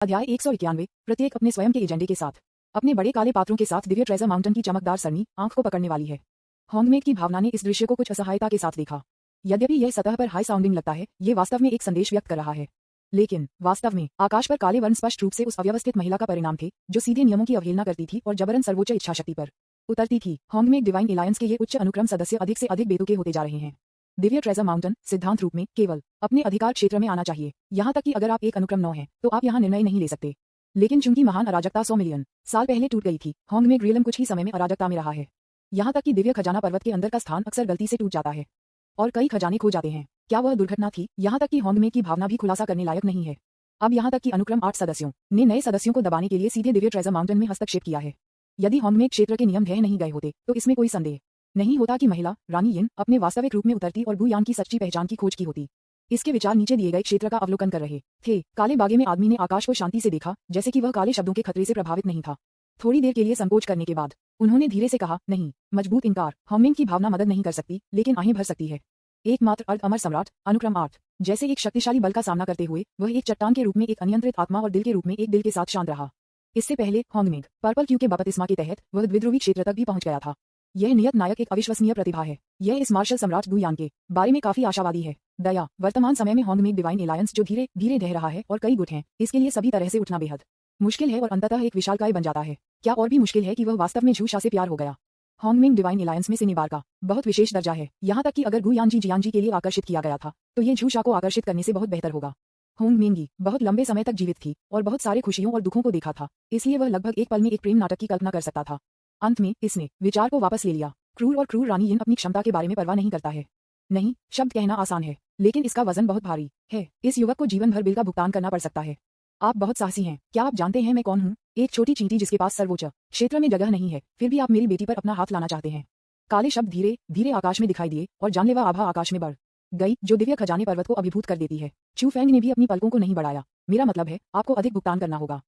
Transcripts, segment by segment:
अध्याय 191 प्रत्येक अपने स्वयं के एजेंडे के साथ अपने बड़े काले पात्रों के साथ दिव्य ट्रेजर माउंटेन की चमकदार सरनी आंख को पकड़ने वाली है। होंगमेड की भावना ने इस दृश्य को कुछ असहायता के साथ देखा। यद्यपि यह सतह पर हाई साउंडिंग लगता है, ये वास्तव में एक संदेश व्यक्त कर रहा है। लेकिन वास्तव में आकाश पर काले वर्ण स्पष्ट रूप से उस अव्यवस्थित महिला का परिणाम थे जो सीधे नियमों की अवहेलना करती थी और जबरन सर्वोच्च इच्छाशक्ति पर उतरती थी। होंगमेड डिवाइन एलायंस के ये उच्च अनुक्रम सदस्य अधिक से अधिक बेतुके होते जा रहे हैं। दिव्य ट्रेजर माउंटेन सिद्धांत रूप में केवल अपने अधिकार क्षेत्र में आना चाहिए, यहाँ तक कि अगर आप एक अनुक्रम 9 हैं तो आप यहाँ निर्णय नहीं ले सकते। लेकिन चूंकि महान अराजकता 100 मिलियन साल पहले टूट गई थी, होंगमेड रियलम कुछ ही समय में अराजकता में रहा है। यहाँ तक कि दिव्य खजाना पर्वत के अंदर का स्थान अक्सर गलती से टूट जाता है और कई खजाने खो जाते हैं। क्या वह दुर्घटना थी? यहाँ तक कि होंगमेड की भावना भी खुलासा करने लायक नहीं है। अब यहाँ तक कि अनुक्रम 8 सदस्यों ने नए सदस्यों को दबाने के लिए सीधे दिव्य ट्रेजर माउंटेन में हस्तक्षेप किया है। यदि होंगमेड क्षेत्र के नियम ढह नहीं गए होते तो इसमें कोई संदेह नहीं होता कि महिला रानी यिन अपने वास्तविक रूप में उतरती और गुयान की सच्ची पहचान की खोज की होती। इसके विचार नीचे दिए गए क्षेत्र का अवलोकन कर रहे थे। काले बागे में आदमी ने आकाश को शांति से देखा, जैसे कि वह काले शब्दों के खतरे से प्रभावित नहीं था। थोड़ी देर के लिए संकोच करने के बाद उन्होंने धीरे से कहा, नहीं, मजबूत इनकार। होंगमेड की भावना मदद नहीं कर सकती, लेकिन आहें भर सकती है। एकमात्र अर्ध अमर सम्राट अनुक्रम 8 जैसे एक शक्तिशाली बल का सामना करते हुए वह एक चट्टान के रूप में एक अनियंत्रित आत्मा और दिल के रूप में एक दिल के साथ शांत रहा। इससे पहले होंगमेड पर्पल क्यू के बपतिस्मा के तहत वह द्विध्रुवी क्षेत्र तक भी पहुंच गया था। यह नियत नायक एक अविश्वसनीय प्रतिभा है। यह इस मार्शल सम्राट गुयान के बारे में काफी आशावादी है। दया वर्तमान समय में होंगमेड डिवाइन एलायंस जो धीरे धीरे ढह रहा है और कई गुट हैं, इसके लिए सभी तरह से उठना बेहद मुश्किल है और अंततः एक विशालकाय बन जाता है। क्या और भी मुश्किल है कि वह वास्तव में झूशा से प्यार हो गया। होंगमेड डिवाइन एलायंस में से निबार का बहुत विशेष दर्जा है। यहाँ तक कि अगर गुयानजी जियांजी के लिए आकर्षित किया गया था तो ये झूशा को आकर्षित करने से बहुत बेहतर होगा। होंगमेंगी बहुत लंबे समय तक जीवित थी और बहुत सारे खुशियों और दुखों को देखा था, इसलिए वह लगभग एक पल में एक प्रेम नाटक की कल्पना कर सकता था। अंत में इसने विचार को वापस ले लिया। क्रूर और क्रूर रानी यिन अपनी क्षमता के बारे में परवाह नहीं करता है। नहीं, शब्द कहना आसान है, लेकिन इसका वजन बहुत भारी है। इस युवक को जीवन भर बिल का भुगतान करना पड़ सकता है। आप बहुत साहसी हैं। क्या आप जानते हैं मैं कौन हूँ? एक छोटी चींटी जिसके पास सर्वोच्च क्षेत्र में जगह नहीं है, फिर भी आप मेरी बेटी पर अपना हाथ लाना चाहते हैं। काले शब्द धीरे धीरे आकाश में दिखाई दिए और जानलेवा आभा आकाश में बढ़ गई जो दिव्य खजाने पर्वत को अभिभूत कर देती है। चू फेंग ने भी अपनी पलकों को नहीं बढ़ाया। मेरा मतलब है, आपको अधिक भुगतान करना होगा।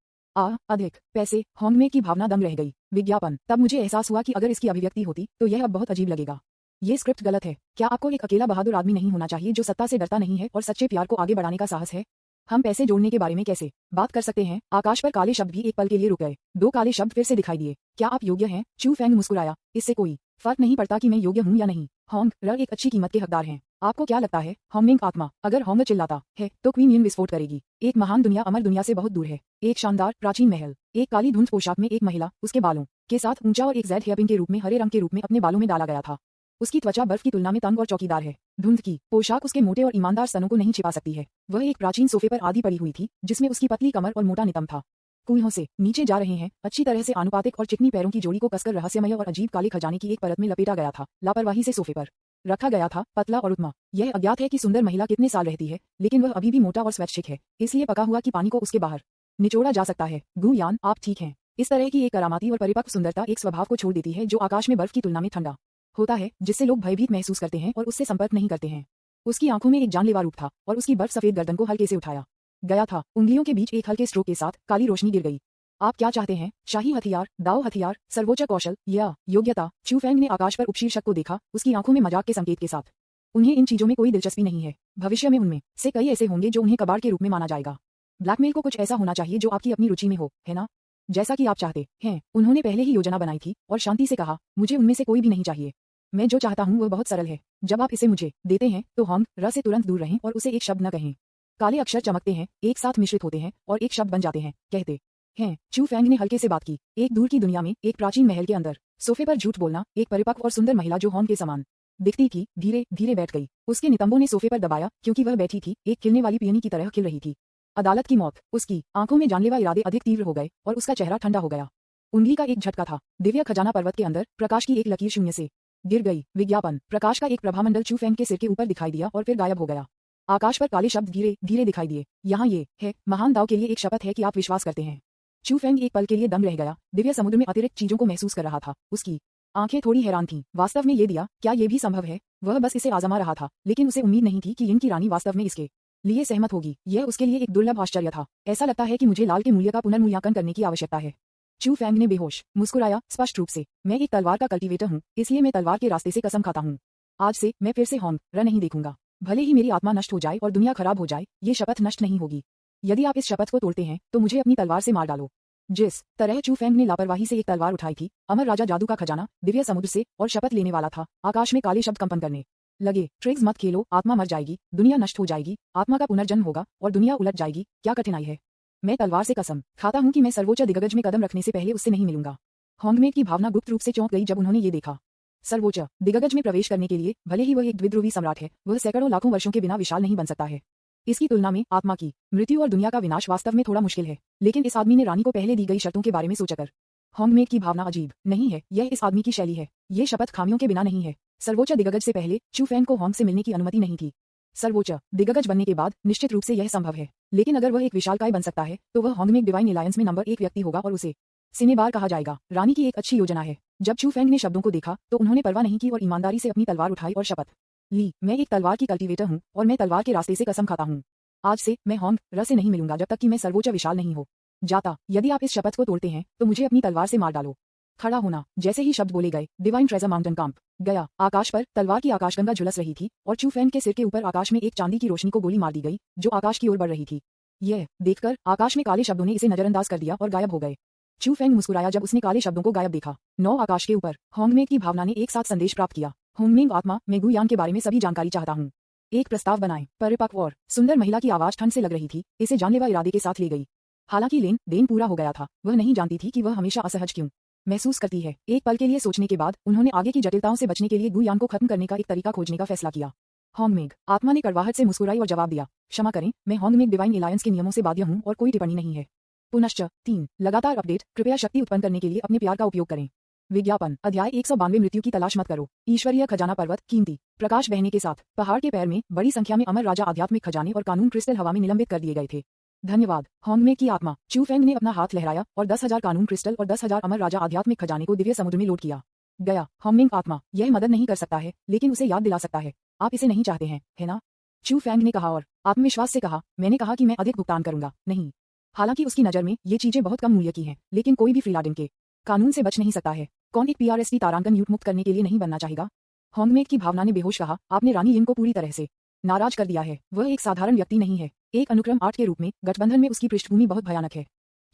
अधिक पैसे। होंगमेड की भावना दम रह गई। विज्ञापन। तब मुझे एहसास हुआ कि अगर इसकी अभिव्यक्ति होती तो यह अब बहुत अजीब लगेगा। ये स्क्रिप्ट गलत है। क्या आपको एक अकेला बहादुर आदमी नहीं होना चाहिए जो सत्ता से डरता नहीं है और सच्चे प्यार को आगे बढ़ाने का साहस है? हम पैसे जोड़ने के बारे में कैसे बात कर सकते हैं? आकाश पर काले शब्द भी एक पल के लिए रुक गए। 2 काले शब्द फिर से दिखाई दिए। क्या आप योग्य हैं? चू फेंग मुस्कुराया। इससे कोई फर्क नहीं पड़ता कि मैं योग्य हूँ या नहीं। होंग र एक अच्छी कीमत के हकदार हैं। आपको क्या लगता है होंगमेंग आत्मा अगर होंग चिल्लाता है तो क्वीन यिन विस्फोट करेगी। एक महान दुनिया अमर दुनिया से बहुत दूर है। एक शानदार प्राचीन महल, एक काली धुंध पोशाक में एक महिला, उसके बालों के साथ ऊंचा और एक ज़ेड हेयरपिन के रूप में हरे रंग के रूप में अपने बालों में डाला गया था। उसकी त्वचा बर्फ की तुलना में तंग और चौकीदार है। धुंध की पोशाक उसके मोटे और ईमानदार स्तनों को नहीं छिपा सकती है। वह एक प्राचीन सोफे पर आधी पड़ी हुई थी जिसमें उसकी पतली कमर और मोटा नितंब था। कूल्हों से नीचे जा रहे हैं, अच्छी तरह से आनुपातिक और चिकनी पैरों की जोड़ी को कसकर रहस्यमय और अजीब काले खजाने की एक परत में लपेटा गया था। लापरवाही से सोफे पर रखा गया था, पतला और उत्मा। यह अज्ञात है कि सुंदर महिला कितने साल रहती है, लेकिन वह अभी भी मोटा और स्वैच्छिक है, इसलिए पका हुआ कि पानी को उसके बाहर निचोड़ा जा सकता है। गुयान, आप ठीक हैं। इस तरह की एक करामाती और परिपक्व सुंदरता एक स्वभाव को छोड़ देती है जो आकाश में बर्फ की तुलना में ठंडा होता है, जिससे लोग भयभीत महसूस करते हैं और उससे संपर्क नहीं करते हैं। उसकी आंखों में एक जानलेवा रूप था और उसकी बर्फ सफेद गर्दन को हल्के से उठाया गया था। उंगलियों के बीच एक हल्के स्ट्रोक के साथ काली रोशनी गिर गई। आप क्या चाहते हैं? शाही हथियार, दाव हथियार, सर्वोच्च कौशल या योग्यता? चू फेंग ने आकाश पर उपशीर्षक को देखा, उसकी आंखों में मजाक के संकेत के साथ। उन्हें इन चीजों में कोई दिलचस्पी नहीं है। भविष्य में उनमें से कई ऐसे होंगे जो उन्हें कबाड़ के रूप में माना जाएगा। ब्लैकमेल को कुछ ऐसा होना चाहिए जो आपकी अपनी रुचि में हो, है ना? जैसा कि आप चाहते हैं। उन्होंने पहले ही योजना बनाई थी और शांति से कहा, मुझे उनमें से कोई भी नहीं चाहिए। मैं जो चाहता हूँ वह बहुत सरल है। जब आप इसे मुझे देते हैं तो होंग र से तुरंत दूर रहें और उसे एक शब्द न कहें। काले अक्षर चमकते हैं, एक साथ मिश्रित होते हैं और एक शब्द बन जाते हैं, कहते हैं। चू फेंग ने हल्के से बात की। एक दूर की दुनिया में, एक प्राचीन महल के अंदर, सोफे पर झूठ बोलना, एक परिपक्व और सुंदर महिला जो होंग के समान दिखती थी, धीरे धीरे बैठ गई। उसके नितंबों ने सोफे पर दबाया क्योंकि वह बैठी थी, एक खिलने वाली पियनी की तरह खिल रही थी। अदालत की मौत। उसकी आंखों में जानलेवा इरादे अधिक तीव्र हो गए और उसका चेहरा ठंडा हो गया। उंगली का एक झटका था। दिव्य खजाना पर्वत के अंदर प्रकाश की एक लकीर शून्य से गिर गई। विज्ञापन। प्रकाश का एक प्रभामंडल चू फेंग के सिर के ऊपर दिखाई दिया और फिर गायब हो गया। आकाश पर काले शब्द धीरे धीरे दिखाई दिए। यहाँ ये है, महान दाव के लिए एक शपथ है कि आप विश्वास करते हैं। चू फेंग एक पल के लिए दम रह गया। दिव्य समुद्र में अतिरिक्त चीजों को महसूस कर रहा था। उसकी आंखें थोड़ी हैरान थीं। वास्तव में ये दिया, क्या ये भी संभव है? वह बस इसे आजमा रहा था, लेकिन उसे उम्मीद नहीं थी कि यिन की रानी वास्तव में इसके लिए सहमत होगी। यह उसके लिए एक दुर्लभ आश्चर्य था। ऐसा लगता है कि मुझे लाल के मूल्य का पुनर्मूल्यांकन करने की आवश्यकता है। चू फेंग ने बेहोश मुस्कुराया। स्पष्ट रूप से, मैं एक तलवार का कल्टीवेटर हूँ, इसलिए मैं तलवार के रास्ते से कसम खाता हूँ। आज से मैं फिर से होंग र नहीं देखूंगा। भले ही मेरी आत्मा नष्ट हो जाए और दुनिया खराब हो जाए, ये शपथ नष्ट नहीं होगी। यदि आप इस शपथ को तोड़ते हैं तो मुझे अपनी तलवार से मार डालो। जिस तरह चू फेंग ने लापरवाही से एक तलवार उठाई थी, अमर राजा जादू का खजाना दिव्य समुद्र से और शपथ लेने वाला था, आकाश में काले शब्द कंपन करने लगे। ट्रिक्स मत खेलो, आत्मा मर जाएगी, दुनिया नष्ट हो जाएगी, आत्मा का पुनर्जन्म होगा और दुनिया उलट जाएगी, क्या कठिनाई है। मैं तलवार से कसम खाता हूं कि मैं सर्वोच्च दिग्गज में कदम रखने से पहले उससे नहीं मिलूंगा। होंगमेड की भावना गुप्त रूप से चौंक गई जब उन्होंने ये देखा। सर्वोच्च दिग्गज में प्रवेश करने के लिए भले ही वह एक द्विध्रुवी सम्राट है, वह सैकड़ों लाखों वर्षों के बिना विशाल नहीं बन सकता है। इसकी तुलना में आत्मा की मृत्यु और दुनिया का विनाश वास्तव में थोड़ा मुश्किल है। लेकिन इस आदमी ने रानी को पहले दी गई शर्तों के बारे में सोचकर होंगमेड की भावना अजीब नहीं है, यह इस आदमी की शैली है। ये शपथ खामियों के बिना नहीं है। सर्वोच्च दिग्गज से पहले चू फेंग को होंग से मिलने की अनुमति नहीं थी। सर्वोच्च दिग्गज बनने के बाद निश्चित रूप से यह संभव है, लेकिन अगर वह एक विशालकाय बन सकता है तो वह होंगमेड डिवाइन एलायंस में नंबर 1 व्यक्ति होगा और उसे सिनेबार कहा जाएगा। रानी की एक अच्छी योजना है। जब चू फेंग ने शब्दों को देखा तो उन्होंने परवाह नहीं की और ईमानदारी से अपनी तलवार उठाई और शपथ ली, मैं एक तलवार की कल्टीवेटर हूँ और मैं तलवार के रास्ते से कसम खाता हूँ। आज से मैं होंग र से नहीं मिलूंगा जब तक कि मैं सर्वोच्च विशाल नहीं हो जाता। यदि आप इस शपथ को तोड़ते हैं तो मुझे अपनी तलवार से मार डालो। खड़ा होना। जैसे ही शब्द बोले गए, डिवाइन ट्रेजर माउंटेन कांप गया। आकाश पर तलवार की आकाशगंगा झुलस रही थी और चू फेंग के सिर के ऊपर आकाश में एक चांदी की रोशनी को गोली मार दी गई जो आकाश की ओर बढ़ रही थी। यह देखकर आकाश में काले शब्दों ने इसे नजरअंदाज कर दिया और गायब हो गए। चू फेंग मुस्कुराया जब उसने काले शब्दों को गायब देखा। 9 आकाश के ऊपर होंगमेड की भावना ने एक साथ संदेश प्राप्त किया। होंगमेड आत्मा, मैं गुयान के बारे में सभी जानकारी चाहता हूँ। एक प्रस्ताव बनाएं। परिपक्व और सुंदर महिला की आवाज ठंड से लग रही थी, इसे जानलेवा इरादे के साथ ले गई। हालांकि लेन देन पूरा हो गया था, वह नहीं जानती थी कि वह हमेशा असहज क्यों महसूस करती है। एक पल के लिए सोचने के बाद उन्होंने आगे की जटिलताओं से बचने के लिए गुयान को खत्म करने का एक तरीका खोजने का फैसला किया। होंगमेड आत्मा ने कड़वाहट से मुस्कुराई और जवाब दिया, क्षमा करें, मैं होंगमेड डिवाइन एलायंस के नियमों से बाध्य हूं और कोई टिप्पणी नहीं है। पुनश्च 3 लगातार अपडेट, कृपया शक्ति उत्पन्न करने के लिए अपने प्यार का उपयोग करें। विज्ञापन। अध्याय 192 मृत्यु की तलाश मत करो। ईश्वरीय खजाना पर्वत कीमती प्रकाश बहने के साथ पहाड़ के पैर में बड़ी संख्या में अमर राजा आध्यात्मिक खजाने और कानून क्रिस्टल हवा में निलंबित कर दिए गए थे। धन्यवाद। होंगमेड की आत्मा। चू फेंग ने अपना हाथ लहराया और 10,000 कानून क्रिस्टल और 10,000 अमर राजा आध्यात्मिक खजाने को दिव्य समुद्र में लोड किया गया। होंगमेड आत्मा, यह मदद नहीं कर सकता है लेकिन उसे याद दिला सकता है। आप इसे नहीं चाहते हैं, है ना? चू फेंग ने कहा और आत्मविश्वास से कहा, मैंने कहा कि मैं अधिक भुगतान करूंगा, नहीं। हालांकि उसकी नजर में ये चीजें बहुत कम मूल्य की हैं, लेकिन कोई भी फ्रीलाडिन के कानून से बच नहीं सकता है। कौन एक पीआरएसटी तारांकन युद्ध मुक्त करने के लिए नहीं बनना चाहेगा? होंगमेड की भावना ने बेहोश कहा, आपने रानी यिन को पूरी तरह से नाराज कर दिया है। वह एक साधारण व्यक्ति नहीं है। एक अनुक्रम 8 के रूप में गठबंधन में उसकी पृष्ठभूमि बहुत भयानक है।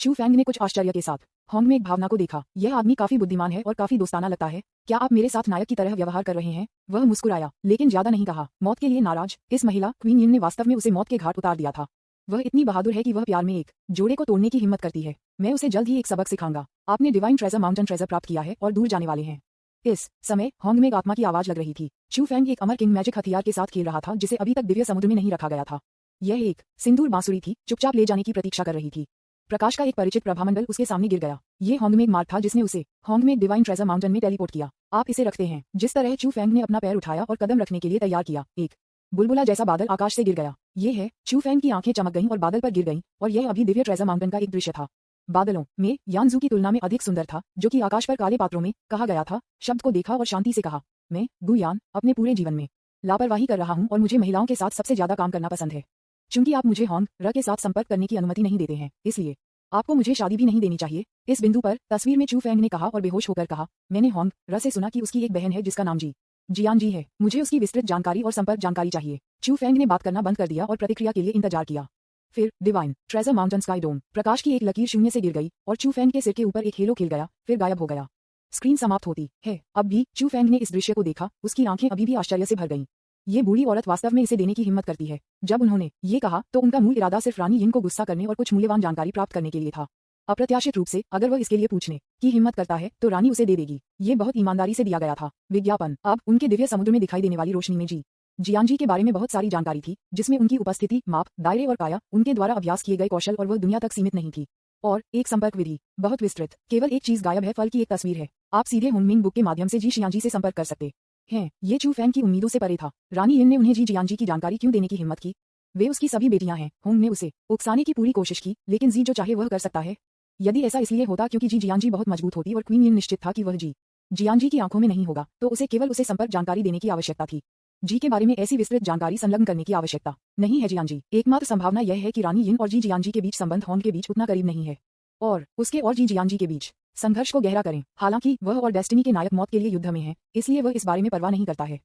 चू फेंग ने कुछ आश्चर्य के साथ होंगमेड भावना को देखा। यह आदमी काफी बुद्धिमान है और काफी दोस्ताना लगता है। क्या आप मेरे साथ नायक की तरह व्यवहार कर रहे हैं? वह मुस्कुराया, लेकिन ज्यादा नहीं कहा। मौत के लिए नाराज इस महिला क्वीन यिन ने वास्तव में उसे मौत के घाट उतार दिया था। वह इतनी बहादुर है कि वह प्यार में एक जोड़े को तोड़ने की हिम्मत करती है। मैं उसे जल्द ही एक सबक सिखाऊंगा। आपने डिवाइन ट्रेजर माउंटेन ट्रेजर प्राप्त किया है और दूर जाने वाले हैं। इस समय होंगमेड आत्मा की आवाज लग रही थी। चू फेंग एक अमर किंग मैजिक हथियार के साथ खेल रहा था जिसे अभी तक दिव्य समुद्र में नहीं रखा गया था। यह एक सिंदूर बांसुरी थी, चुपचाप ले जाने की प्रतीक्षा कर रही थी। प्रकाश का एक परिचित प्रभामंडल उसके सामने गिर गया। ये होंगमेड मार्ग था जिसने उसे होंगमेड डिवाइन ट्रेजर माउंटेन में टेलीपोर्ट किया। आप इसे रखते हैं। जिस तरह चू फेंग ने अपना पैर उठाया और कदम रखने के लिए तैयार किया, एक बुलबुला जैसा बादल आकाश से गिर गया। ये है। चू फेंग की आंखें चमक गईं और बादल पर गिर गईं और यह अभी दिव्य ट्रेजर माउंटेन का एक दृश्य था। बादलों में यानजू की तुलना में अधिक सुंदर था, जो कि आकाश पर काले पात्रों में कहा गया था। शब्द को देखा और शांति से कहा, मैं गुयान अपने पूरे जीवन में लापरवाही कर रहा हूं और मुझे महिलाओं के साथ सबसे ज्यादा काम करना पसंद है। चूंकि आप मुझे होंग र के साथ संपर्क करने की अनुमति नहीं देते हैं, इसलिए आपको मुझे शादी भी नहीं देनी चाहिए। इस बिंदु पर तस्वीर में चू फेंग ने कहा और बेहोश होकर कहा, मैंने होंग र से सुना कि उसकी एक बहन है जिसका नाम जियान जी है। मुझे उसकी विस्तृत जानकारी और संपर्क जानकारी चाहिए। चू फेंग ने बात करना बंद कर दिया और प्रतिक्रिया के लिए इंतजार किया। फिर डिवाइन ट्रेजर माउंटेन स्काई डोम। प्रकाश की एक लकीर शून्य से गिर गई और चू फेंग के सिर के ऊपर एक हेलो खिल गया, फिर गायब हो गया। स्क्रीन समाप्त होती है। अब भी चू फेंग ने इस दृश्य को देखा, उसकी आंखें अभी भी आश्चर्य से भर गईं। ये बूढ़ी औरत वास्तव में इसे देने की हिम्मत करती है। जब उन्होंने ये कहा तो उनका मूल इरादा सिर्फ रानी यिन को गुस्सा करने और कुछ मूल्यवान जानकारी प्राप्त करने के लिए था। अप्रत्याशित रूप से अगर वह इसके लिए पूछने की हिम्मत करता है तो रानी उसे दे देगी। ये बहुत ईमानदारी से दिया गया था। विज्ञापन। अब उनके दिव्य समुद्र में दिखाई देने वाली रोशनी में जियान जी के बारे में बहुत सारी जानकारी थी, जिसमें उनकी उपस्थिति, माप, दायरे और काया, उनके द्वारा अभ्यास किए गए कौशल और वह दुनिया तक सीमित नहीं थी। और एक संपर्क विधि बहुत विस्तृत। केवल एक चीज गायब है, फल की एक तस्वीर है। आप सीधे होंगमिंग बुक के माध्यम से जियान जी से संपर्क कर सकते हैं। ये चू फेंग की उम्मीदों से परे था। रानी यिन ने उन्हें जियान जी की जानकारी क्यों देने की हिम्मत की? वे उसकी सभी बेटियां हैं। होंग ने उसे उकसाने की पूरी कोशिश की, लेकिन जी जो चाहे वह कर सकता है। यदि ऐसा इसलिए होता क्योंकि जियान जी बहुत मजबूत होती और क्वीन यिन निश्चित था कि वह जियान जी की आंखों में नहीं होगा, तो उसे केवल उसे संपर्क जानकारी देने की आवश्यकता थी। जी के बारे में ऐसी विस्तृत जानकारी संलग्न करने की आवश्यकता नहीं है। जियान जी एकमात्र संभावना यह है कि रानी यिन और जियान जी के बीच संबंध होंग के बीच उतना करीब नहीं है और उसके और जियान जी के बीच संघर्ष को गहरा करें। हालांकि वह और डेस्टिनी के नायक मौत के लिए युद्ध में है, इसलिए वह इस बारे में परवाह नहीं करता है।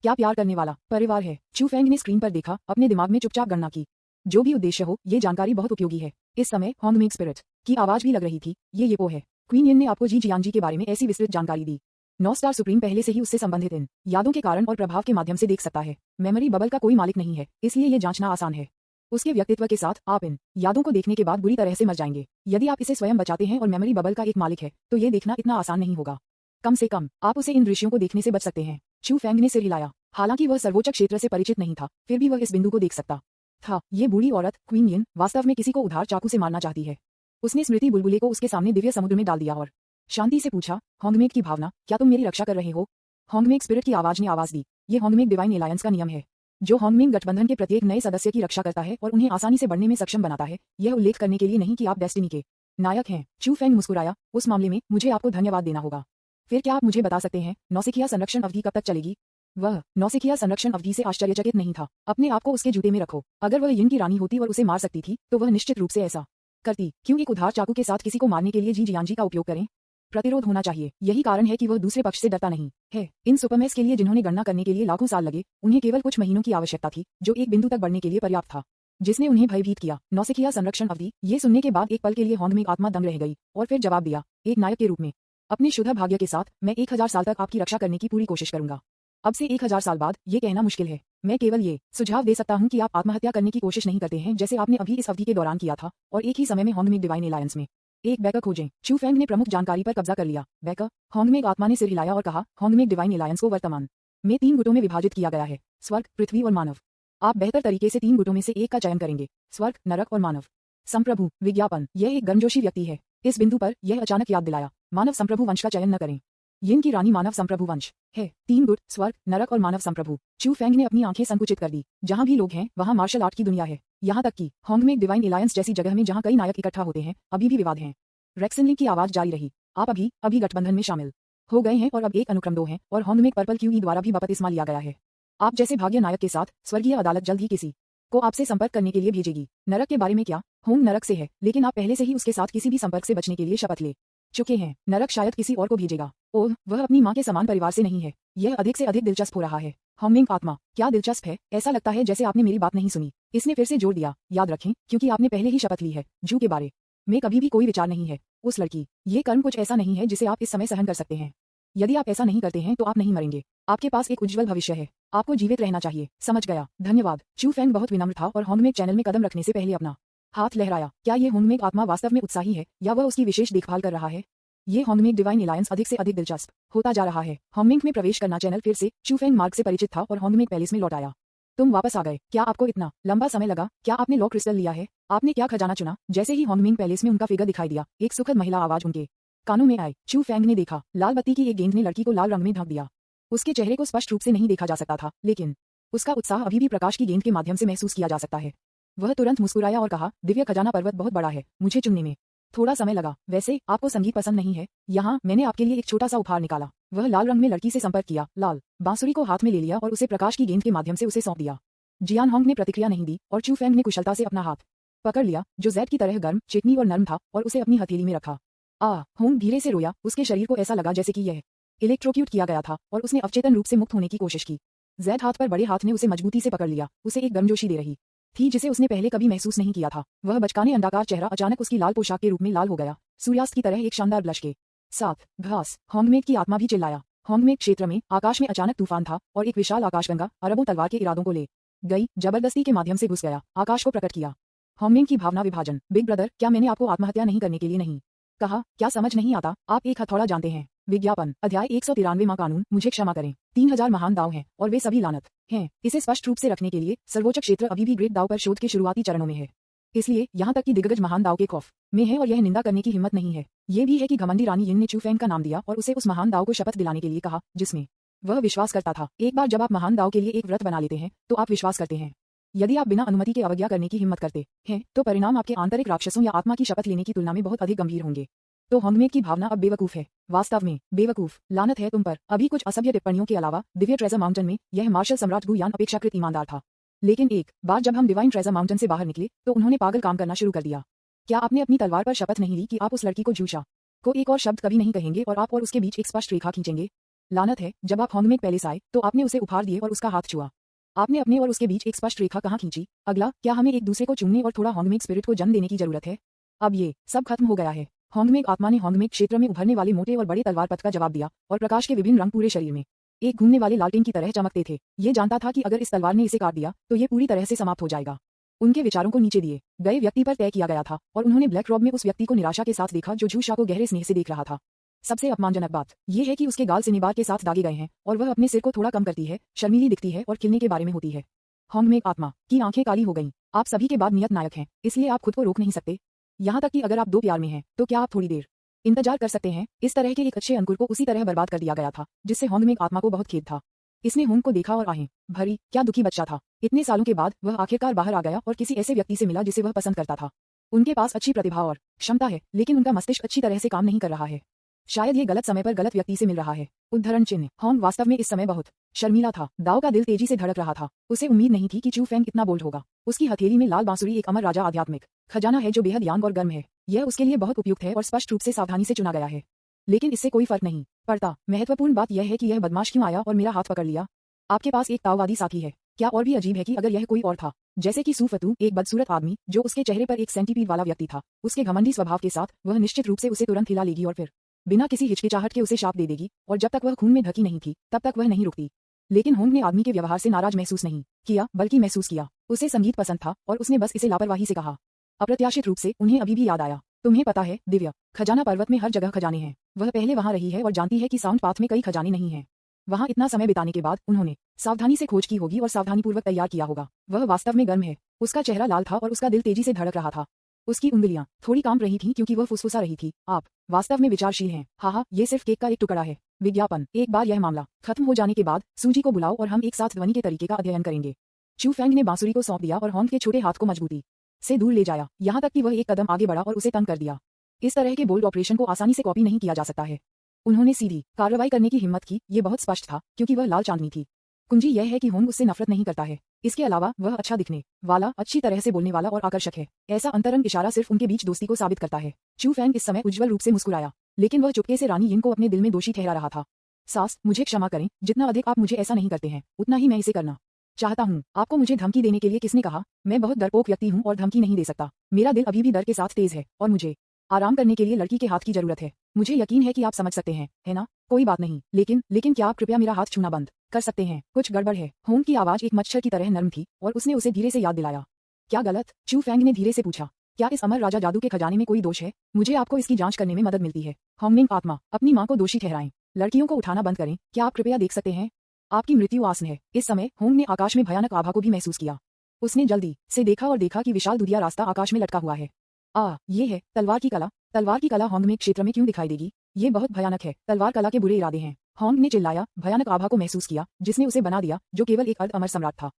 क्या प्यार करने वाला परिवार है? चू फेंग ने स्क्रीन पर देखा, अपने दिमाग में चुपचाप गणना की। जो भी उद्देश्य हो, ये जानकारी बहुत उपयोगी है। इस समय होंगमेक स्पिरिट की आवाज भी लग रही थी। ये येपो है। क्वीन यिन ने आपको जी जियांग जी के बारे में ऐसी विस्तृत जानकारी दी। 9 स्टार सुप्रीम पहले से ही उससे संबंधित इन यादों के कारण और प्रभाव के माध्यम से देख सकता है। मेमोरी बबल का कोई मालिक नहीं है, इसलिए ये जांचना आसान है। उसके व्यक्तित्व के साथ आप इन यादों को देखने के बाद बुरी तरह से मर जाएंगे। यदि आप इसे स्वयं बचाते हैं और मेमोरी बबल का एक मालिक है, तो ये देखना इतना आसान नहीं होगा। कम से कम आप उसे इन दृश्यों को देखने से बच सकते हैं। चू फेंग ने सिर हिलाया। हालांकि वह सर्वोच्च क्षेत्र से परिचित नहीं था, फिर भी वह इस बिंदु को देख सकता था। ये बूढ़ी औरत क्वीन यिन वास्तव में किसी को उधार चाकू से मारना चाहती है। उसने स्मृति बुलबुले को उसके सामने दिव्य समुद्र में डाल दिया और शांति से पूछा, होंगमेक की भावना, क्या तुम मेरी रक्षा कर रहे हो? होंगमेक स्पिरिट की आवाज ने आवाज दी। ये होंगमेक डिवाइन एलायंस का नियम है, जो होंगमेक गठबंधन के प्रत्येक नए सदस्य की रक्षा करता है और उन्हें आसानी से बढ़ने में सक्षम बनाता है। यह उल्लेख करने के लिए नहीं कि आप डेस्टिनी के नायक हैं। चू फेंग मुस्कुराया। उस मामले में मुझे आपको धन्यवाद देना होगा। फिर क्या आप मुझे बता सकते हैं, नौसिखिया संरक्षण अवधि कब तक चलेगी? वह नौसिखिया संरक्षण अवधि से आश्चर्यचकित नहीं था। अपने आप को उसके जूते में रखो। अगर वह यिन की रानी होती और उसे मार सकती थी, तो वह निश्चित रूप से ऐसा करती। क्यों एक उधार चाकू के साथ किसी को मारने के लिए जी जियांजी का उपयोग करें? प्रतिरोध होना चाहिए। यही कारण है कि वह दूसरे पक्ष से डरता नहीं है। इन सुपरमैक्स के लिए जिन्होंने गणना करने के लिए लाखों साल लगे, उन्हें केवल कुछ महीनों की आवश्यकता थी, जो एक बिंदु तक बढ़ने के लिए पर्याप्त था, जिसने उन्हें भयभीत किया। नौसिखिया संरक्षण अवधि। ये सुनने के बाद एक पल के लिए होंगमेक आत्मा दंग रह गई और फिर जवाब दिया, एक नायक के रूप में अपने शुद्ध भाग्य के साथ मैं 1000 साल तक आपकी रक्षा करने की पूरी कोशिश करूंगा। अब से 1000 साल बाद ये कहना मुश्किल है। मैं केवल ये सुझाव दे सकता हूं कि आप आत्महत्या करने की कोशिश नहीं करते हैं, जैसे आपने अभी इस अवधि के दौरान किया था, और एक ही समय में होंगमेक डिवाइन एलायंस में एक बैकर खोजें। चू फेंग ने प्रमुख जानकारी पर कब्जा कर लिया। बैकर। होंगमेक आत्मा ने सिर हिलाया और कहा, होंगमेक डिवाइन एलायंस को वर्तमान में 3 गुटों में विभाजित किया गया है, स्वर्ग, पृथ्वी और मानव। आप बेहतर तरीके से 3 गुटों में से एक का चयन करेंगे, स्वर्ग, नरक और मानव। संप्रभु। विज्ञापन। यह एक गर्मजोशी व्यक्ति है। इस बिंदु पर यह अचानक याद दिलाया, मानव संप्रभु वंश का चयन न करें। यिन की रानी मानव संप्रभु वंश है। 3 गुट, स्वर्ग, नरक और मानव संप्रभु। चू फेंग ने अपनी आंखें संकुचित कर दी। जहां भी लोग हैं, वहां मार्शल आर्ट की दुनिया है। यहां तक कि होंगमेक डिवाइन एलायंस जैसी जगह में जहां कई नायक इकट्ठा होते हैं, अभी भी विवाद हैं। रेक्सिनली की आवाज जारी रही, आप अभी गठबंधन में शामिल हो गए हैं और अब एक अनुक्रम 2 है और होंगमेक पर्पल क्यूई द्वारा भी बपतिस्मा लिया गया है। आप जैसे भाग्य नायक के साथ स्वर्गीय अदालत जल्द ही किसी को आपसे संपर्क करने के लिए भेजेगी। नरक के बारे में क्या? होंग नरक से है, लेकिन आप पहले से ही उसके साथ किसी भी संपर्क से बचने के लिए शपथ ले चुके हैं। नरक शायद किसी और को भेजेगा। ओह, वह अपनी मां के समान परिवार से नहीं है। यह अधिक से अधिक दिलचस्प हो रहा है। होंगमेक आत्मा, क्या दिलचस्प है? ऐसा लगता है जैसे आपने मेरी बात नहीं सुनी। इसने फिर से जोर दिया, याद रखें, क्योंकि आपने पहले ही शपथ ली है, जू के बारे में कभी भी कोई विचार नहीं है। उस लड़की, ये कर्म कुछ ऐसा नहीं है जिसे आप इस समय सहन कर सकते हैं। यदि आप ऐसा नहीं करते हैं तो आप नहीं मरेंगे। आपके पास एक उज्जवल भविष्य है। आपको जीवित रहना चाहिए। समझ गया, धन्यवाद। चू फेंग बहुत विनम्र था और होंगमेक चैनल में कदम रखने से पहले अपना हाथ लहराया। क्या ये होंगमेक आत्मा वास्तव में उत्साही है या वह उसकी विशेष देखभाल कर रहा है? ये होंगमेक डिवाइन एलायंस अधिक से अधिक दिलचस्प होता जा रहा है। होंगमेक में प्रवेश करना चैनल फिर से चू फेंग मार्ग से परिचित था और होंगमेक पैलेस में लौट आया। तुम वापस आ गए। क्या आपको इतना लंबा समय लगा? क्या आपने लॉ क्रिस्टल लिया है? आपने क्या खजाना चुना? जैसे ही होंगमेक पैलेस में उनका फिगर दिखाई दिया, एक सुखद महिला आवाज उनके कानों में आई। चू फेंग ने देखा, लाल बत्ती की एक गेंद ने लड़की को लाल रंग में ढक दिया। उसके चेहरे को स्पष्ट रूप से नहीं देखा जा सकता था, लेकिन उसका उत्साह अभी भी प्रकाश की गेंद के माध्यम से महसूस किया जा सकता है। वह तुरंत मुस्कुराया और कहा, दिव्य खजाना पर्वत बहुत बड़ा है, मुझे चुनने में थोड़ा समय लगा। वैसे आपको संगीत पसंद नहीं है? यहाँ मैंने आपके लिए एक छोटा सा उपहार निकाला। वह लाल रंग में लड़की से संपर्क किया, लाल बांसुरी को हाथ में ले लिया और उसे प्रकाश की गेंद के माध्यम से उसे सौंप दिया। जियान होंग ने प्रतिक्रिया नहीं दी और चू फेंग ने कुशलता से अपना हाथ पकड़ लिया, जो जैद की तरह गर्म, चिकनी और नर्म था, और उसे अपनी हथेली में रखा। होंग धीरे से रोया। उसके शरीर को ऐसा लगा जैसे कि यह इलेक्ट्रोक्यूट किया गया था और उसने अवचेतन रूप से मुक्त होने की कोशिश की। जैद हाथ पर बड़े हाथ ने उसे मजबूती से पकड़ लिया, उसे एक गर्मजोशी दे रही थी जिसे उसने पहले कभी महसूस नहीं किया था। वह बचकाने अंडाकार चेहरा अचानक उसकी लाल पोशाक के रूप में लाल हो गया, सूर्यास्त की तरह एक शानदार ब्लश के साथ। घास। होंगमेक की आत्मा भी चिल्लाया। होंगमेक क्षेत्र में आकाश में अचानक तूफान था और एक विशाल आकाशगंगा अरबों तलवार के इरादों को ले गई, जबरदस्ती के माध्यम से घुस गया, आकाश को प्रकट किया। होंगमेक की भावना विभाजन। बिग ब्रदर, क्या मैंने आपको आत्महत्या नहीं करने के लिए नहीं कहा? क्या समझ नहीं आता? आप एक हथौड़ा जानते हैं। विज्ञापन। अध्याय 193 मां कानून। मुझे क्षमा करें। 3000 महान दाव हैं और वे सभी लानत हैं। इसे स्पष्ट रूप से रखने के लिए सर्वोच्च क्षेत्र अभी भी ग्रेट दाव पर शोध के शुरुआती चरणों में है, इसलिए यहाँ तक कि दिग्गज महान दाव के खौफ में है और यह निंदा करने की हिम्मत नहीं है। ये भी है कि घमंडी रानी यिन ने चू फेंग का नाम दिया और उसे उस महान दाव को शपथ दिलाने के लिए कहा जिसमें वह विश्वास करता था। एक बार जब आप महान दाव के लिए एक व्रत बना लेते हैं तो आप विश्वास करते हैं। यदि आप बिना अनुमति के अवज्ञा करने की हिम्मत करते हैं तो परिणाम आपके आंतरिक राक्षसों या आत्मा की शपथ लेने की तुलना में बहुत अधिक गंभीर होंगे। तो होंगमेक की भावना अब बेवकूफ है। वास्तव में बेवकूफ। लानत है तुम पर। अभी कुछ असभ्य टिप्पणियों के अलावा दिव्य ट्रेजर माउंटेन में यह मार्शल सम्राट गुयान अपेक्षाकृत ईमानदार था, लेकिन एक बार जब हम डिवाइन ट्रेजर माउंटेन से बाहर निकले तो उन्होंने पागल काम करना शुरू कर दिया। क्या आपने अपनी तलवार पर शपथ नहीं ली कि आप उस लड़की को झूठा को एक और शब्द कभी नहीं कहेंगे और आप और उसके बीच एक स्पष्ट रेखा खींचेंगे? लानत है, जब आप होंगमेक पैलेस आए तो आपने उसे उपहार दिए और उसका हाथ छुआ। आपने अपने और उसके बीच एक स्पष्ट रेखा कहाँ खींची? अगला, क्या हमें एक दूसरे को चुनने और थोड़ा होंगमेक स्पिरिट को जन्म देने की जरूरत है? अब ये सब खत्म हो गया है। होंगमेक आत्मा ने होंगमेक क्षेत्र में उभरने वाले मोटे और बड़े तलवार पथ का जवाब दिया और प्रकाश के विभिन्न रंग पूरे शरीर में एक घूमने वाले लालटेन की तरह चमकते थे। ये जानता था कि अगर इस तलवार ने इसे काट दिया तो ये पूरी तरह से समाप्त हो जाएगा। उनके विचारों को नीचे दिए गए व्यक्ति पर तय किया गया था और उन्होंने ब्लैक रॉब में उस व्यक्ति को निराशा के साथ देखा जो झूशा को गहरे स्नेह से देख रहा था। सबसे अपमानजनक बात यह है कि उसके गाल सिनेबार के साथ दागे गए हैं और वह अपने सिर को थोड़ा कम करती है, शर्मीली दिखती है और खिलने के बारे में होती है। होंगमेक आत्मा की आंखें काली हो गईं। आप सभी के बाद नियत नायक हैं, इसलिए आप खुद को रोक नहीं सकते। यहाँ तक कि अगर आप दो प्यार में हैं तो क्या आप थोड़ी देर इंतजार कर सकते हैं? इस तरह के एक अच्छे अंकुर को उसी तरह बर्बाद कर दिया गया था जिससे होंगमेक आत्मा को बहुत खेद था। इसने होंग को देखा और आहें भरी। क्या दुखी बच्चा था। इतने सालों के बाद वह आखिरकार बाहर आ गया और किसी ऐसे व्यक्ति से मिला जिसे वह पसंद करता था। उनके पास अच्छी प्रतिभा और क्षमता है, लेकिन उनका मस्तिष्क अच्छी तरह से काम नहीं कर रहा है। शायद ये गलत समय पर गलत व्यक्ति से मिल रहा है। उद्धरण चिन्ह। होंग वास्तव में इस समय बहुत शर्मीला था। दाओ का दिल तेजी से धड़क रहा था। उसे उम्मीद नहीं थी कि चू फेंग इतना बोल्ड होगा। उसकी हथेली में लाल बांसुरी एक अमर राजा आध्यात्मिक खजाना है जो बेहद यांग और गर्म है। यह उसके लिए बहुत उपयुक्त है और स्पष्ट रूप से सावधानी से चुना गया है, लेकिन इससे कोई फर्क नहीं पड़ता। महत्वपूर्ण बात यह है कि यह बदमाश क्यों आया और मेरा हाथ पकड़ लिया। आपके पास एक ताओवादी साथी है। क्या और भी अजीब है कि अगर यह कोई और था, जैसे कि सूफतू, एक बदसूरत आदमी जो उसके चेहरे पर एक सेंटीपीड वाला व्यक्ति था, उसके घमंडी स्वभाव के साथ वह निश्चित रूप से उसे तुरंत हिला लेगी और फिर बिना किसी हिचकिचाहट के उसे शाप दे देगी, और जब तक वह खून में ढकी नहीं थी तब तक वह नहीं रुकती। लेकिन होंग ने आदमी के व्यवहार से नाराज महसूस नहीं किया, बल्कि महसूस किया उसे संगीत पसंद था और उसने बस इसे लापरवाही से कहा। अप्रत्याशित रूप से उन्हें अभी भी याद आया। तुम्हें पता है दिव्या, खजाना पर्वत में हर जगह खजाने हैं। वह पहले वहां रही है और जानती है कि साउंड पाथ में कई खजाने नहीं हैं। वहां इतना समय बिताने के बाद उन्होंने सावधानी से खोज की होगी और सावधानीपूर्वक तैयार किया होगा। वह वास्तव में गर्म है। उसका चेहरा लाल था और उसका दिल तेजी से धड़क रहा था। उसकी उंगलियां थोड़ी कांप रही थीं क्योंकि वह फुसफुसा रही थी। आप वास्तव में विचारशील हैं। हाँ, ये सिर्फ केक का एक टुकड़ा है। विज्ञापन। एक बार यह मामला खत्म हो जाने के बाद सूजी को बुलाओ और हम एक साथ ध्वनि के तरीके का अध्ययन करेंगे। चू फेंग ने बांसुरी को सौंप दिया और होंग के छोटे हाथ को मजबूती से दूर ले जाया, यहाँ तक कि वह एक कदम आगे बढ़ा और उसे तंग कर दिया। इस तरह के बोल्ड ऑपरेशन को आसानी से कॉपी नहीं किया जा सकता है। उन्होंने सीधी कार्रवाई करने की हिम्मत की। ये बहुत स्पष्ट था क्योंकि वह लाल चांदनी थी। कुंजी यह है कि होंग उससे नफरत नहीं करता है। इसके अलावा वह अच्छा दिखने वाला, अच्छी तरह से बोलने वाला और आकर्षक है। ऐसा अंतरंग इशारा सिर्फ उनके बीच दोस्ती को साबित करता है। चू फेंग इस समय उज्ज्वल रूप से मुस्कुराया, लेकिन वह चुपके से रानी यिन को अपने दिल में दोषी ठहरा रहा था। सास, मुझे क्षमा करें, जितना अधिक आप मुझे ऐसा नहीं करते हैं उतना ही मैं इसे करना चाहता हूँ। आपको मुझे धमकी देने के लिए किसने कहा? मैं बहुत डरपोक व्यक्ति हूँ और धमकी नहीं दे सकता। मेरा दिल अभी भी डर के साथ तेज है और मुझे आराम करने के लिए लड़की के हाथ की जरूरत है। मुझे यकीन है कि आप समझ सकते हैं, है ना? कोई बात नहीं, लेकिन क्या आप कृपया मेरा हाथ छूना बंद कर सकते हैं? कुछ गड़बड़ है। होंग की आवाज एक मच्छर की तरह नर्म थी और उसने उसे धीरे से याद दिलाया। क्या गलत? चू फेंग ने धीरे से पूछा। क्या इस अमर राजा जादू के खजाने में कोई दोष है? मुझे आपको इसकी जांच करने में मदद मिलती है। होंगमिंग आत्मा, अपनी मां को दोषी ठहराएं। लड़कियों को उठाना बंद करें। क्या आप कृपया देख सकते हैं? आपकी मृत्यु आसन है। इस समय होंग ने आकाश में भयानक आभा को भी महसूस किया। उसने जल्दी से देखा और देखा कि विशाल दुधिया रास्ता आकाश में लटका हुआ है। ये है तलवार की कला। तलवार की कला होंग में क्षेत्र में क्यों दिखाई देगी? ये बहुत भयानक है। तलवार कला के बुरे इरादे हैं। होंग ने चिल्लाया, भयानक आभा को महसूस किया जिसने उसे बना दिया, जो केवल एक अर्ध अमर सम्राट था।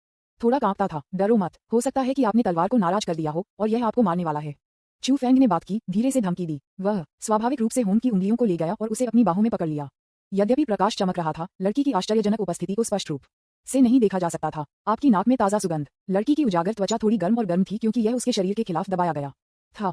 थोड़ा कांपता था। डरो मत, हो सकता है कि आपने तलवार को नाराज कर दिया हो और यह आपको मारने वाला है। चू फेंग ने बात की, धीरे से धमकी दी। वह स्वाभाविक रूप से होंग की उंगलियों को ले गया और उसे अपनी बाहों में पकड़ लिया। यद्यपि प्रकाश चमक रहा था, लड़की की आश्चर्यजनक उपस्थिति को स्पष्ट रूप से नहीं देखा जा सकता था। आपकी नाक में ताजा सुगंध। लड़की की उजागर त्वचा थोड़ी गर्म और गर्म थी क्योंकि यह उसके शरीर के खिलाफ दबाया गया था।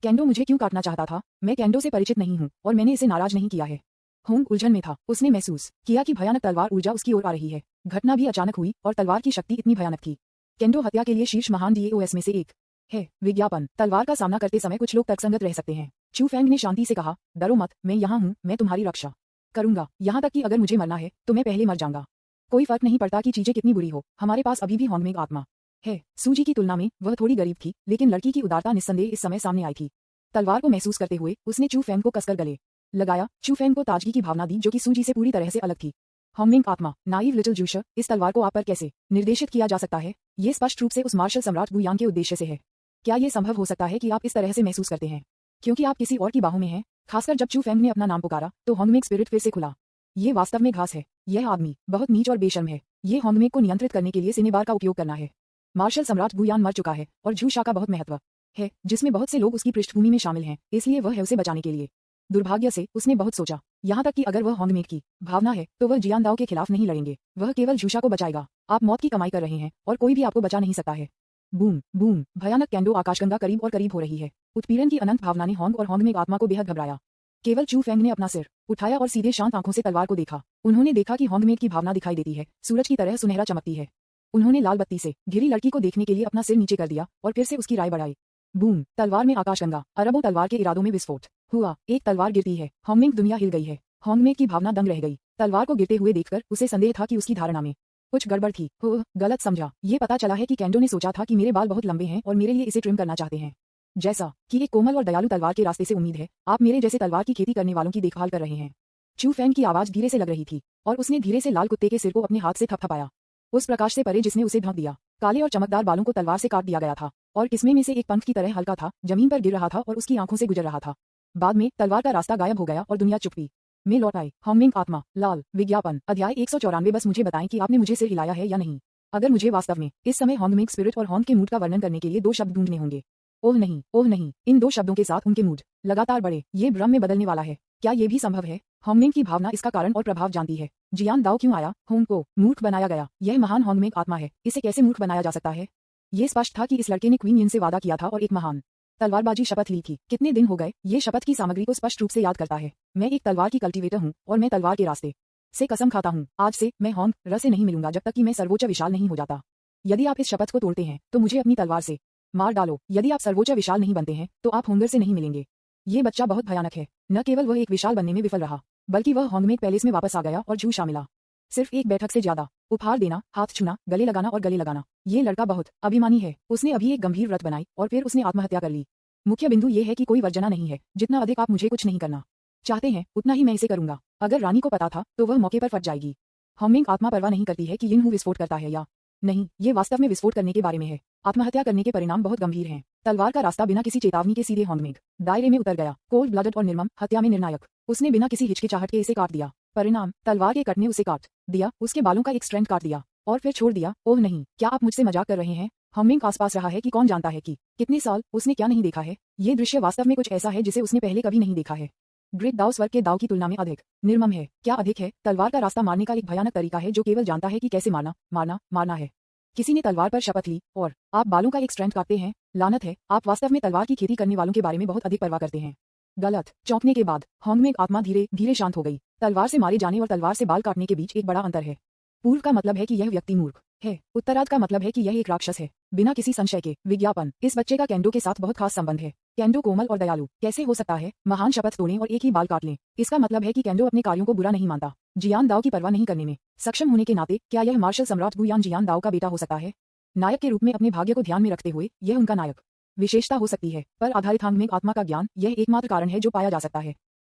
केंडो मुझे क्यों काटना चाहता था? मैं केंडो से परिचित नहीं हूँ और मैंने इसे नाराज नहीं किया है। होंग उलझन में था। उसने महसूस किया कि भयानक तलवार ऊर्जा उसकी ओर आ रही है। घटना भी अचानक हुई और तलवार की शक्ति इतनी भयानक थी। केंडो हत्या के लिए शीर्ष महान डीएओएस में से एक है। विज्ञापन। तलवार का सामना करते समय कुछ लोग तर्कसंगत रह सकते हैं। चू फेंग ने शांति से कहा, डरो मत, मैं यहाँ हूँ, मैं तुम्हारी रक्षा करूंगा। यहाँ तक कि अगर मुझे मरना है तो मैं पहले मर जाऊंगा। कोई फर्क नहीं पड़ता कि चीजें कितनी बुरी हो, हमारे पास अभी भी होंगमिंग आत्मा है। सूजी की तुलना में वह थोड़ी गरीब थी, लेकिन लड़की की उदारता निस्संदेह इस समय सामने आई थी। तलवार को महसूस करते हुए उसने चू फेंग को कसकर गले लगाया। चू फेंग को ताजगी की भावना दी जो कि सूजी से पूरी तरह से अलग थी। होंगमिंग आत्मा, नाइव लिटिल जूशर, इस तलवार को आप पर कैसे निर्देशित किया जा सकता है? ये स्पष्ट रूप से उस मार्शल सम्राट गुयान के उद्देश्य से है। क्या ये संभव हो सकता है कि आप इस तरह से महसूस करते हैं क्योंकि आप किसी और की बाहों में हैं? खासकर जब चू फेंग ने अपना नाम पुकारा तो होंगमिंग स्पिरिट फिर से खुला। ये वास्तव में घास है। यह आदमी बहुत नीच और बेशर्म है। ये होंगमिंग को नियंत्रित करने के लिए सिनेबार का उपयोग करना है। मार्शल सम्राट गुयान मर चुका है और झू शा का बहुत महत्व है, जिसमें बहुत से लोग उसकी पृष्ठभूमि में शामिल हैं, इसलिए वह है उसे बचाने के लिए। दुर्भाग्य से उसने बहुत सोचा, यहाँ तक कि अगर वह होंगमिंग की भावना है तो वह जियान दाओ के खिलाफ नहीं लड़ेंगे, वह केवल झूशा को बचाएगा। आप मौत की कमाई कर रहे हैं और कोई भी आपको बचा नहीं सकता है। बूम बूम, भयानक केंडो आकाशगंगा करीब और करीब हो रही है। उत्पीड़न की अनंत भावना ने होंग और होंगमिंग आत्मा को बेहद घबराया। केवल चू फेंग ने अपना सिर उठाया और सीधे शांत आंखों से तलवार को देखा। उन्होंने देखा कि होंगमिंग की भावना दिखाई देती है, सूरज की तरह सुनहरा चमकती है। उन्होंने लाल बत्ती से घिरी लड़की को देखने के लिए अपना सिर नीचे कर दिया और फिर से उसकी राय बढ़ाई। बूम, तलवार में आकाशगंगा, अरबों तलवार के इरादों में विस्फोट हुआ। एक तलवार गिरती है, होंगमेंग दुनिया हिल गई है। होंगमेंग की भावना दंग रह गई। तलवार को गिरते हुए देखकर उसे संदेह था कि उसकी धारणा में कुछ गड़बड़ थी। गलत समझा। ये पता चला है कि केंडो ने सोचा था कि मेरे बाल बहुत लंबे हैं और मेरे लिए इसे ट्रिम करना चाहते हैं। जैसा कि एक कोमल और दयालु तलवार के रास्ते से उम्मीद है, आप मेरे जैसे तलवार की खेती करने वालों की देखभाल कर रहे हैं। चू फैंग की आवाज धीरे से लग रही थी और उसने धीरे से लाल कुत्ते के सिर को अपने हाथ से थपथपाया। उस प्रकाश से परे जिसने उसे ढक दिया, काले और चमकदार बालों को तलवार से काट दिया गया था और किस्में में से एक पंख की तरह हल्का था, जमीन पर गिर रहा था और उसकी आंखों से गुजर रहा था। बाद में तलवार का रास्ता गायब हो गया और दुनिया चुप्पी में लौट आई। होंगमेंग आत्मा, लाल विज्ञापन, अध्याय 194। बस मुझे बताएं कि आपने मुझे सिर हिलाया है या नहीं। अगर मुझे वास्तव में इस समय होंगमेंग स्पिरिट और होंग के मूड का वर्णन करने के लिए 2 शब्द ढूंढने होंगे। ओह नहीं, इन 2 शब्दों के साथ उनके मूड लगातार बढ़े। ये भ्रम में बदलने वाला है। क्या ये भी संभव है? होंगमेंग की भावना इसका कारण और प्रभाव जानती है। जियान दाओ क्यों आया? होंग को मूर्ख बनाया गया। यह महान होंगमेंग आत्मा है, इसे कैसे मूर्ख बनाया जा सकता है? ये स्पष्ट था कि इस लड़के ने क्वीन यिन से वादा किया था और एक महान तलवारबाजी शपथ ली थी। कितने दिन हो गए? ये शपथ की सामग्री को स्पष्ट रूप से याद करता है। मैं एक तलवार की कल्टीवेटर हूँ और मैं तलवार के रास्ते से कसम खाता हूँ, आज से मैं होंग र से नहीं मिलूंगा जब तक कि मैं सर्वोच्च विशाल नहीं हो जाता। यदि आप इस शपथ को तोड़ते हैं तो मुझे अपनी तलवार से मार डालो। यदि आप सर्वोच्च विशाल नहीं बनते हैं तो आप होंगर से नहीं मिलेंगे। ये बच्चा बहुत भयानक है। न केवल वह एक विशाल बनने में विफल रहा, बल्कि वह होंगमेंग पैलेस में वापस आ गया और झूठा मिला। सिर्फ एक बैठक से ज्यादा उपहार देना, हाथ छूना, गले लगाना और गले लगाना। ये लड़का बहुत अभिमानी है। उसने अभी एक गंभीर व्रत बनाई और फिर उसने आत्महत्या कर ली। मुख्य बिंदु ये है कि कोई वर्जना नहीं है। जितना अधिक आप मुझे कुछ नहीं करना चाहते हैं, उतना ही मैं इसे करूंगा। अगर रानी को पता था तो वह मौके पर फट जाएगी। होंगमेंग आत्मा परवाह नहीं करती है कि यिनहू विस्फोट करता है या नहीं। ये वास्तव में विस्फोट करने के बारे में है। आत्महत्या करने के परिणाम बहुत गंभीर हैं। तलवार का रास्ता बिना किसी चेतावनी के सीधे होंगमेंग दायरे में उतर गया। कोल्ड ब्लडेड और निर्मम हत्या में निर्णायक। उसने बिना किसी हिचकिचाहट के इसे काट दिया। परिणाम, तलवार के कट ने उसे काट दिया, उसके बालों का एक स्ट्रैंड काट दिया और फिर छोड़ दिया। ओह नहीं, क्या आप मुझसे मजाक कर रहे हैं? होंगमेंग आसपास रहा है कि कौन जानता है कि कितने साल उसने क्या नहीं देखा है। ये दृश्य वास्तव में कुछ ऐसा है जिसे उसने पहले कभी नहीं देखा है। ग्रेट दाव स्वर्ग के दाव की तुलना में अधिक निर्मम है। क्या अधिक है? तलवार का रास्ता मारने का एक भयानक तरीका है जो केवल जानता है कि कैसे मारना है। किसी ने तलवार पर शपथ ली और आप बालों का एक स्ट्रैंड काटते हैं। लानत है, आप वास्तव में तलवार की खेती करने वालों के बारे में बहुत अधिक परवाह करते हैं। गलत। चौंकने के बाद होंगमेंग आत्मा धीरे धीरे शांत हो गई। तलवार से मारे जाने और तलवार से बाल काटने के बीच एक बड़ा अंतर है। पूर्व का मतलब है कि यह व्यक्ति मूर्ख है, उत्तरार्ध का मतलब है कि यह एक राक्षस है। बिना किसी संशय के विज्ञापन, इस बच्चे का केंडो के साथ बहुत खास संबंध है। केंडो कोमल और दयालु कैसे हो सकता है? महान शपथ तोड़ें और एक ही बाल काट लें। इसका मतलब है कि केंडो अपने कार्यों को बुरा नहीं मानता। जियान दाओ की परवाह नहीं करने में सक्षम होने के नाते क्या यह मार्शल सम्राट गुयान जियान दाओ का बेटा हो सकता है? नायक के रूप में अपने भाग्य को ध्यान में रखते हुए यह उनका नायक विशेषता हो सकती है, पर आधारित होंगमेंग आत्मा का ज्ञान यह एकमात्र कारण है जो पाया जा सकता है।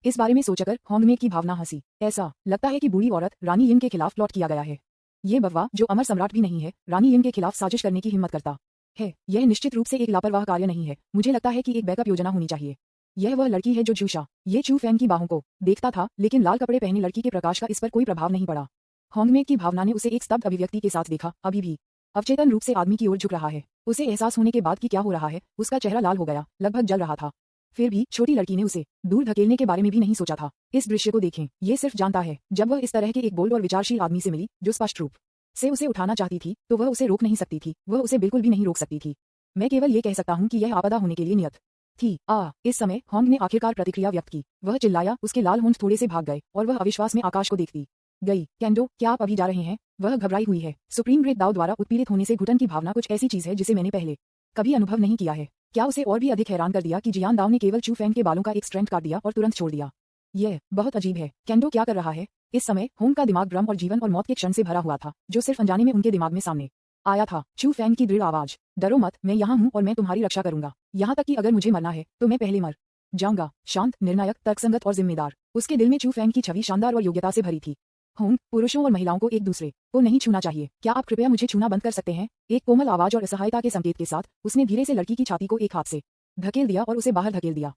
इस बारे में सोचकर होंगमेंग की भावना हंसी। ऐसा लगता है कि बूढ़ी औरत रानी यिन के खिलाफ प्लॉट किया गया है। ये बकवा जो अमर सम्राट भी नहीं है, रानी यिन के खिलाफ साजिश करने की हिम्मत करता है। यह निश्चित रूप से एक लापरवाह कार्य नहीं है। मुझे लगता है कि एक बैकअप योजना होनी चाहिए। यह वह लड़की है जो झूठा ये चू फैंग की बाहों को देखता था, लेकिन लाल कपड़े पहने लड़की के प्रकाश का इस पर कोई प्रभाव नहीं पड़ा। होंगमेंग की भावना ने उसे एक स्तब्ध अभिव्यक्ति के साथ देखा, अभी भी अवचेतन रूप से आदमी की ओर झुक रहा है। उसे एहसास होने के बाद कि क्या हो रहा है, उसका चेहरा लाल हो गया, लगभग जल रहा था। फिर भी छोटी लड़की ने उसे दूर धकेलने के बारे में भी नहीं सोचा था। इस दृश्य को देखें, ये सिर्फ जानता है। जब वह इस तरह के एक बोल्ड और विचारशील आदमी से मिली जो स्पष्ट रूप से उसे उठाना चाहती थी, तो वह उसे रोक नहीं सकती थी। वह उसे बिल्कुल भी नहीं रोक सकती थी। मैं केवल ये कह सकता हूँ कि यह आपदा होने के लिए नियत थी। इस समय होंग ने आखिरकार प्रतिक्रिया व्यक्त की। वह चिल्लाया, उसके लाल होंठ थोड़े से भाग गए और वह अविश्वास में आकाश को देखती गई। केंडो, क्या आप अभी जा रहे हैं? वह घबराई हुई है। सुप्रीम ग्रेट दाव द्वारा उत्पीड़ित होने से घुटन की भावना कुछ ऐसी चीज है जिसे मैंने पहले कभी अनुभव नहीं किया है। क्या उसे और भी अधिक हैरान कर दिया कि जियान दाव ने केवल चू फैंग के बालों का एक स्ट्रैंड काट दिया और तुरंत छोड़ दिया। यह बहुत अजीब है। केंडो क्या कर रहा है? इस समय होंग का दिमाग भ्रम और जीवन और मौत के क्षण से भरा हुआ था, जो सिर्फ अनजाने में उनके दिमाग में सामने आया था। चू फैंग की दृढ़ आवाज, डरो मत, मैं यहाँ हूँ और मैं तुम्हारी रक्षा करूंगा। यहाँ तक कि अगर मुझे मरना है तो मैं पहले मर जाऊंगा। शांत, निर्णायक, तर्कसंगत और जिम्मेदार। उसके दिल में चू फैंग की छवि शानदार और योग्यता से भरी थी। होंग, पुरुषों और महिलाओं को एक दूसरे को नहीं छूना चाहिए। क्या आप कृपया मुझे छूना बंद कर सकते हैं? एक कोमल आवाज और असहायता के संकेत के साथ उसने धीरे से लड़की की छाती को एक हाथ से धकेल दिया और उसे बाहर धकेल दिया।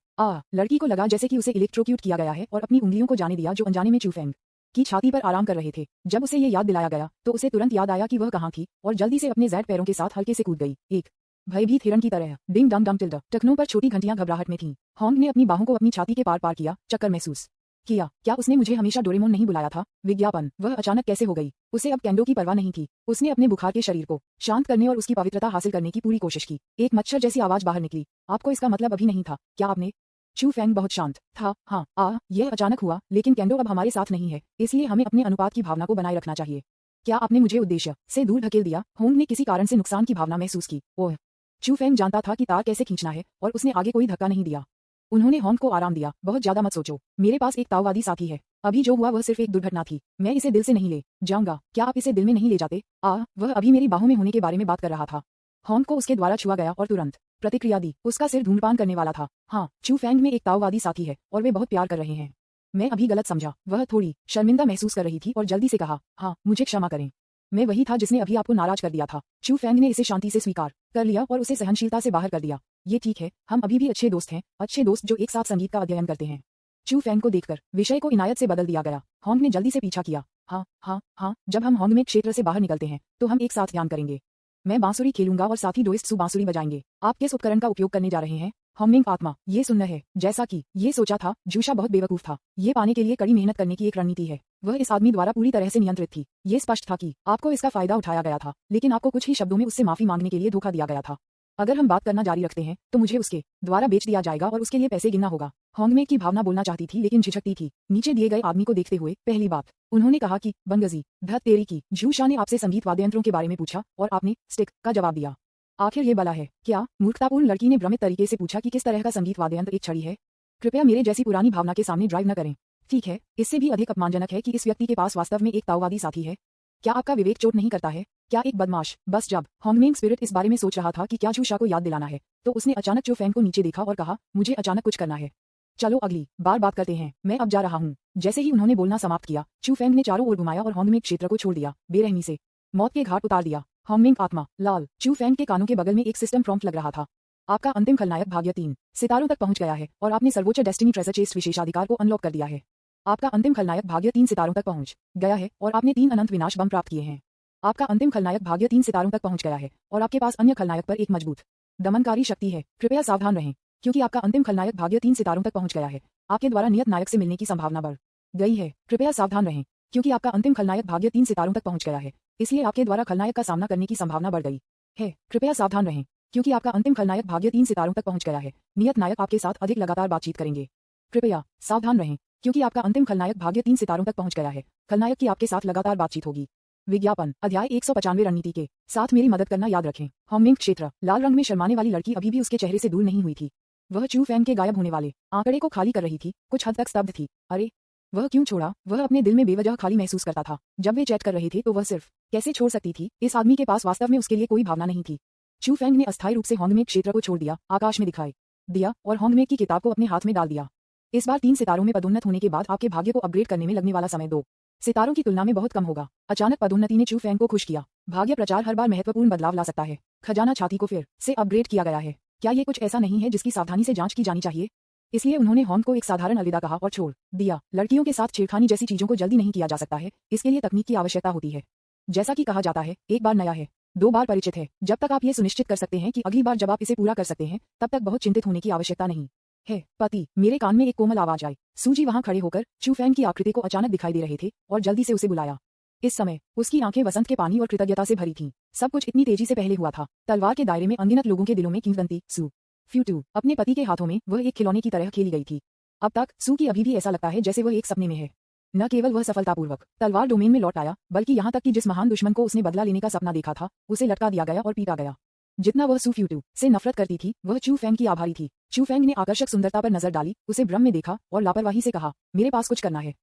लड़की को लगा जैसे कि उसे इलेक्ट्रोक्यूट किया गया है और अपनी उंगलियों को जाने दिया जो अनजाने में चू फैंग की छाती पर आराम कर रहे थे। जब उसे ये याद दिलाया गया तो उसे तुरंत याद आया कि वह कहाँ थी और जल्दी से अपने ज़ैड पैरों के साथ हल्के से कूद गई, एक भयभीत हिरण की तरह। डिंग डंग डंग टिल्डा। टखनों पर छोटी घंटियां घबराहट में थीं। होंग ने अपनी बाहों को अपनी छाती के पार पार किया, चक्कर महसूस किया। क्या उसने मुझे हमेशा डोरेमोन नहीं बुलाया था? विज्ञापन। वह अचानक कैसे हो गई? उसे अब केंडो की परवाह नहीं थी। उसने अपने बुखार के शरीर को शांत करने और उसकी पवित्रता हासिल करने की पूरी कोशिश की। एक मच्छर जैसी आवाज बाहर निकली, आपको इसका मतलब अभी नहीं था क्या आपने? चू फैंग बहुत शांत था। हाँ, यह अचानक हुआ, लेकिन केंडो अब हमारे साथ नहीं है, इसलिए हमें अपने अनुपात की भावना को बनाए रखना चाहिए। क्या आपने मुझे उद्देश्य से दूर ढकेल दिया? होंग ने किसी कारण से नुकसान की भावना महसूस की। ओह। चू फेंग जानता था कि तार कैसे खींचना है और उसने आगे कोई धक्का नहीं दिया। उन्होंने होंग को आराम दिया। बहुत ज्यादा मत सोचो, मेरे पास एक ताओवादी साथी है। अभी जो हुआ वह सिर्फ एक दुर्घटना थी, मैं इसे दिल से नहीं ले जाऊंगा। क्या आप इसे दिल में नहीं ले जाते? वह अभी मेरी बाहों में होने के बारे में बात कर रहा था। होंग को उसके द्वारा छुआ गया और तुरंत प्रतिक्रिया दी। उसका सिर धूम्रपान करने वाला था। हाँ, चू फेंग में एक ताओवादी साथी है और वे बहुत प्यार कर रहे हैं। मैं अभी गलत समझा। वह थोड़ी शर्मिंदा महसूस कर रही थी और जल्दी से कहा, हाँ, मुझे क्षमा करें। मैं वही था जिसने अभी आपको नाराज कर दिया था। चू फेंग ने इसे शांति से स्वीकार कर लिया और उसे सहनशीलता से बाहर कर दिया। ये ठीक है, हम अभी भी अच्छे दोस्त हैं, अच्छे दोस्त जो एक साथ संगीत का अध्ययन करते हैं। चू फेंग को देखकर विषय को इनायत से बदल दिया गया। होंग ने जल्दी से पीछा किया। हाँ हाँ हाँ, जब हम होंग में क्षेत्र से बाहर निकलते हैं तो हम एक साथ ध्यान करेंगे। मैं बांसुरी खेलूंगा और साथी डोइस्ट सु बांसुरी बजाएंगे। आप किस उपकरण का उपयोग करने जा रहे हैं? होंगमिंग आत्मा, ये सुनना है। जैसा कि ये सोचा था, जूशा बहुत बेवकूफ था। ये पाने के लिए कड़ी मेहनत करने की एक रणनीति है। वह इस आदमी द्वारा पूरी तरह से नियंत्रित थी। ये स्पष्ट था कि आपको इसका फायदा उठाया गया था, लेकिन आपको कुछ ही शब्दों में उससे माफी मांगने के लिए धोखा दिया गया था। अगर हम बात करना जारी रखते हैं तो मुझे उसके द्वारा बेच दिया जाएगा और उसके लिए पैसे गिनना होगा। होंगमे की भावना बोलना चाहती थी लेकिन झिझकती थी। नीचे दिए गए आदमी को देखते हुए पहली बात उन्होंने कहा कि बंगजी धत तेरी की। जूशा ने आपसे संगीत वाद्ययंत्रों के बारे में पूछा और आपने स्टिक का जवाब दिया। आखिर ये बला है क्या? मूर्खतापूर्ण लड़की ने भ्रमित तरीके से पूछा कि किस तरह का संगीत वाद्ययंत्र एक छड़ी है। कृपया मेरे जैसी पुरानी भावना के सामने ड्राइव न करें। ठीक है, इससे भी अधिक अपमानजनक है कि इस व्यक्ति के पास वास्तव में एक ताओवादी साथी है। क्या आपका विवेक चोट नहीं करता है? क्या एक बदमाश? बस जब होंगमेंग स्पिरिट इस बारे में सोच रहा था कि क्या जूशा को याद दिलाना है, तो उसने अचानक चू फेंग को नीचे देखा और कहा, मुझे अचानक कुछ करना है। चलो अगली बार बात करते हैं, मैं अब जा रहा हूँ। जैसे ही उन्होंने बोलना समाप्त किया, चू फेंग ने चारों ओर घुमाया और होंगमेंग क्षेत्र को छोड़ दिया, बेरहमी से मौत के घाट उतार दिया। होंगमेंग आत्मा लाल। चू फेंग के कानों के बगल में एक सिस्टम प्रॉम्प्ट लग रहा था। आपका अंतिम खलनायक भाग्य 3 सितारों तक पहुंच गया है और आपने सर्वोच्च डेस्टिनी ट्रेजर चेस्ट विशेषाधिकार को अनलॉक कर दिया है। आपका अंतिम खलनायक भाग्य 3 सितारों तक पहुंच गया है और आपने 3 अनंत विनाश बम प्राप्त किए हैं। आपका अंतिम खलनायक भाग्य 3 सितारों तक पहुंच गया है और आपके पास अन्य खलनायक पर एक मजबूत दमनकारी शक्ति है। कृपया सावधान रहें, क्योंकि आपका अंतिम खलनायक भाग्य 3 सितारों तक पहुंच गया है। आपके द्वारा नियत नायक से मिलने की संभावना बढ़ गई है। कृपया सावधान रहें, क्योंकि आपका अंतिम खलनायक भाग्य 3 सितारों तक पहुंच गया है, इसलिए आपके द्वारा खलनायक का सामना करने की संभावना बढ़ गई है। कृपया सावधान रहें, क्योंकि आपका अंतिम खलनायक भाग्य 3 सितारों तक पहुंच गया है। नियत नायक आपके साथ अधिक लगातार बातचीत करेंगे। कृपया सावधान रहें, क्योंकि आपका अंतिम खलनायक भाग्य 3 सितारों तक पहुंच गया है। खलनायक की आपके साथ लगातार बातचीत होगी। विज्ञापन अध्याय 195 रणनीति के साथ मेरी मदद करना याद रखें। होंगमिंग क्षेत्र। लाल रंग में शर्माने वाली लड़की अभी भी उसके चेहरे से दूर नहीं हुई थी। वह चू फेंग के गायब होने वाले आंकड़े को खाली कर रही थी, कुछ हद तक स्तब्ध थी। अरे, वह क्यों छोड़ा? वह अपने दिल में बेवजह खाली महसूस करता था। जब वे चैट कर रहे थे तो वह सिर्फ कैसे छोड़ सकती थी? इस आदमी के पास वास्तव में उसके लिए कोई भावना नहीं थी। चू फेंग ने अस्थायी रूप से होंगमे क्षेत्र को छोड़ दिया, आकाश में दिखाई दिया और होंगमे की किताब को अपने हाथ में डाल दिया। इस बार 3 सितारों में पदोन्नत होने के बाद आपके भाग्य को अपग्रेड करने में लगने वाला समय 2 सितारों की तुलना में बहुत कम होगा। अचानक पदोन्नति ने चू फेंग को खुश किया। भाग्य प्रचार हर बार महत्वपूर्ण बदलाव ला सकता है। खजाना छाती को फिर से अपग्रेड किया गया है। क्या ये कुछ ऐसा नहीं है जिसकी सावधानी से जांच की जानी चाहिए? इसलिए उन्होंने होंग को एक साधारण अलविदा कहा और छोड़ दिया। लड़कियों के साथ छेड़खानी जैसी चीजों को जल्दी नहीं किया जा सकता है, इसके लिए तकनीक की आवश्यकता होती है। जैसा कि कहा जाता है, एक बार नया है, 2 बार परिचित है। जब तक आप ये सुनिश्चित कर सकते हैं कि अगली बार जब आप इसे पूरा कर सकते हैं, तब तक बहुत चिंतित होने की आवश्यकता नहीं है। पति। मेरे कान में एक कोमल आवाज आई। सूजी वहां खड़े होकर चू फेंग की आकृति को अचानक दिखाई दे रहे थे और जल्दी से उसे बुलाया। इस समय उसकी आंखें वसंत के पानी और कृतज्ञता से भरी थीं। सब कुछ इतनी तेजी से पहले हुआ था। तलवार के दायरे में अनगिनत लोगों के दिलों में किंवदंती सू फ्यूटू अपने पति के हाथों में वह एक खिलौने की तरह खेली गई थी। अब तक सू की अभी भी ऐसा लगता है जैसे वह एक सपने में है। न केवल वह सफलतापूर्वक तलवार डोमेन में लौट आया, बल्कि यहाँ तक कि जिस महान दुश्मन को उसने बदला लेने का सपना देखा था, उसे लटका दिया गया और पीटा गया। जितना वह सू फ्यूटू से नफरत करती थी, वह चू फेंग की आभारी थी। चू फेंग ने आकर्षक सुंदरता पर नजर डाली, उसे भ्रम में देखा और लापरवाही से कहा, मेरे पास कुछ करना है।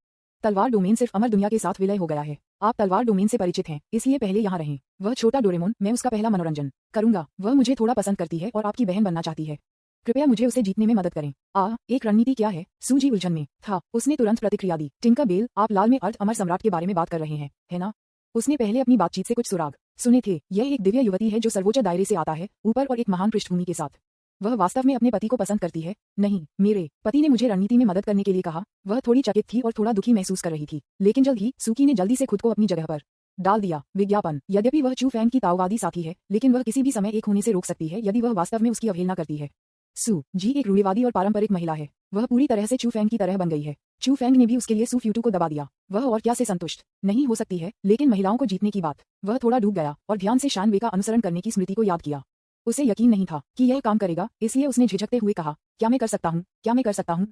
तलवार डोमेन सिर्फ अमर दुनिया के साथ विलय हो गया है। आप तलवार डोमेन से परिचित हैं, इसलिए पहले यहाँ रहें। वह छोटा डोरेमोन, मैं उसका पहला मनोरंजन करूंगा। वह मुझे थोड़ा पसंद करती है और आपकी बहन बनना चाहती है। कृपया मुझे उसे जीतने में मदद करें। एक रणनीति क्या है? सूजी उलझन में था। उसने तुरंत प्रतिक्रिया दी। टिंकरबेल, आप लाल में अर्थ अमर सम्राट के बारे में बात कर रहे हैं, है ना? उसने पहले अपनी बातचीत से कुछ सुराग सुने थे। यह एक दिव्य युवती है जो सर्वोच्च दायरे से आता है, ऊपर और एक महान पृष्ठभूमि के साथ। वह वास्तव में अपने पति को पसंद करती है। नहीं, मेरे पति ने मुझे रणनीति में मदद करने के लिए कहा। वह थोड़ी चकित थी और थोड़ा दुखी महसूस कर रही थी, लेकिन जल्द ही सूकी ने जल्दी से खुद को अपनी जगह पर डाल दिया। विज्ञापन। यद्यपि वह चू फेंग की ताओवादी साथी है, लेकिन वह किसी भी समय एक होने से रोक सकती है यदि वह वास्तव में उसकी अवहेलना करती है। सू जी एक रूढ़िवादी और पारंपरिक महिला है। वह पूरी तरह से चू फेंग की तरह बन गई है। चू फेंग ने भी उसके लिए सू फ्यूटू को दबा दिया। वह और क्या से संतुष्ट नहीं हो सकती है, लेकिन महिलाओं को जीतने की बात। वह थोड़ा डूब गया और ध्यान से शान वे का अनुसरण करने की स्मृति को याद किया। उसे यकीन नहीं था कि यह काम करेगा, इसलिए उसने झिझकते हुए कहा, क्या मैं कर सकता हूँ? क्या मैं कर सकता हूँ?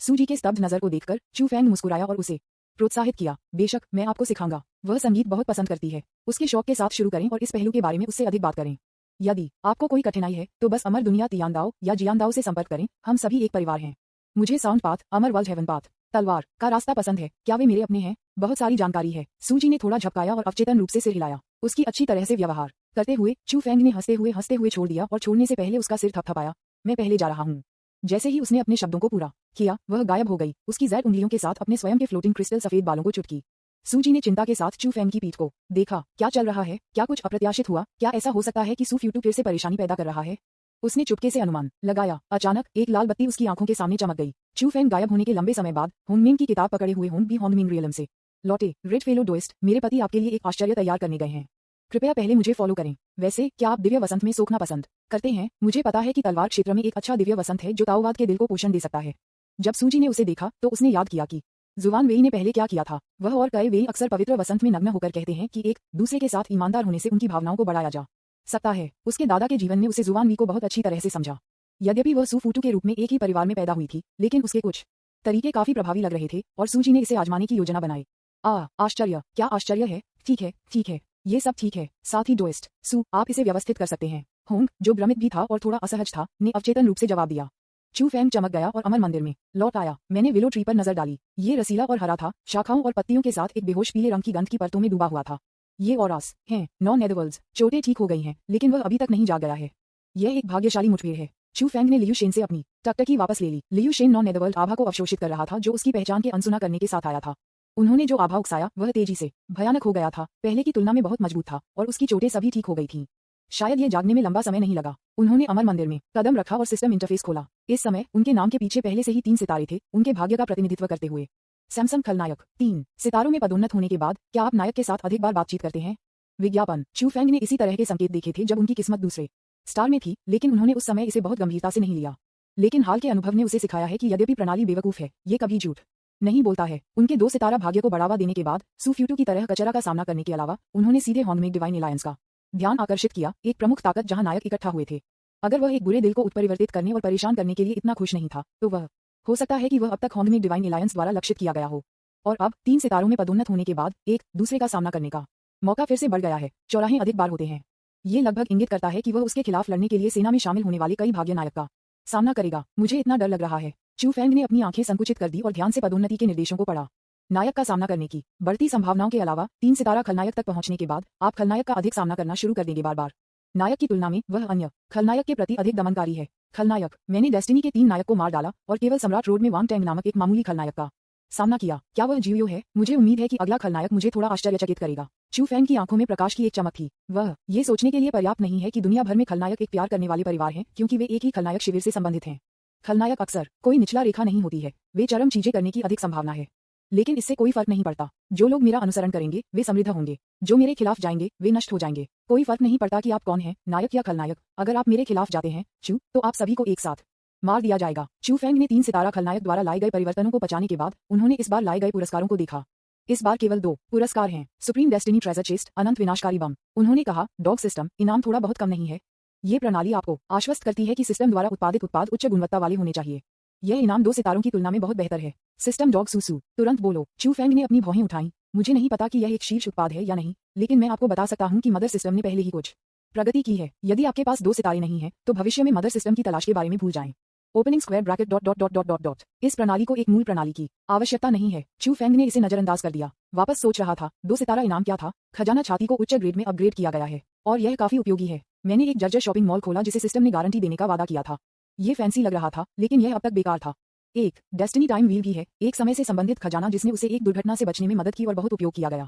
सूजी के स्तब्ध नजर को देखकर चू फेंग मुस्कुराया और उसे प्रोत्साहित किया। बेशक, मैं आपको सिखाऊंगा। वह संगीत बहुत पसंद करती है। उसके शौक के साथ शुरू करें और इस पहलू के बारे में उससे अधिक बात करें। यदि आपको कोई कठिनाई है तो बस अमर दुनिया तियांदाओ या जियांदाओ से संपर्क करें। हम सभी एक परिवार हैं। मुझे साउंड पाथ, अमर वर्ल्ड हेवन पाथ, तलवार का रास्ता पसंद है। क्या वे मेरे अपने हैं? बहुत सारी जानकारी है। सूजी ने थोड़ा झपकाया और अवचेतन रूप से सिर हिलाया। उसकी अच्छी तरह से व्यवहार करते हुए चू फेंग ने हंसते हुए छोड़ दिया और छोड़ने से पहले उसका सिर थपथपाया। मैं पहले जा रहा हूँ। जैसे ही उसने अपने शब्दों को पूरा किया, वह गायब हो गई। उसकी जैड उंगलियों के साथ अपने स्वयं के फ्लोटिंग क्रिस्टल सफेद बालों को चुटकी। सूजी ने चिंता के साथ चू फेंग की पीठ को देखा। क्या चल रहा है? क्या कुछ अप्रत्याशित हुआ? क्या ऐसा हो सकता है कि सू फ्यूटू फिर से परेशानी पैदा कर रहा है? उसने चुपके से अनुमान लगाया। अचानक एक लाल बत्ती उसकी आंखों के सामने चमक गई। चू फेंग गायब होने के लंबे समय बाद होंगमिंग की किताब पकड़े हुए होंग बी होंगमिंग रियलम से लौटे। रेड फेलो डोइस्ट, मेरे पति आपके लिए एक आश्चर्य तैयार करने गए हैं। कृपया पहले मुझे फॉलो करें। वैसे क्या आप दिव्य वसंत में सोखना पसंद करते हैं? मुझे पता है कि तलवार क्षेत्र में एक अच्छा दिव्य वसंत है जो ताओवाद के दिल को पोषण दे सकता है। जब सूजी ने उसे देखा तो उसने याद किया कि जुवान वेई ने पहले क्या किया था। वह और कई वेई अक्सर पवित्र वसंत में नग्न होकर कहते हैं कि एक दूसरे के साथ ईमानदार होने से उनकी भावनाओं को बढ़ाया जा सकता है। उसके दादा के जीवन ने उसे जुवान वी को बहुत अच्छी तरह से समझा। यद्यपि वह सू फूटू के रूप में एक ही परिवार में पैदा हुई थी, लेकिन उसके कुछ तरीके काफी प्रभावी लग रहे थे और सूजी ने इसे आजमाने की योजना बनाई। आश्चर्य, क्या आश्चर्य है? ठीक है, ये सब ठीक है। साथ ही डोइस्ट, सू, आप इसे व्यवस्थित कर सकते हैं। होंग, जो भ्रमित भी था और थोड़ा असहज था, ने अवचेतन रूप से जवाब दिया। चू फेंग चमक गया और अमर मंदिर में लौट आया। मैंने विलो ट्री पर नजर डाली। ये रसीला और हरा था, शाखाओं और पत्तियों के साथ एक बेहोश पीले रंग की गंध की परतों में डूबा हुआ था। ये औरास हैं, नौ नेदरवर्ल्ड्स, चोटें ठीक हो गई हैं, लेकिन वह अभी तक नहीं जाग गया है। यह एक भाग्यशाली मुठभेड़ है। चू फेंग ने लियू शेन से अपनी टकटकी वापस ले ली। लियू शेन नौ नेदरवर्ल्ड आभा को अवशोषित कर रहा था जो उसकी पहचान के अनसुना करने के साथ आया था। उन्होंने जो आभा उकसाया वह तेजी से भयानक हो गया था, पहले की तुलना में बहुत मजबूत था और उसकी चोटें सभी ठीक हो गई थीं। शायद ये जागने में लंबा समय नहीं लगा। उन्होंने अमर मंदिर में कदम रखा और सिस्टम इंटरफेस खोला। इस समय उनके नाम के पीछे पहले से ही 3 सितारे थे, उनके भाग्य का प्रतिनिधित्व करते हुए। सैमसंग खलनायक 3 सितारों में पदोन्नत होने के बाद क्या आप नायक के साथ अधिक बार बातचीत करते हैं? विज्ञापन, चू फेंग ने इसी तरह के संकेत देखे थे जब उनकी किस्मत दूसरे स्टार में थी, लेकिन उन्होंने उस समय इसे बहुत गंभीरता से नहीं लिया। लेकिन हाल के अनुभव ने उसे सिखाया है कि यद्यपि प्रणाली बेवकूफ है, ये कभी झूठ नहीं बोलता है। उनके 2 सितारा भाग्य को बढ़ावा देने के बाद सू फ्यूटू की तरह कचरा का सामना करने के अलावा उन्होंने सीधे होंगमेंग डिवाइन एलायंस का ध्यान आकर्षित किया, एक प्रमुख ताकत जहां नायक इकट्ठा हुए थे। अगर वह एक बुरे दिल को उत्परिवर्तित करने और परेशान करने के लिए इतना खुश नहीं था, तो वह हो सकता है कि वह अब तक होंगमेंग डिवाइन एलायंस द्वारा लक्षित किया गया हो। और अब 3 सितारों में पदोन्नत होने के बाद एक दूसरे का सामना करने का मौका फिर से बढ़ गया है। चौराहे अधिक बार होते हैं। ये लगभग इंगित करता है कि वह उसके खिलाफ लड़ने के लिए सेना में शामिल होने वाले कई भाग्य नायक का सामना करेगा। मुझे इतना डर लग रहा है। चू फेंग ने अपनी आंखें संकुचित कर दी और ध्यान से पदोन्नति के निर्देशों को पढ़ा। नायक का सामना करने की बढ़ती संभावनाओं के अलावा 3 सितारा खलनायक तक पहुंचने के बाद आप खलनायक का अधिक सामना करना शुरू कर देंगे। बार-बार नायक की तुलना में वह अन्य खलनायक के प्रति अधिक दमनकारी है। खलनायक, मैंने डेस्टिनी के 3 नायक को मार डाला और केवल सम्राट रोड में वांग टैंग नामक एक मामूली खलनायक का सामना किया। क्या वह जीवियो है? मुझे उम्मीद है कि अगला खलनायक मुझे थोड़ा आश्चर्यचकित करेगा। चू फेंग की आंखों में प्रकाश की एक चमक थी। वह ये सोचने के लिए पर्याप्त नहीं है कि दुनिया भर में खलनायक एक प्यार करने वाले परिवार हैं, क्योंकि वे एक ही खलनायक शिविर से संबंधित हैं। खलनायक अक्सर कोई निचला रेखा नहीं होती है, वे चरम चीजें करने की अधिक संभावना है। लेकिन इससे कोई फर्क नहीं पड़ता। जो लोग मेरा अनुसरण करेंगे वे समृद्ध होंगे, जो मेरे खिलाफ जाएंगे वे नष्ट हो जाएंगे। कोई फर्क नहीं पड़ता कि आप कौन हैं, नायक या खलनायक। अगर आप मेरे खिलाफ जाते हैं चू, तो आप सभी को एक साथ मार दिया जाएगा। चू फेंग ने 3 सितारा खलनायक द्वारा लाए गए परिवर्तनों को पचाने के बाद उन्होंने इस बार लाए गए पुरस्कारों को देखा। इस बार केवल 2 पुरस्कार हैं। सुप्रीम डेस्टिनी ट्रेजर चेस्ट, अनंत विनाशकारी बम। उन्होंने कहा, डॉग सिस्टम, इनाम थोड़ा बहुत कम नहीं है। ये प्रणाली आपको आश्वस्त करती है कि सिस्टम द्वारा उत्पादित उत्पाद उच्च गुणवत्ता वाले होने चाहिए। यह इनाम 2 सितारों की तुलना में बहुत बेहतर है। सिस्टम डॉग सूसू, तुरंत बोलो। चू फेंग ने अपनी भौहें उठाई। मुझे नहीं पता कि यह एक शीर्ष उत्पाद है या नहीं, लेकिन मैं आपको बता सकता हूं कि मदर सिस्टम ने पहले ही कुछ प्रगति की है। यदि आपके पास 2 सितारे नहीं हैं, तो भविष्य में मदर सिस्टम की तलाश के बारे में भूल जाएं। Opening square bracket dot dot dot dot dot dot. इस प्रणाली को एक मूल प्रणाली की आवश्यकता नहीं है। चू फेंग ने इसे नजरअंदाज कर दिया। वापस सोच रहा था, 2 सितारा इनाम क्या था? खजाना छाती को उच्च ग्रेड में अपग्रेड किया गया है और यह काफी उपयोगी है। मैंने एक जर्जर शॉपिंग मॉल खोला जिसे सिस्टम ने गारंटी देने का वादा किया था। ये फैंसी लग रहा था, लेकिन यह अब तक बेकार था। एक डेस्टिनी टाइम व्हील भी है, एक समय से संबंधित खजाना जिसने उसे एक दुर्घटना से बचने में मदद की और बहुत उपयोग किया गया।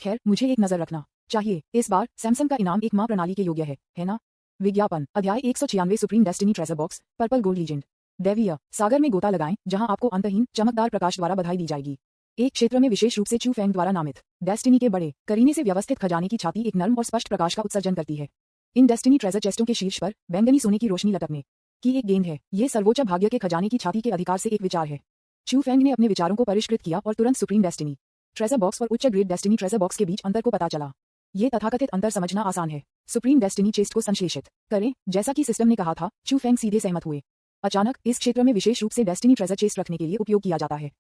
खैर, मुझे एक नजर रखना चाहिए। इस बार सैमसंग का इनाम एक माह प्रणाली के योग्य है ना? विज्ञापन, अध्याय 196 supreme destiny treasure box, purple gold legend. दैवीय सागर में गोता लगाएं, जहां आपको अंतहीन चमकदार प्रकाश द्वारा बधाई दी जाएगी। एक क्षेत्र में विशेष रूप से चू फेंग द्वारा नामित डेस्टिनी के बड़े करीने से व्यवस्थित खजाने की छाती एक नर्म और स्पष्ट प्रकाश का उत्सर्जन करती है। इन डेस्टिनी ट्रेजर चेस्टों के शीर्ष पर बैंगनी सोने की रोशनी लटकने की एक गेंद है। ये सर्वोच्च भाग्य के खजाने की छाती के अधिकार से एक विचार है। चू फेंग ने अपने विचारों को परिष्कृत किया और तुरंत सुप्रीम डेस्टिनी ट्रेजर बॉक्स और उच्च ग्रेड डेस्टिनी ट्रेजर बॉक्स के बीच अंतर को पता चला। ये तथाकथित अंतर समझना आसान है। सुप्रीम डेस्टिनी चेस्ट को संश्लेषित करें, जैसा कि सिस्टम ने कहा था। चू फेंग सीधे सहमत हुए। अचानक इस क्षेत्र में विशेष रूप से डेस्टिनी ट्रेजर चेस्ट रखने के लिए उपयोग किया जाता है।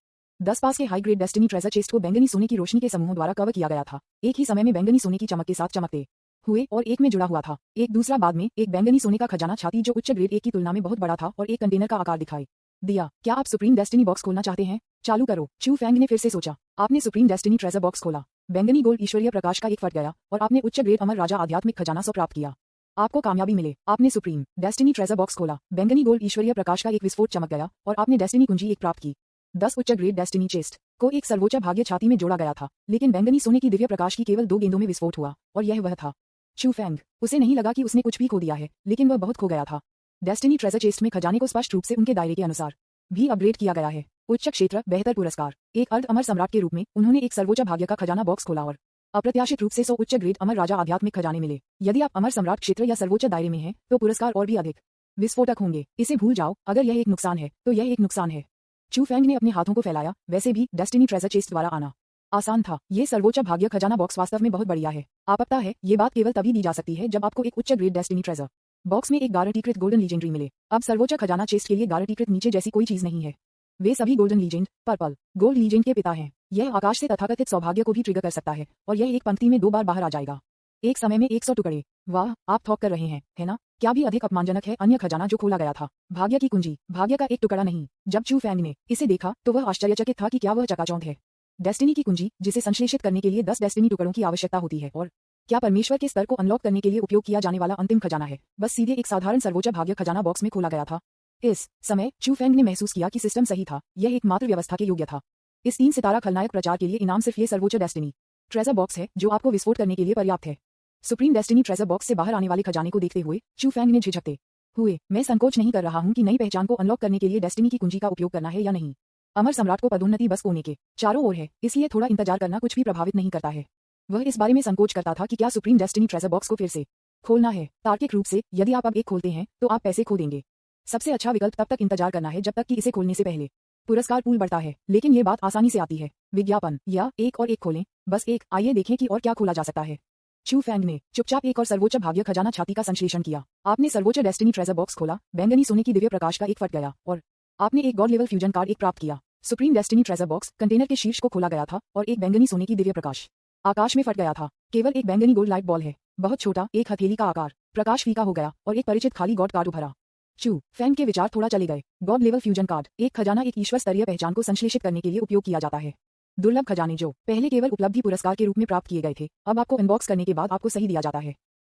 10 पास के high grade destiny treasure chest को बैंगनी सोने की रोशनी के समूहों द्वारा कवर किया गया था। एक ही समय में बैंगनी सोने की चमक के साथ चमकते हुए और एक में जुड़ा हुआ था। एक दूसरा बाद में एक बैंगनी सोने का खजाना छाती जो उच्च ग्रेड 1 की तुलना में बहुत बड़ा था और एक कंटेनर का आकार दिखाई दिया। क्या आप सुप्रीम डेस्टिनी बॉक्स खोलना चाहते हैं? चालू करो। चू फैंग ने फिर से सोचा। आपने सुप्रीम डेस्टिनी ट्रेजर बॉक्स खोला। बैंगनी गोल्ड ईश्वरीय प्रकाश का एक फट गया और आपने उच्च ग्रेड अमर राजा आध्यात्मिक खजाना सौ प्राप्त किया। आपको कामयाबी मिले। आपने सुप्रीम डेस्टिनी ट्रेजर बॉक्स खोला। बैंगनी गोल्ड ईश्वरीय प्रकाश का एक विस्फोट चमक गया और आपने डेस्टिनी कुंजी एक प्राप्त की। 10 उच्च ग्रेड डेस्टिनी चेस्ट को एक सर्वोच्च भाग्य छाती में जोड़ा गया था, लेकिन बैंगनी सोने की दिव्य प्रकाश की केवल 2 गेंदों में विस्फोट हुआ और यह वह था। चू फैंग, उसे नहीं लगा कि उसने कुछ भी खो दिया है, लेकिन वह बहुत खो गया था। डेस्टिनी ट्रेजर चेस्ट में खजाने को स्पष्ट रूप से उनके दायरे के अनुसार भी अपग्रेड किया गया है। उच्च क्षेत्र, बेहतर पुरस्कार। एक अर्ध अमर सम्राट के रूप में उन्होंने एक सर्वोच्च भाग्य का खजाना बॉक्स खोला और अप्रत्याशित रूप से 100 उच्च ग्रेड अमर राजा आध्यात्मिक खजाने मिले। यदि आप अमर सम्राट क्षेत्र या सर्वोच्च दायरे में हैं, तो पुरस्कार और भी अधिक विस्फोटक होंगे। इसे भूल जाओ। अगर यह एक नुकसान है, तो यह एक नुकसान है। चू फैंग ने अपने हाथों को फैलाया। वैसे भी डेस्टिनी ट्रेजर चेस्ट द्वारा आना आसान था। ये सर्वोच्च भाग्य खजाना बॉक्स वास्तव में बहुत बढ़िया है। आपत्ता है, ये बात केवल तभी दी जा सकती है जब आपको एक उच्च ग्रेड डेस्टिनी ट्रेजर बॉक्स में एक गारंटीकृत गोल्डन लीजेंडरी मिले। अब सर्वोच्च खजाना चेस्ट के लिए गारंटीकृत नीचे जैसी कोई चीज नहीं है। वे सभी golden legend, purple gold legend के पिता हैं। यह आकाश से तथाकथित सौभाग्य को भी ट्रिगर कर सकता है और यह एक पंक्ति में 2 बार बाहर आ जाएगा। एक समय में 100 टुकड़े। वाह, आप थोक कर रहे हैं, है ना? क्या भी अधिक अपमानजनक है अन्य खजाना जो खोला गया था। भाग्य की कुंजी, भाग्य का एक टुकड़ा नहीं। जब चू फैंग ने इसे देखा तो वह आश्चर्यचकित था कि क्या वह चकाचौंध है। डेस्टिनी की कुंजी, जिसे संश्लेषित करने के लिए 10 डेस्टिनी टुकड़ों की आवश्यकता होती है और क्या परमेश्वर के स्तर को अनलॉक करने के लिए उपयोग किया जाने वाला अंतिम खजाना है, बस सीधे एक साधारण सर्वोच्च भाग्य खजाना बॉक्स में खोला गया था। इस समय चू फैंग ने महसूस किया कि सिस्टम सही था। यह एकमात्र व्यवस्था के योग्य था। इस 3 सितारा खलनायक प्रचार के लिए इनाम सिर्फ ये सर्वोच्च डेस्टिनी ट्रेजर बॉक्स है जो आपको विस्फोट करने के लिए पर्याप्त है। सुप्रीम डेस्टिनी ट्रेजर बॉक्स से बाहर आने वाले खजाने को देखते हुए चू फैंग ने झिझकते हुए, मैं संकोच नहीं कर रहा हूं कि नई पहचान को अनलॉक करने के लिए डेस्टिनी की कुंजी का उपयोग करना है या नहीं। अमर सम्राट को पदोन्नति बस कोने के चारों ओर है, इसलिए थोड़ा इंतजार करना कुछ भी प्रभावित नहीं करता है। वह इस बारे में संकोच करता था कि क्या सुप्रीम डेस्टिनी ट्रेजर बॉक्स को फिर से खोलना है। तार्किक रूप से यदि आप अब एक खोलते हैं तो आप पैसे खो देंगे। सबसे अच्छा विकल्प तब तक इंतजार करना है जब तक कि इसे खोलने से पहले पुरस्कार पूल बढ़ता है, लेकिन ये बात आसानी से आती है। विज्ञापन या एक और एक खोलें, बस एक। आइए देखें कि और क्या खोला जा सकता है। चू फैंग ने चुपचाप एक और सर्वोच्च भाग्य खजाना छाती का संश्लेषण किया। आपने सर्वोच्च डेस्टिनी ट्रेजर बॉक्स खोला। बैंगनी सोने की दिव्य प्रकाश का एक फट गया और आपने एक गॉड लेवल फ्यूजन कार्ड एक प्राप्त किया। Supreme destiny treasure box container के शीर्ष को खोला गया था और एक बैंगनी सोने की दिव्य प्रकाश आकाश में फट गया था। केवल एक बैंगनी गोल्ड लाइट बॉल है, बहुत छोटा, एक हथेली का आकार। प्रकाश फीका हो गया और एक परिचित खाली गॉड कार्ड उभरा। चू फैंग के विचार थोड़ा चले गए। गॉड लेवल फ्यूजन कार्ड, एक खजाना एक ईश्वर स्तरीय पहचान को संश्लेषित करने के लिए उपयोग किया जाता है। दुर्लभ खजाने जो पहले केवल उपलब्धि पुरस्कार के रूप में प्राप्त किए गए थे, अब आपको अनबॉक्स करने के बाद आपको सही दिया जाता है।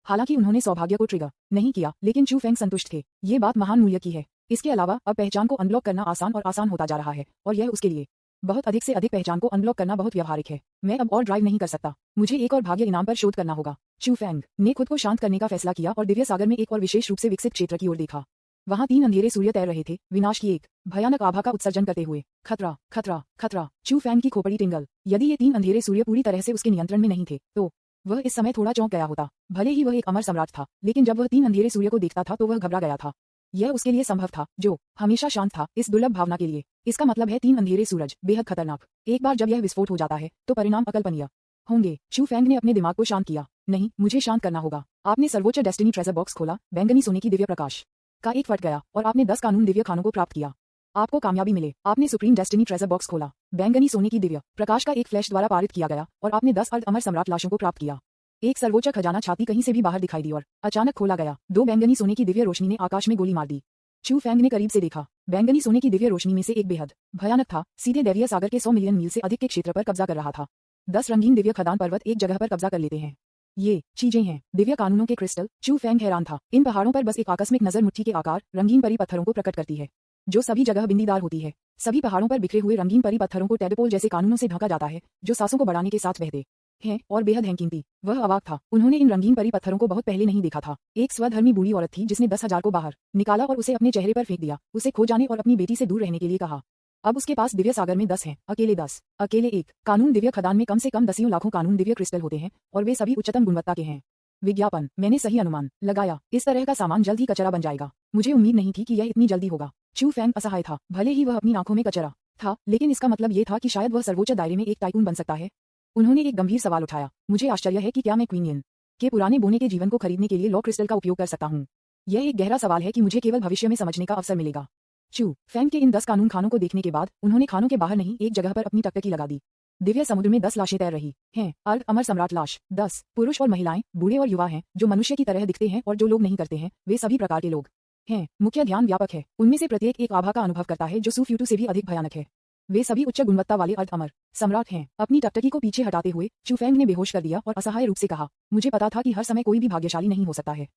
हालांकि उन्होंने सौभाग्य को ट्रिगर नहीं किया, लेकिन चू फैंग संतुष्ट थे। ये बात महान मूल्य की है। इसके अलावा अब पहचान को अनलॉक करना आसान और आसान होता जा रहा है और यह उसके लिए बहुत अधिक से अधिक पहचान को अनलॉक करना बहुत व्यवहारिक है। मैं अब और ड्राइव नहीं कर सकता, मुझे एक और भाग्य इनाम पर शोध करना होगा। चू फैंग ने खुद को शांत करने का फैसला किया और दिव्य सागर में एक और विशेष रूप से विकसित क्षेत्र की ओर देखा। वहां 3 अंधेरे सूर्य तैर रहे थे, विनाश की एक भयानक आभा का उत्सर्जन करते हुए। खतरा, खतरा, खतरा। चू फैंग की खोपड़ी टिंगल। यदि ये 3 अंधेरे सूर्य पूरी तरह से उसके नियंत्रण में नहीं थे, तो वह इस समय थोड़ा चौंक गया होता। भले ही वह एक अमर सम्राट था, लेकिन जब वह 3 अंधेरे सूर्य को देखता था तो वह घबरा गया था। यह उसके लिए संभव था, जो हमेशा शांत था, इस दुर्लभ भावना के लिए। इसका मतलब है 3 अंधेरे सूरज, बेहद खतरनाक। एक बार जब यह विस्फोट हो जाता है, तो परिणाम अकल्पनीय होंगे। चू फैंग ने अपने दिमाग को शांत किया। नहीं, मुझे शांत करना होगा। आपने सर्वोच्च डेस्टिनी ट्रेजर बॉक्स खोला। बैंगनी सोने की दिव्य प्रकाश का एक फट गया और आपने 10 कानून दिव्य खानों को प्राप्त किया। आपको कामयाबी मिले। आपने सुप्रीम डेस्टिनी ट्रेजर बॉक्स खोला। बैंगनी सोने की दिव्य प्रकाश का एक फ्लैश द्वारा पारित किया गया और आपने 10 अर्ध अमर सम्राट लाशों को प्राप्त किया। एक सर्वोच्च खजाना छाती कहीं से भी बाहर दिखाई दी और अचानक खोला गया। 2 बैंगनी सोने की दिव्य रोशनी ने आकाश में गोली मार दी। चू फैंग ने करीब से देखा। बैंगनी सोने की दिव्य रोशनी में से एक बेहद भयानक था, सीधे दैवीय सागर के 100 मिलियन मील से अधिक के क्षेत्र पर कब्जा कर रहा था। 10 रंगीन दिव्य खदान पर्वत एक जगह पर कब्जा कर लेते हैं। ये चीजें हैं दिव्य कानूनों के क्रिस्टल। चू फैंग हैरान था। इन पहाड़ों पर बस एक आकस्मिक नजर मुट्ठी के आकार रंगीन परी पत्थरों को प्रकट करती है, जो सभी जगह बिंदीदार होती है। सभी पहाड़ों पर बिखरे हुए रंगीन परी पत्थरों को टेडपोल जैसे कानूनों से ढका जाता है, जो सांसों को बढ़ाने के साथ बहते हैं और बेहद हैं कीमती। वह अवाक था। उन्होंने इन रंगीन परी पत्थरों को बहुत पहले नहीं देखा था। एक स्वधर्मी बूढ़ी औरत थी जिसने 10,000 को बाहर निकाला और उसे अपने चेहरे पर फेंक दिया, उसे खो जाने और अपनी बेटी से दूर रहने के लिए कहा। अब उसके पास दिव्य सागर में 10 हैं, अकेले 10, अकेले एक कानून दिव्य खदान में कम से कम दसियों लाखों कानून दिव्य क्रिस्टल होते हैं और वे सभी उच्चतम गुणवत्ता के हैं। विज्ञापन, मैंने सही अनुमान लगाया। इस तरह का सामान जल्द ही कचरा बन जाएगा। मुझे उम्मीद नहीं थी कि यह इतनी जल्दी होगा। चू फैंग असहाय था। भले ही वह अपनी आंखों में कचरा था, लेकिन इसका मतलब ये था कि शायद वह सर्वोच्च दायरे में एक टाइकून बन सकता है। उन्होंने एक गंभीर सवाल उठाया। मुझे आश्चर्य है कि क्या मैं क्वीन येन के पुराने बोने के जीवन को खरीदने के लिए लॉ क्रिस्टल का उपयोग कर सकता हूँ। यह एक गहरा सवाल है कि मुझे केवल भविष्य में समझने का अवसर मिलेगा। चू फैंग के इन 10 कानून खानों को देखने के बाद उन्होंने खानों के बाहर नहीं एक जगह पर अपनी टकटकी लगा दी। दिव्य समुद्र में 10 लाशें तैर रही हैं। अर्ध अमर सम्राट लाश 10 पुरुष और महिलाएं, बूढ़े और युवा हैं जो मनुष्य की तरह दिखते हैं और जो लोग नहीं करते हैं वे सभी प्रकार के लोग हैं। मुख्य ध्यान व्यापक है, उनमें से प्रत्येक एक आभा का अनुभव करता है जो सूफ्यूटू से भी अधिक भयानक है। वे सभी उच्च गुणवत्ता वाले अर्ध अमर सम्राट हैं। अपनी टकटकी को पीछे हटाते हुए चू फैंग ने बेहोश कर दिया और असहाय रूप से कहा, मुझे पता था कि हर समय कोई भी भाग्यशाली नहीं हो सकता है।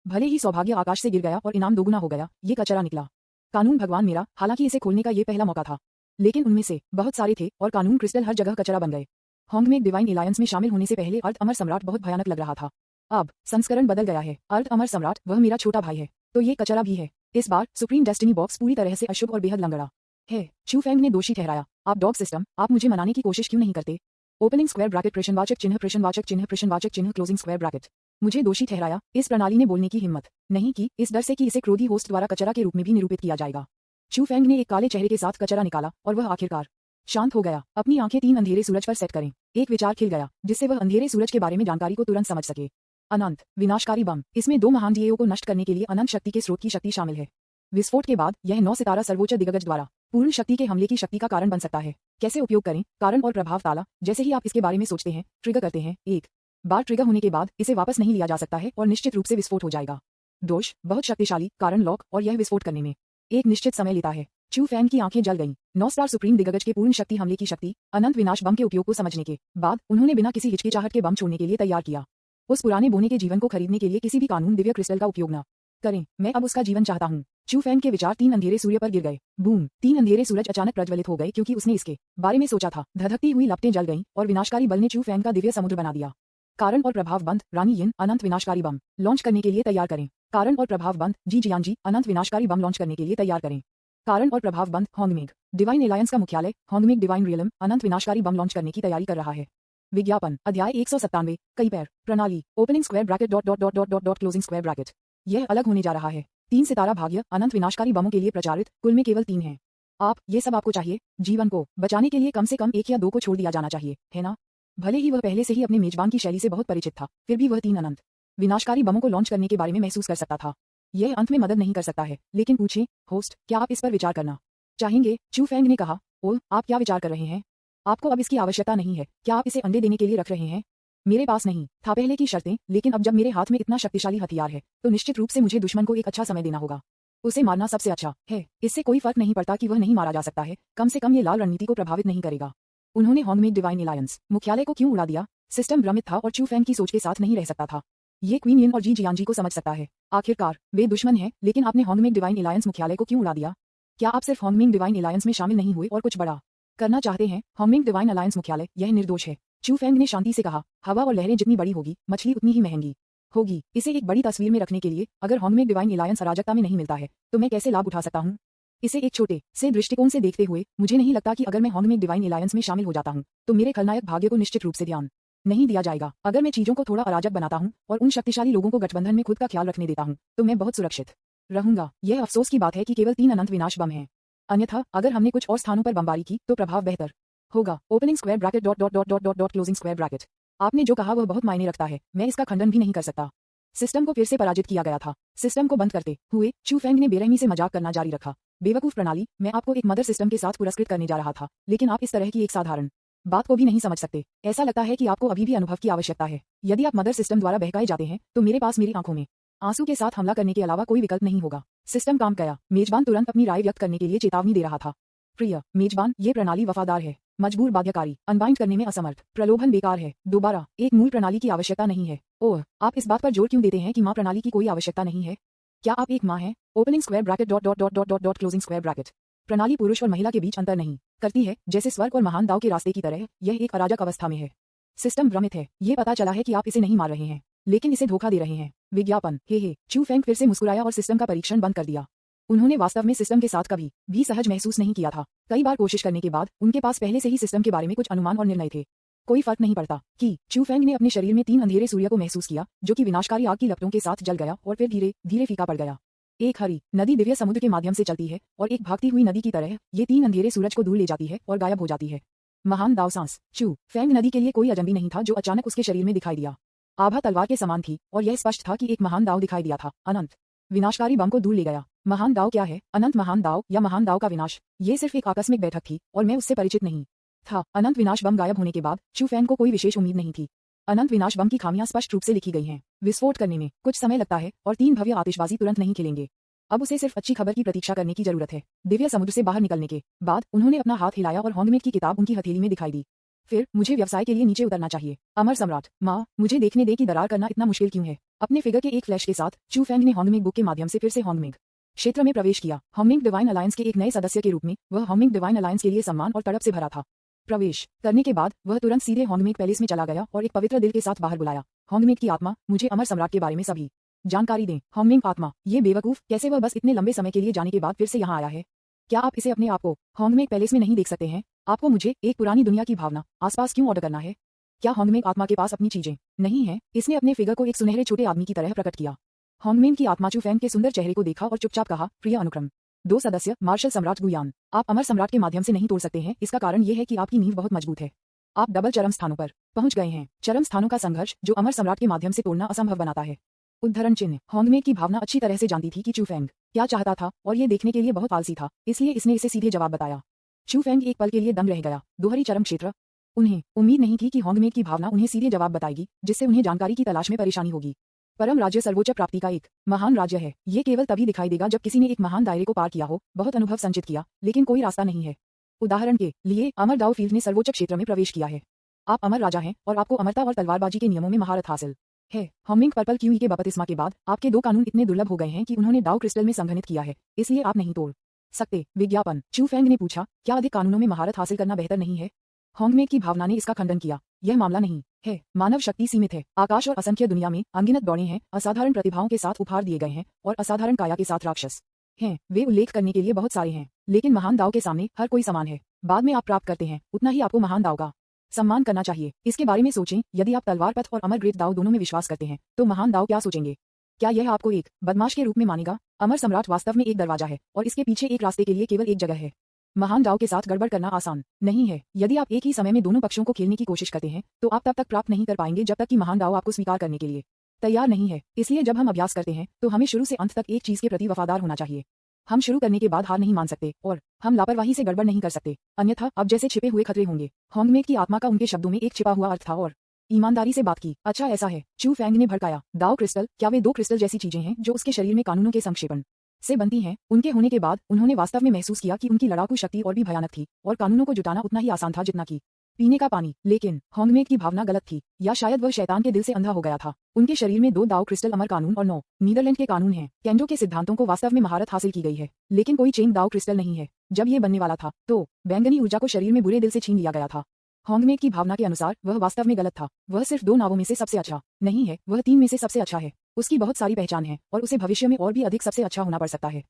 भले ही सौभाग्य आकाश से गिर गया और इनाम दोगुना हो गया, ये कचरा निकला। कानून भगवान मेरा, हालांकि इसे खोलने का ये पहला मौका था, लेकिन उनमें से बहुत सारे थे और कानून क्रिस्टल हर जगह कचरा बन गए। होंगमेक डिवाइन एलायंस में शामिल होने से पहले अर्ध अमर सम्राट बहुत भयानक लग रहा था। अब संस्करण बदल गया है। अर्ध अमर सम्राट वह मेरा छोटा भाई है, तो ये कचरा भी है। इस बार सुप्रीम डेस्टिनी बॉक्स पूरी तरह से अशुभ और बेहद लंगड़ा है। चू फैंग ने दोषी ठहराया, आप डॉग सिस्टम, आप मुझे मनाने की कोशिश क्यों नहीं करते? ओपनिंग स्क्वायर ब्रैकेट प्रश्नवाचक चिन्ह प्रश्नवाचक चिन्ह प्रश्नवाचक चिन्ह क्लोजिंग स्क्वायर ब्रैकेट। मुझे दोषी ठहराया, इस प्रणाली ने बोलने की हिम्मत नहीं की, इस डर से कि इसे क्रोधी होस्ट द्वारा कचरा के रूप में भी निरूपित किया जाएगा। चू फैंग ने एक काले चेहरे के साथ कचरा निकाला और वह आखिरकार शांत हो गया। अपनी आंखें 3 अंधेरे सूरज पर सेट करें। एक विचार खिल गया जिससे वह अंधेरे सूरज के बारे में जानकारी को तुरंत समझ सके। अनंत विनाशकारी बम। इसमें 2 महान डीएओ को नष्ट करने के लिए अनंत शक्ति के स्रोत की शक्ति शामिल है। विस्फोट के बाद यह 9 सितारा सर्वोच्च दिग्गज द्वारा पूर्ण शक्ति के हमले की शक्ति का कारण बन सकता है। कैसे उपयोग करें? कारण और प्रभाव ताला। जैसे ही आप इसके बारे में सोचते हैं, ट्रिगर करते हैं, एक बार ट्रिगर होने के बाद इसे वापस नहीं लिया जा सकता है और निश्चित रूप से विस्फोट हो जाएगा। दोष बहुत शक्तिशाली कारण लॉक और यह विस्फोट करने में एक निश्चित समय लेता है। चू फैंग की आंखें जल गईं। 9 स्टार सुप्रीम दिग्गज के पूर्ण शक्ति हमले की शक्ति अनंत विनाश बम के उपयोग को समझने के बाद उन्होंने बिना किसी हिचकिचाहट के बम छोड़ने के लिए तैयार किया। उस पुराने बोने के जीवन को खरीदने के लिए किसी भी कानून दिव्य क्रिस्टल का उपयोग न करें। मैं अब उसका जीवन चाहता हूँ। चू फैंग के विचार 3 अंधेरे सूर्य पर गिर गए। बूम! 3 अंधेरे सूरज अचानक प्रज्वलित हो गए क्योंकि उसने इसके बारे में सोचा था। धधकती हुई लपटें जल गईं और विनाशकारी बल ने चू फैंग का दिव्य समुद्र बना दिया। कारण और प्रभाव बंद। रानी यिन अनंत विनाशकारी बम लॉन्च करने के लिए तैयार करें। कारण और प्रभाव बंद। जी जियांजी अनंत विनाशकारी बम लॉन्च करने के लिए तैयार करें। कारण और प्रभाव बंद। होंगमेक डिवाइन एलायंस का मुख्यालय होंगमेक डिवाइन रियलम अनंत विनाशकारी बम लॉन्च करने की तैयारी कर रहा है। विज्ञापन अध्याय 197 कई पैर प्रणाली opening square bracket dot dot dot dot dot dot closing square bracket. यह अलग होने जा रहा है। 3 सितारा भाग्य अनंत विनाशकारी बमों के लिए प्रचारित, कुल में केवल 3 हैं। ये सब आपको चाहिए? जीवन को बचाने के लिए कम से कम 1 या 2 को छोड़ दिया जाना चाहिए, है ना? भले ही वह पहले से ही अपने मेजबान की शैली से बहुत परिचित था, फिर भी वह 3 अनंत विनाशकारी बमों को लॉन्च करने के बारे में महसूस कर सकता था। यह अंत में मदद नहीं कर सकता है, लेकिन पूछें, होस्ट, क्या आप इस पर विचार करना चाहेंगे? चू फैंग ने कहा, ओह, आप क्या विचार कर रहे हैं? आपको अब इसकी आवश्यकता नहीं है। क्या आप इसे अंडे देने के लिए रख रहे हैं? मेरे पास नहीं था पहले की शर्तें, लेकिन अब जब मेरे हाथ में इतना शक्तिशाली हथियार है, तो निश्चित रूप से मुझे दुश्मन को एक अच्छा समय देना होगा। उसे मारना सबसे अच्छा है। इससे कोई फर्क नहीं पड़ता कि वह नहीं मारा जा सकता है, कम से कम ये लाल रणनीति को प्रभावित नहीं करेगा। उन्होंने होंगमेक डिवाइन एलायंस मुख्यालय को क्यों उड़ा दिया? सिस्टम भ्रमित था और चू फैंग की सोच के साथ नहीं रह सकता था। ये क्वीन यिन और जी जियांजी को समझ सकता है। आखिरकार वे दुश्मन हैं, लेकिन आपने होंगमेक डिवाइन एलायंस मुख्यालय को क्यों उड़ा दिया? क्या आप सिर्फ होंगमेक डिवाइन एलायंस में शामिल नहीं हुए और कुछ बड़ा करना चाहते हैं? होंगमेक डिवाइन अलायंस मुख्यालय यह निर्दोष है। चू फैंग ने शांति से कहा, हवा और लहरें जितनी बड़ी होगी, मछली उतनी ही महंगी होगी। इसे एक बड़ी तस्वीर में रखने के लिए, अगर होंगमेक डिवाइन एलायंस अराजकता में नहीं मिलता है, तो मैं कैसे लाभ उठा सकता हूँ? इसे एक छोटे से दृष्टिकोण से देखते हुए, मुझे नहीं लगता कि अगर मैं होंगमेक डिवाइन एलायंस में शामिल हो जाता हूँ, तो मेरे खलनायक भाग्य को निश्चित रूप से ध्यान नहीं दिया जाएगा। अगर मैं चीजों को थोड़ा अराजक बनाता हूँ और उन शक्तिशाली लोगों को गठबंधन में खुद का ख्याल रखने देता हूँ, तो मैं बहुत सुरक्षित रहूंगा। यह अफसोस की बात है कि केवल 3 अनंत विनाश बम हैं। अन्यथा अगर हमने कुछ और स्थानों पर बमबारी की, तो प्रभाव बेहतर होगा। Opening square bracket dot dot dot dot dot dot closing square bracket. आपने जो कहा वह बहुत मायने रखता है, मैं इसका खंडन भी नहीं कर सकता। सिस्टम को फिर से पराजित किया गया था। सिस्टम को बंद करते हुए चू फैंग ने बेरहमी से मजाक करना जारी रखा। बेवकूफ प्रणाली, मैं आपको एक मदर सिस्टम के साथ पुरस्कृत करने जा रहा था, लेकिन आप इस तरह की एक साधारण बात को भी नहीं समझ सकते। ऐसा लगता है कि आपको अभी भी अनुभव की आवश्यकता है। यदि आप मदर सिस्टम द्वारा बहकाए जाते हैं, तो मेरे पास मेरी आंखों में आंसू के साथ हमला करने के अलावा कोई विकल्प नहीं होगा। सिस्टम काम गया। मेजबान तुरंत अपनी राय व्यक्त करने के लिए चेतावनी दे रहा था। प्रिय मेजबान, ये प्रणाली वफादार है, मजबूर बाध्यकारी, अनबाइंड करने में असमर्थ, प्रलोभन बेकार है। दोबारा एक मूल प्रणाली की आवश्यकता नहीं है। ओह, आप इस बात पर जोर क्यों देते हैं कि माँ प्रणाली की कोई आवश्यकता नहीं है? क्या आप एक माँ हैं? Opening square bracket dot dot dot dot dot dot closing square bracket. प्रणाली पुरुष और महिला के बीच अंतर नहीं करती है, जैसे स्वर्ग और महान दाव के रास्ते की तरह। यह एक अराजक अवस्था में है। सिस्टम भ्रमित है। ये पता चला है कि आप इसे नहीं मार रहे हैं, लेकिन इसे धोखा दे रहे हैं। विज्ञापन हे चू फैंग फिर से मुस्कुराया और सिस्टम का परीक्षण बंद कर दिया। उन्होंने वास्तव में सिस्टम के साथ कभी भी सहज महसूस नहीं किया था। कई बार कोशिश करने के बाद उनके पास पहले से ही सिस्टम के बारे में कुछ अनुमान और निर्णय थे। कोई फर्क नहीं पड़ता कि चू फैंग ने अपने शरीर में 3 अंधेरे सूर्य को महसूस किया, जो कि विनाशकारी आग की लपटों के साथ जल गया और फिर धीरे धीरे फीका पड़ गया। एक हरी नदी दिव्य समुद्र के माध्यम से चलती है और एक भागती हुई नदी की तरह ये 3 अंधेरे सूरज को दूर ले जाती है और गायब हो जाती है। महान दाव सांस। चू फैंग नदी के लिए कोई अजनबी नहीं था जो अचानक उसके शरीर में दिखाई दिया। आभा तलवार के समान थी और यह स्पष्ट था कि एक महान दाव दिखाई दिया था। अनंत विनाशकारी बम को दूर ले गया। महान दाव क्या है? अनंत महान दाव या महान दाव का विनाश, ये सिर्फ एक आकस्मिक बैठक थी और मैं उससे परिचित नहीं था। अनंत विनाश बम गायब होने के बाद चू फैंग को कोई विशेष उम्मीद नहीं थी। अनंत विनाश बम की खामियां स्पष्ट रूप से लिखी गई हैं। विस्फोट करने में कुछ समय लगता है और 3 भव्य आतिशबाजी तुरंत नहीं खिलेंगे। अब उसे सिर्फ अच्छी खबर की प्रतीक्षा करने की जरूरत है। दिव्य समुद्र से बाहर निकलने के बाद उन्होंने अपना हाथ हिलाया और होंगमेट की किताब उनकी हथेली में दिखाई दी। फिर मुझे व्यवसाय के लिए नीचे उतरना चाहिए। अमर सम्राट, माँ, मुझे देखने दे कि दरार करना इतना मुश्किल क्यों है। अपने फिगर के एक फ्लैश के साथ चू फैंग ने होंगमेंग बुक के माध्यम से फिर से होंगमेंग क्षेत्र में प्रवेश किया। होंगमेंग डिवाइन अलायंस के एक नए सदस्य के रूप में वह होंगमेंग डिवाइन अलायंस के लिए सम्मान और तड़प से भरा था। प्रवेश करने के बाद वह तुरंत सीधे होंगमेंग पैलेस में चला गया और एक पवित्र दिल के साथ बाहर बुलाया, होंगमेंग की आत्मा, मुझे अमर सम्राट के बारे में सभी जानकारी दें। होंगमेंग आत्मा, ये बेवकूफ, कैसे वह बस इतने लंबे समय के लिए जाने के बाद फिर से यहाँ आया है? क्या आप इसे अपने आप को होंगमेंग पैलेस में नहीं देख सकते हैं? आपको मुझे एक पुरानी दुनिया की भावना आसपास क्यों ऑर्डर करना है? क्या होंगमेंग आत्मा के पास अपनी चीजें नहीं है? इसने अपने फिगर को एक सुनहरे छोटे आदमी की तरह प्रकट किया। होंगमेंग की आत्मा चू फैंग के सुंदर चेहरे को देखा और चुपचाप कहा, प्रिय अनुक्रम 2 सदस्य मार्शल सम्राट गुयान, आप अमर सम्राट के माध्यम से नहीं तोड़ सकते हैं। इसका कारण ये है कि आपकी नींव बहुत मजबूत है। आप डबल चरम स्थानों पर पहुंच गए हैं। चरम स्थानों का संघर्ष जो अमर सम्राट के माध्यम से तोड़ना असंभव बनाता है। उद्धरण चिन्ह। होंगमेंग की भावना अच्छी तरह से जानती थी कि चू फैंग क्या चाहता था और ये देखने के लिए बहुत आलसी था, इसलिए इसने इसे सीधे जवाब बताया। चू फैंग एक पल के लिए दंग रह गया। दोहरी चरम क्षेत्र। उन्हें उम्मीद नहीं थी कि होंगमेंग की भावना उन्हें सीधे जवाब बताएगी, जिससे उन्हें जानकारी की तलाश में परेशानी होगी। परम राज्य सर्वोच्च प्राप्ति का एक महान राज्य है। ये केवल तभी दिखाई देगा जब किसी ने एक महान दायरे को पार किया हो, बहुत अनुभव संचित किया, लेकिन कोई रास्ता नहीं है। उदाहरण के लिए अमर दाव फील्ड ने सर्वोच्च क्षेत्र में प्रवेश किया है। आप अमर राजा हैं और आपको अमरता और तलवारबाजी के नियमों में महारत हासिल है। होंगमेंग पर्पल क्यूई के बपतिस्मा के बाद आपके 2 कानून इतने दुर्लभ हो गए हैं कि उन्होंने डाउ क्रिस्टल में संघनित किया है, इसलिए आप नहीं तोड़ सकते। विज्ञापन। चू फैंग ने पूछा, क्या अधिक कानूनों में महारत हासिल करना बेहतर नहीं है? होंगमेंग की भावना ने इसका खंडन किया। यह मामला नहीं है। मानव शक्ति सीमित है। आकाश और असंख्य दुनिया में अनगिनत दौड़े हैं, असाधारण प्रतिभाओं के साथ उपहार दिए गए हैं और असाधारण काया के साथ राक्षस हैं। वे उल्लेख करने के लिए बहुत सारे हैं, लेकिन महान दाव के सामने हर कोई समान है। बाद में आप प्राप्त करते हैं, उतना ही आपको महान दाव का सम्मान करना चाहिए। इसके बारे में सोचें, यदि आप तलवार पथ और अमर ग्रेट दाव दोनों में विश्वास करते हैं, तो महान दाव क्या सोचेंगे? क्या यह आपको एक बदमाश के रूप में मानेगा? अमर सम्राट वास्तव में एक दरवाजा है और इसके पीछे एक रास्ते के लिए केवल एक जगह है। महान दाव के साथ गड़बड़ करना आसान नहीं है। यदि आप एक ही समय में दोनों पक्षों को खेलने की कोशिश करते हैं, तो आप तब तक प्राप्त नहीं कर पाएंगे जब तक कि महान दाव आपको स्वीकार करने के लिए तैयार नहीं है। इसलिए जब हम अभ्यास करते हैं, तो हमें शुरू से अंत तक एक चीज के प्रति वफादार होना चाहिए। हम शुरू करने के बाद हार नहीं मान सकते और हम लापरवाही से गड़बड़ नहीं कर सकते, अन्यथा अब जैसे छिपे हुए खतरे होंगे। होंगमेंग की आत्मा का उनके शब्दों में एक छिपा हुआ अर्थ था और ईमानदारी से बात की। अच्छा ऐसा है, चू फैंग ने भड़काया। दाव क्रिस्टल, क्या वे 2 क्रिस्टल जैसी चीजें हैं जो उसके शरीर में कानूनों के संक्षेपण से बनती हैं? उनके होने के बाद उन्होंने वास्तव में महसूस किया कि उनकी लड़ाकू शक्ति और भी भयानक थी और कानूनों को जुटाना उतना ही आसान था जितना कि पीने का पानी। लेकिन होंगमेंग की भावना गलत थी, या शायद वह शैतान के दिल से अंधा हो गया था। उनके शरीर में 2 दाव क्रिस्टल अमर कानून और 9 नीदरलैंड के कानून हैं। केंडो के सिद्धांतों को वास्तव में महारत हासिल की गई है, लेकिन कोई चेंग दाव क्रिस्टल नहीं है। जब ये बनने वाला था, तो बैंगनी ऊर्जा को शरीर में बुरे दिल से छीन लिया गया था। होंगमेंग की भावना के अनुसार वह वास्तव में गलत था। वह सिर्फ 2 नावों में से सबसे अच्छा नहीं है, वह 3 में से सबसे अच्छा है। उसकी बहुत सारी पहचान है और उसे भविष्य में और भी अधिक सबसे अच्छा होना पड़ सकता है।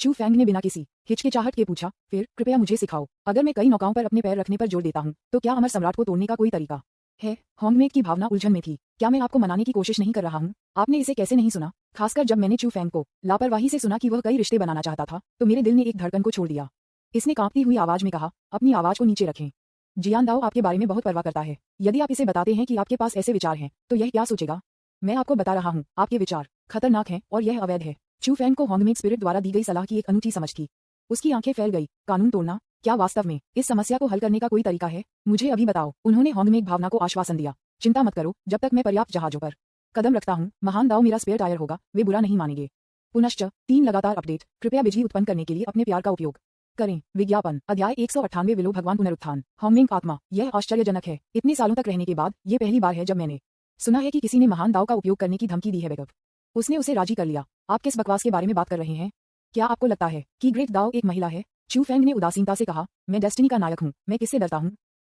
चू फैंग ने बिना किसी हिचकिचाहट के पूछा, फिर कृपया मुझे सिखाओ, अगर मैं कई नौकाओं पर अपने पैर रखने पर जोर देता हूँ, तो क्या अमर सम्राट को तोड़ने का कोई तरीका है? होंगमेंग की भावना उलझन में थी। क्या मैं आपको मनाने की कोशिश नहीं कर रहा हूँ? आपने इसे कैसे नहीं सुना? खासकर जब मैंने चू फैंग को लापरवाही से सुना कि वह कई रिश्ते बनाना चाहता था, तो मेरे दिल ने एक धड़कन को छोड़ दिया। इसने कांपती हुई आवाज में कहा, अपनी आवाज को नीचे रखें। जियान दाओ आपके बारे में बहुत परवाह करता है। यदि आप इसे बताते हैं कि आपके पास ऐसे विचार हैं, तो यह क्या सोचेगा? मैं आपको बता रहा हूँ, आपके विचार खतरनाक हैं और यह अवैध है। चू फैंग को होंगमेंग स्पिरिट द्वारा दी गई सलाह की एक अनूठी समझ थी। उसकी आंखें फैल गई। कानून तोड़ना, क्या वास्तव में इस समस्या को हल करने का कोई तरीका है? मुझे अभी बताओ। उन्होंने होंगमेंग भावना को आश्वासन दिया, चिंता मत करो, जब तक मैं पर्याप्त जहाजों पर कदम रखता हूँ, महान दाव मेरा स्पेयर टायर होगा, वे बुरा नहीं मानेंगे। पुनश्च 3 लगातार अपडेट, कृपया बिजली उत्पन्न करने के लिए अपने प्यार का उपयोग करें। विज्ञापन। अध्याय 198 विलो भगवान पुनरुत्थान। होंगमेंग आत्मा, यह आश्चर्यजनक है। इतने सालों तक रहने के बाद ये पहली बार है जब मैंने सुना है कि किसी ने महान दाव का उपयोग करने की धमकी दी है। बैकअप। उसने उसे राजी कर लिया। आप किस बकवास के बारे में बात कर रहे हैं? क्या आपको लगता है कि ग्रेट दाव एक महिला है? चू फैंग ने उदासीनता से कहा, मैं डेस्टिनी का नायक हूँ, मैं किससे डरता हूँ?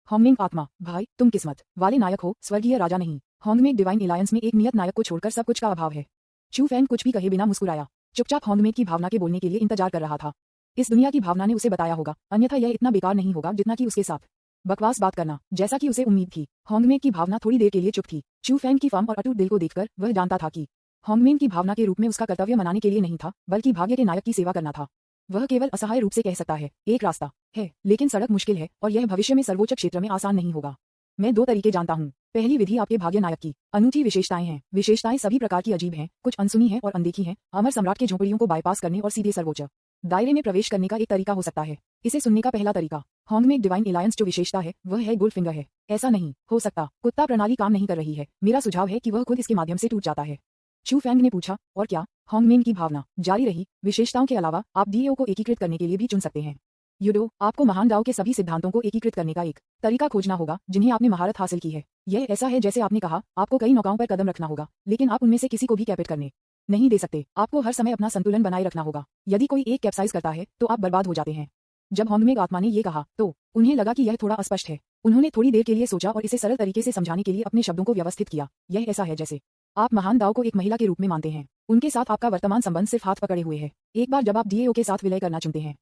होंगमेंग आत्मा, भाई तुम किस्मत वाले नायक हो, स्वर्गीय राजा नहीं। होंगमेंग डिवाइन एलायंस में एक नियत नायक को छोड़कर सब कुछ का अभाव है। चू फैंग कुछ भी कहे बिना मुस्कुराया, चुपचाप होंगमेंग की भावना के बोलने के लिए इंतजार कर रहा था। इस दुनिया की भावना ने उसे बताया होगा, अन्यथा यह इतना बेकार नहीं होगा जितना कि उसके साथ बकवास बात करना, जैसा कि उसे उम्मीद थी। होंगमेंग की भावना थोड़ी देर के लिए चुप थी। चू फैंग की फर्म और अटूट दिल को देखकर वह जानता था कि होंगमेंग की भावना के रूप में उसका कर्तव्य मनाने के लिए नहीं था, बल्कि भाग्य के नायक की सेवा करना था। वह केवल असहाय रूप से कह सकता है, एक रास्ता है, लेकिन सड़क मुश्किल है और यह भविष्य में सर्वोच्च क्षेत्र में आसान नहीं होगा। मैं 2 तरीके जानता हूँ। पहली विधि आपके भाग्य नायक की अनूठी विशेषताएं हैं। विशेषताएं सभी प्रकार की अजीब हैं, कुछ अनसुनी हैं और अनदेखी हैं। अमर सम्राट के झोंपड़ियों को बाईपास करने और सीधे सर्वोच्च दायरे में प्रवेश करने का एक तरीका हो सकता है। इसे सुनने का पहला तरीका, हॉन्गमेक डिवाइन एलायंस जो विशेषता है वह है गोल्ड फिंगर है। ऐसा नहीं हो सकता, कुत्ता प्रणाली काम नहीं कर रही है। मेरा सुझाव है कि वह खुद इसके माध्यम से टूट जाता है। चू फेंग ने पूछा, और क्या? हॉन्गमेन की भावना जारी रही, विशेषताओं के अलावा आप डीएओ को एकीकृत करने के लिए भी चुन सकते हैं। यूडो, आपको महान दाओ के सभी सिद्धांतों को एकीकृत करने का एक तरीका खोजना होगा जिन्हें आपने महारत हासिल की है। यह ऐसा है जैसे आपने कहा, आपको कई नौकाओं पर कदम रखना होगा, लेकिन आप उनमें से किसी को भी कैपेट करने नहीं दे सकते। आपको हर समय अपना संतुलन बनाए रखना होगा। यदि कोई एक कैप्साइज करता है तो आप बर्बाद हो जाते हैं। जब हॉन्गमेक आत्मा ने ये कहा तो उन्हें लगा कि यह थोड़ा अस्पष्ट है। उन्होंने थोड़ी देर के लिए सोचा और इसे सरल तरीके से समझाने के लिए अपने शब्दों को व्यवस्थित किया। यह ऐसा है जैसे आप महान दाओ को एक महिला के रूप में मानते हैं। उनके साथ आपका वर्तमान संबंध सिर्फ हाथ पकड़े हुए है। एक बार जब आप डीएओ के साथ विलय करना चुनते हैं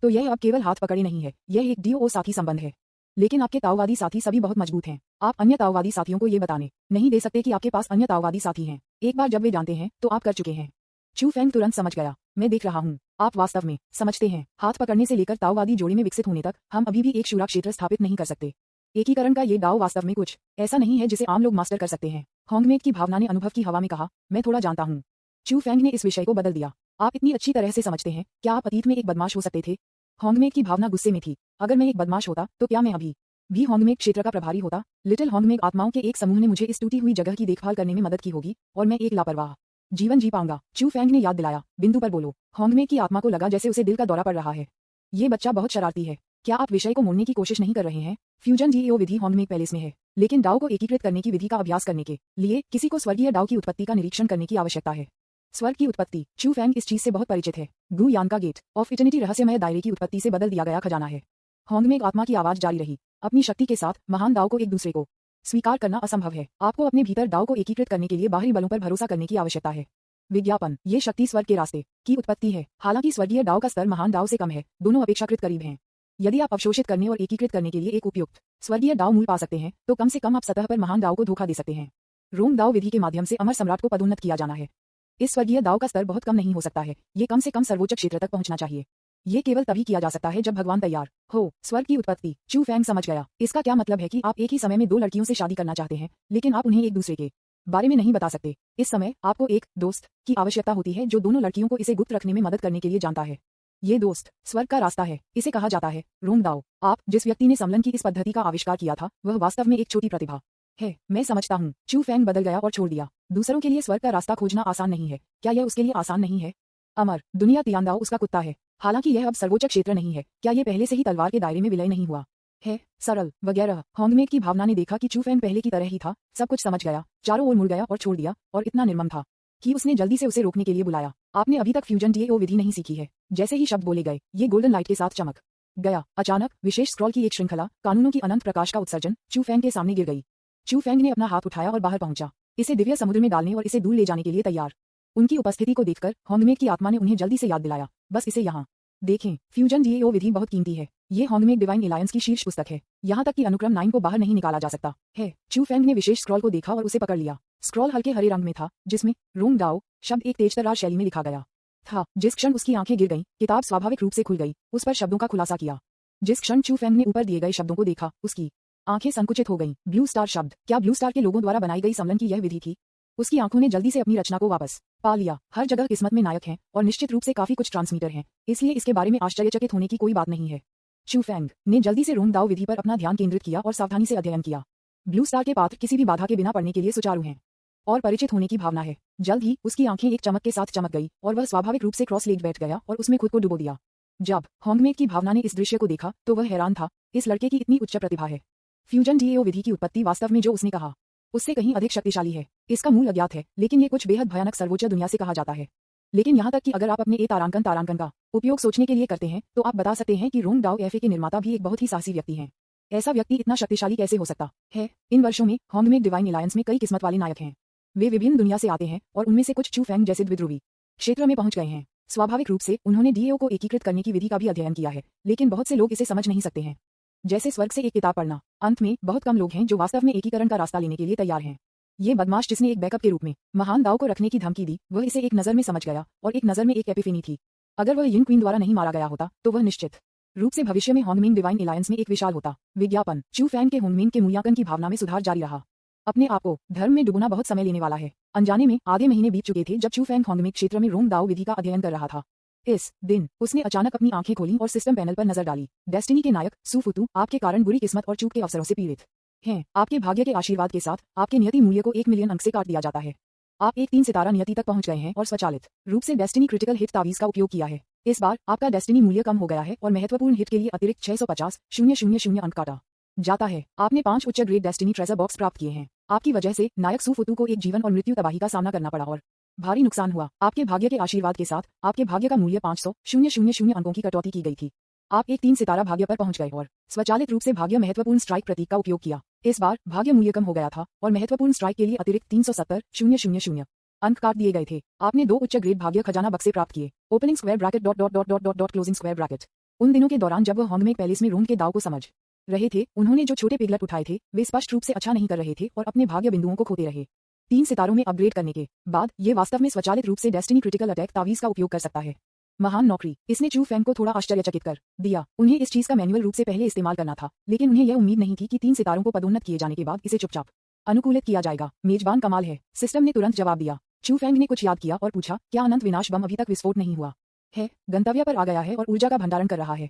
तो यह अब केवल हाथ पकड़े नहीं है, यह एक डीओ साथी संबंध है। लेकिन आपके ताओवादी साथी सभी बहुत मजबूत हैं। आप अन्य ताओवादी साथियों को ये बताने नहीं दे सकते कि आपके पास अन्य ताओवादी साथी हैं। एक बार जब वे जानते हैं तो आप कर चुके हैं। चू फेंग तुरंत समझ गया, मैं देख रहा हूँ। आप वास्तव में समझते हैं, हाथ पकड़ने से लेकर ताओवादी जोड़ी में विकसित होने तक हम अभी भी एक शूरा क्षेत्र स्थापित नहीं कर सकते। एकीकरण का ये दाव वास्तव में कुछ ऐसा नहीं है जिसे आम लोग मास्टर कर सकते हैं। हॉन्गमेक की भावना ने अनुभव की हवा में कहा, मैं थोड़ा जानता हूँ। चू फेंग ने इस विषय को बदल दिया। आप इतनी अच्छी तरह से समझते हैं, क्या आप अतीत में एक बदमाश हो सकते थे? हॉन्गमेक की भावना गुस्से में थी। अगर मैं एक बदमाश होता तो क्या मैं अभी भी हॉन्गमेक क्षेत्र का प्रभारी होता? लिटिल हॉन्गमेक आत्माओं के एक समूह ने मुझे इस टूटी हुई जगह की देखभाल करने में मदद की होगी और मैं एक लापरवाह जीवन जी पाऊंगा। चू फेंग ने याद दिलाया, बिंदु पर बोलो। हॉन्गमेक की आत्मा को लगा जैसे उसे दिल का दौरा पड़ रहा है। ये बच्चा बहुत शरारती है। क्या आप विषय को मोड़ने की कोशिश नहीं कर रहे हैं? फ्यूजन डीएओ विधि हॉन्गमेक पैलेस में है, लेकिन डाओ को एकीकृत करने की विधि का अभ्यास करने के लिए किसी को स्वर्गीय डाओ की उत्पत्ति का निरीक्षण करने की आवश्यकता है। स्वर्ग की उत्पत्ति, चू फेंग इस चीज से बहुत परिचित है। गु यान का गेट ऑफ इटर्निटी रहस्यमय दायरे की उत्पत्ति से बदल दिया गया खजाना है। हॉन्गमेक आत्मा की आवाज जारी रही, अपनी शक्ति के साथ महान दाओ को एक दूसरे को स्वीकार करना असंभव है। आपको अपने भीतर डाओ को एकीकृत करने के लिए बाहरी बलों पर भरोसा करने की आवश्यकता है। विज्ञापन, ये शक्ति स्वर्ग के रास्ते की उत्पत्ति है। हालांकि स्वर्गीय डाओ का स्तर महान डाओ से कम है, दोनों अपेक्षाकृत करीब हैं। यदि आप अवशोषित करने और एकीकृत करने के लिए एक उपयुक्त स्वर्गीय डाओ मूल पा सकते हैं तो कम से कम आप सतह पर महान डाओ को धोखा दे सकते हैं। रोम दाओ विधि के माध्यम से अमर सम्राट को पदोन्नत किया जाना है। इस स्वर्गीय दाव का स्तर बहुत कम नहीं हो सकता है, ये कम से कम सर्वोच्च क्षेत्र तक पहुंचना चाहिए। ये केवल तभी किया जा सकता है जब भगवान तैयार हो। स्वर्ग की उत्पत्ति, चू फेंग समझ गया। इसका क्या मतलब है कि आप एक ही समय में दो लड़कियों से शादी करना चाहते हैं, लेकिन आप उन्हें एक दूसरे के बारे में नहीं बता सकते। इस समय आपको एक दोस्त की आवश्यकता होती है जो दोनों लड़कियों को इसे गुप्त रखने में मदद करने के लिए जानता है। ये दोस्त स्वर्ग का रास्ता है, इसे कहा जाता है रोम दाओ। आप जिस व्यक्ति ने समलन की इस पद्धति का आविष्कार किया था वह वास्तव में एक छोटी प्रतिभा है। मैं समझता हूँ। चू फेंग बदल गया और छोड़ दिया। दूसरों के लिए स्वर्ग का रास्ता खोजना आसान नहीं है। क्या यह उसके लिए आसान नहीं है? अमर दुनिया तियांदाओ उसका कुत्ता है। हालांकि यह अब सर्वोच्च क्षेत्र नहीं है, क्या यह पहले से ही तलवार के दायरे में विलय नहीं हुआ है? सरल वगैरह। हॉन्गमेक की भावना ने देखा कि चू फेंग पहले की तरह ही था, सब कुछ समझ गया, चारों ओर मुड़ गया और छोड़ दिया, और इतना निर्मम था कि उसने जल्दी से उसे रोकने के लिए बुलाया। आपने अभी तक फ्यूजन डीएओ विधि नहीं सीखी है। जैसे ही शब्द बोले गए, ये गोल्डन लाइट के साथ चमक गया। अचानक विशेष स्क्रॉल की एक श्रृंखला, कानूनों की अनंत प्रकाश का उत्सर्जन, चू फेंग के सामने गिर गई। चू फेंग ने अपना हाथ उठाया और बाहर पहुंचा, इसे दिव्य समुद्र में डालने और इसे दूर ले जाने के लिए तैयार। उनकी उपस्थिति को देखकर हॉन्गमेक की आत्मा ने उन्हें जल्दी से याद दिलाया, बस इसे यहाँ देखें। फ्यूजन डीएओ विधि बहुत कीमती है। ये हॉन्गमेक डिवाइन एलायंस की शीर्ष पुस्तक है। यहाँ तक कि अनुक्रम 9 को बाहर नहीं निकाला जा सकता है। चू फेंग ने विशेष स्क्रॉल को देखा और उसे पकड़ लिया। स्क्रॉल हल्के हरे रंग में था, जिसमें रोम दाओ शब्द एक तेजतर्रार शैली में लिखा गया था। जिस क्षण उसकी आंखें गिर गईं, किताब स्वाभाविक रूप से खुल गई। उस पर शब्दों का खुलासा किया। जिस क्षण चू फेंग ने ऊपर दिए गए शब्दों को देखा, उसकी आंखें संकुचित हो गईं। ब्लू स्टार शब्द, क्या ब्लू स्टार के लोगों द्वारा बनाई गई समलन की यह विधि थी? उसकी आंखों ने जल्दी से अपनी रचना को वापस पा लिया। हर जगह किस्मत में नायक हैं और निश्चित रूप से काफी कुछ ट्रांसमीटर हैं, इसलिए इसके बारे में आश्चर्यचकित होने की कोई बात नहीं है। चू फेंग ने जल्दी से रोम दाओ विधि पर अपना ध्यान केंद्रित किया और सावधानी से अध्ययन किया। ब्लू स्टार के पात्र किसी भी बाधा के बिना पढ़ने के लिए सुचारू हैं और परिचित होने की भावना है। जल्द ही उसकी आंखें एक चमक के साथ चमक गई और वह स्वाभाविक रूप से क्रॉस लेग बैठ गया और उसमें खुद को डुबो दिया। जब हॉन्गमेक की भावना ने इस दृश्य को देखा तो वह हैरान था, इस लड़के की इतनी उच्च प्रतिभा है। फ्यूजन डीएओ विधि की उत्पत्ति वास्तव में जो उसने कहा उससे कहीं अधिक शक्तिशाली है। इसका मूल अज्ञात है, लेकिन ये कुछ बेहद भयानक सर्वोच्च दुनिया से कहा जाता है। लेकिन यहाँ तक कि अगर आप अपने ए तारांकन का उपयोग सोचने के लिए करते हैं तो आप बता सकते हैं कि रोम दाओ एफए के निर्माता भी एक बहुत ही साहसी व्यक्ति हैं। ऐसा व्यक्ति इतना शक्तिशाली कैसे हो सकता है? इन वर्षों में हॉन्गमेक डिवाइन एलायंस में कई किस्मत वाले नायक हैं। वे विभिन्न दुनिया से आते हैं और उनमें से कुछ चू फेंग जैसे द्विध्रुवी क्षेत्र में पहुंच गए हैं। स्वाभाविक रूप से उन्होंने डीएओ को एकीकृत करने की विधि का भी अध्ययन किया है, लेकिन बहुत से लोग इसे समझ नहीं सकते हैं। जैसे स्वर्ग से एक किताब पढ़ना। अंत में बहुत कम लोग हैं जो वास्तव में एकीकरण का रास्ता लेने के लिए तैयार हैं। ये बदमाश जिसने एक बैकअप के रूप में महान दाओ को रखने की धमकी दी, वह इसे एक नजर में समझ गया और एक नजर में एक एपिफेनी थी। अगर वह यिन क्वीन द्वारा नहीं मारा गया होता तो वह निश्चित रूप से भविष्य में हॉन्गमेक डिवाइन एलायंस में एक विशाल होता। विज्ञापन, चू फेंग के हॉन्गमेक के मूल्यांकन की भावना में सुधार जारी रहा। अपने आप को धर्म में डुबोना बहुत समय लेने वाला है। अनजाने में आधे महीने बीत चुके थे जब चू फेंग होंगमेक क्षेत्र में रोंग दाओ विधि का अध्ययन कर रहा था। इस दिन उसने अचानक अपनी आंखें खोलीं और सिस्टम पैनल पर नजर डाली। डेस्टिनी के नायक सू फुतू आपके कारण बुरी किस्मत और चूक के अवसरों से पीड़ित हैं। आपके भाग्य के आशीर्वाद के साथ आपके नियति मूल्य को 1 मिलियन अंक से काट दिया जाता है। आप एक 3 सितारा नियति तक पहुंच गए हैं और स्वचालित रूप से डेस्टिनी क्रिटिकल हिट तावीज का उपयोग किया है। इस बार आपका डेस्टिनी मूल्य कम हो गया है और महत्वपूर्ण हिट के लिए अतिरिक्त 650,000 अंक काटा जाता है। आपने 5 उच्च ग्रेड डेस्टिनी ट्रेजर बॉक्स प्राप्त किए हैं। आपकी वजह से नायक सू फुतू को एक जीवन और मृत्यु तबाही का सामना करना पड़ा और भारी नुकसान हुआ। आपके भाग्य के आशीर्वाद के साथ आपके भाग्य का मूल्य 500,000 अंकों की कटौती की गई थी। आप एक 3 सितारा भाग्य पर पहुंच गए और स्वचालित रूप से भाग्य महत्वपूर्ण स्ट्राइक प्रतीक का उपयोग किया। इस बार भाग्य मूल्य कम हो गया था और महत्वपूर्ण स्ट्राइक के लिए अतिरिक्त 370,000 अंक काट दिए गए थे। आपने 2 उच्च ग्रेड भाग्य खजाना बक्से प्राप्त किए। Opening square bracket closing square bracket. उन दिनों के दौरान जब वह होंगमेक पैलेस में रोंग के दाव को समझ रहे थे, उन्होंने जो छोटे पिगलेट उठाए थे वे स्पष्ट रूप से अच्छा नहीं कर रहे थे और अपने भाग्य बिंदुओं को खोते रहे। 3 सितारों में अपग्रेड करने के बाद ये वास्तव में स्वचालित रूप से डेस्टिनी क्रिटिकल अटैक तावीज का उपयोग कर सकता है। महान नौकरी। इसने चू फेंग को थोड़ा आश्चर्यचकित कर दिया। उन्हें इस चीज का मैनुअल रूप से पहले इस्तेमाल करना था, लेकिन उन्हें यह उम्मीद नहीं थी कि 3 सितारों को पदोन्नत किए जाने के बाद इसे चुपचाप अनुकूलित किया जाएगा। मेजबान कमाल है, सिस्टम ने तुरंत जवाब दिया। चू फेंग ने कुछ याद किया और पूछा, क्या अनंत विनाश बम अभी तक विस्फोट नहीं हुआ है? गंतव्य पर आ गया है और ऊर्जा का भंडारण कर रहा है।